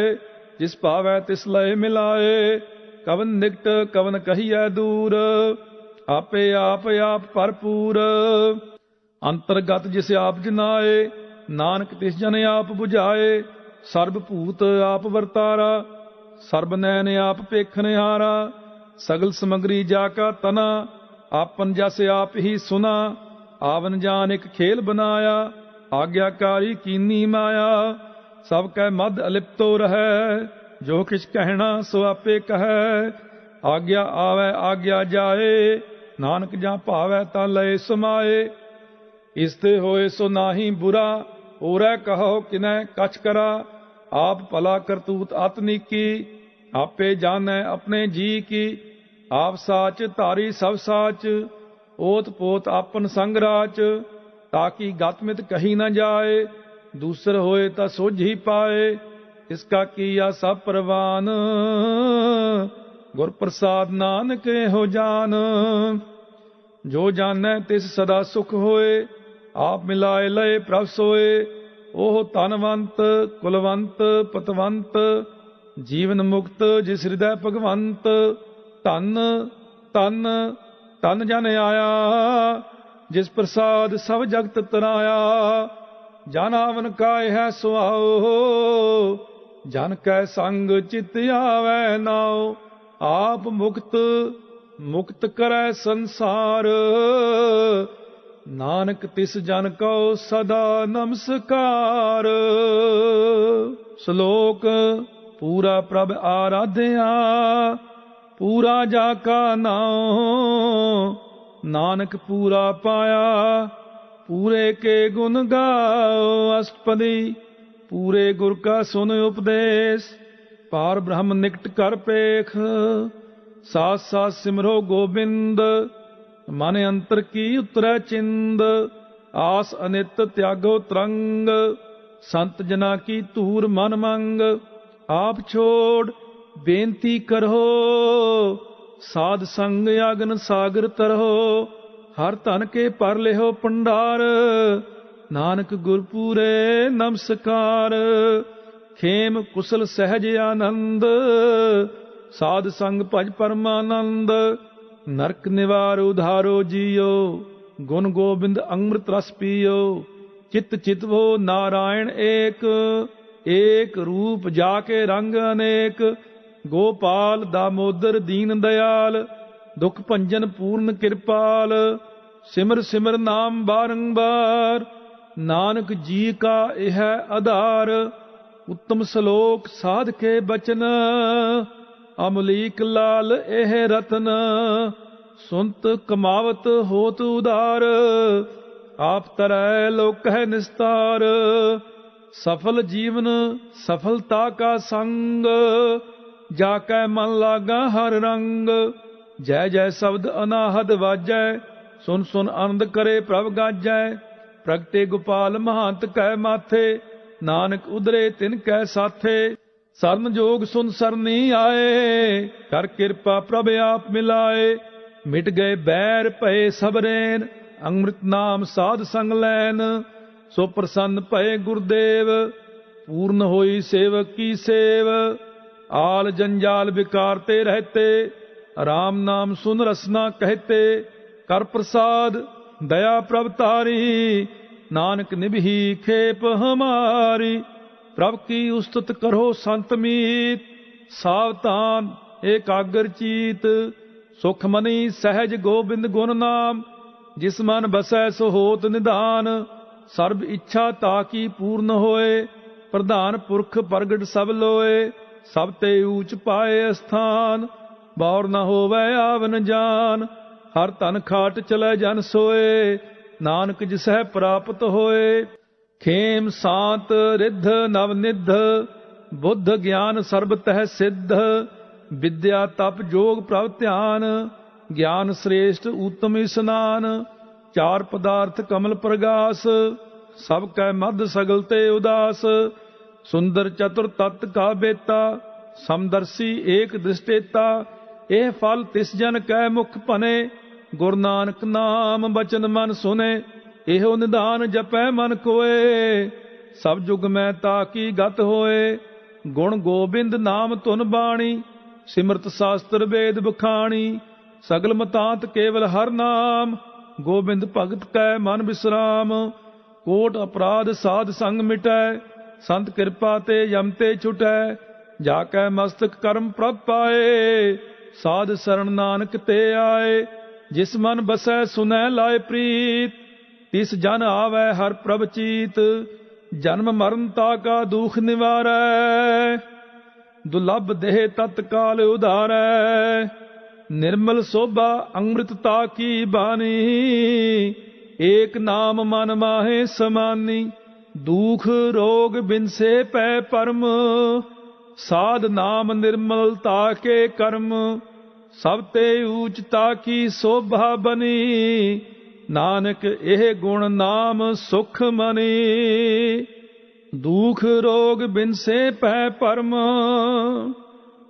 जिस भावै तिस लय मिलाए। कवन निकट कवन कहिए दूर, आपे आप आप भरपूर। अंतरगत जिस आप जनाए, नानक तिस जन आप बुझाए। सर्ब भूत आप वरतारा, सर्ब नैन आप पेखनिहारा। सगल समग्री जाका तना, आपन जस आप ही सुना। आवन जान एक खेल बनाया, आज्ञाकारी कीनी माया। सब कै मद अलिप्तो रहै, जो किछ कहना सो आपे कहै। आज्ञा आवे आज्ञा जाए, नानक जा भावै तां लय समाए। इसते होए सो नाही बुरा, ओरै कहो किनै कछ करा। आप भला करतूत आतनिकी, आपे जानै अपने जी की। आप साच धारी सब साच, ओत पोत आपन संग राच। ताकि गतमित कही न जाए, दूसर होए ता सोझ ही पाए। इसका किया सब परवान, गुर प्रसाद नानक हो जान। जो जानै तिस सदा सुख होए, आप मिलाए लय प्रभ सोए। ओह धनवंत कुलवंत पतवंत, जीवन मुक्त जिस हृदय भगवंत। धन धन धन जन आया, जिस प्रसाद सब जगत तराया। जन आवन काय है सुआओ, जन कै संग चित आवे नाओ। आप मुक्त मुक्त करै संसार, नानक तिस जन को सदा नमस्कार। श्लोक पूरा प्रभ आराध्या, पूरा जाका नाम। नानक पूरा पाया, पूरे के गुण गाओ। अष्टपदी पूरे गुर का सुन उपदेश, पार ब्रह्म निकट कर पेख। साथ साथ सिमरो गोबिंद, मन अंतर की उतरै चिंद। आस अनित त्यागो तरंग, संत जना की तूर मन मंग। आप छोड़ बेनती करो, साध संग अगन सागर तरहो। हर धन के पर लेहो भंडार, नानक गुरपूरे नमस्कार। खेम कुशल सहज आनंद, साध संग भज परमानंद। नरक निवार उधारो जियो, गुण गोबिंद अमृत रस पियो। चित चितवो नारायण एक, एक रूप जाके रंग अनेक। गोपाल दामोदर दीन दयाल, दुख भंजन पूर्ण कृपाल। सिमर सिमर नाम बारंबार, नानक जी का यह आधार। उत्तम श्लोक साध के बचन, अमलीक लाल एह रतन। सुनत कमावत होत उदार, आप तरै लोक है निस्तार। सफल जीवन सफलता का संग, जाकै मन लागा हर रंग। जय जय शब्द अनाहद वाजै, सुन सुन आनंद करे प्रभ गाजै। प्रगटे गोपाल महंत कै माथे, नानक उदरे तिन कै साथे। सरन जोग सुन सरनी आए, कर कृपा प्रभ आप मिलाए। मिट गए बैर भय सबरैन, अमृत नाम साध संग लैन। सो प्रसन्न भय गुरुदेव, पूर्ण होई सेवक की सेव। आल जंजाल विकारते रहते, राम नाम सुन रसना कहते। कर प्रसाद दया प्रभ तारी, नानक निभही खेप हमारी। प्रभ की उस्तुत करो संत मीत, सावधान एकाग्र चीत। सुख मनी सहज गोबिंद गुण नाम, जिस मन बसै सो होत निधान। सर्ब इच्छा ताकी पूर्ण होए, प्रधान पुरख प्रगट सब लोए। सब ते ऊंच पाए स्थान, बौर न होवै आवन जान। हर तन खाट चलै जन सोए, नानक जिसै प्राप्त होए। खेम सांत रिद्ध नव निध, बुद्ध ज्ञान सर्ब तह सिद्ध। विद्या तप जोग प्रभ ध्यान, ज्ञान श्रेष्ठ उत्तम स्नान। चार पदार्थ कमल प्रगास, सब कै मध सगल ते उदास। सुंदर चतुर तत् का बेता, समदर्शी एक दृष्टेता। एह फल तिस जन कै मुख भने, गुरु नानक नाम बचन मन सुने। एहो निधान जपै मन कोय, सब जुग में ताकी गत होए। गुण गोबिंद नाम तुन बाणी, सिमरत शास्त्र वेद बखाणी। सगल मतांत केवल हर नाम, गोबिंद भगत कै मन विश्राम। कोट अपराध साध संग मिटै, संत कृपा ते यम ते छुटै। जाकै मस्तक कर्म प्रभ पाए, साध शरण नानक ते आए। जिस मन बसै सुनै लाए प्रीत, तिस जन आवै हर प्रभ चीत। जन्म मरण ताका दुख निवारै, दुर्लभ देह तत्काल उधारै। निर्मल शोभा अमृतता की बानी, एक नाम मन माहे समानी। दुख रोग बिनसे पै परम, साध नाम निर्मलता के कर्म। सब ते ऊंचता की शोभा बनी, नानक एह गुण नाम सुख मनी। दुख रोग बिनसे पै परम,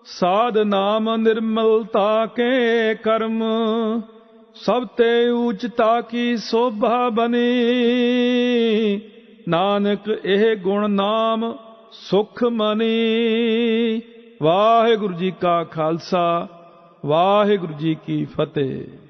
साध नाम निर्मलता के कर्म। सब ते ऊंचता की शोभा बनी, नानक एह गुण नाम सुख मनी। वाहिगुरु जी का खालसा, वाहिगुरु जी की फतेह।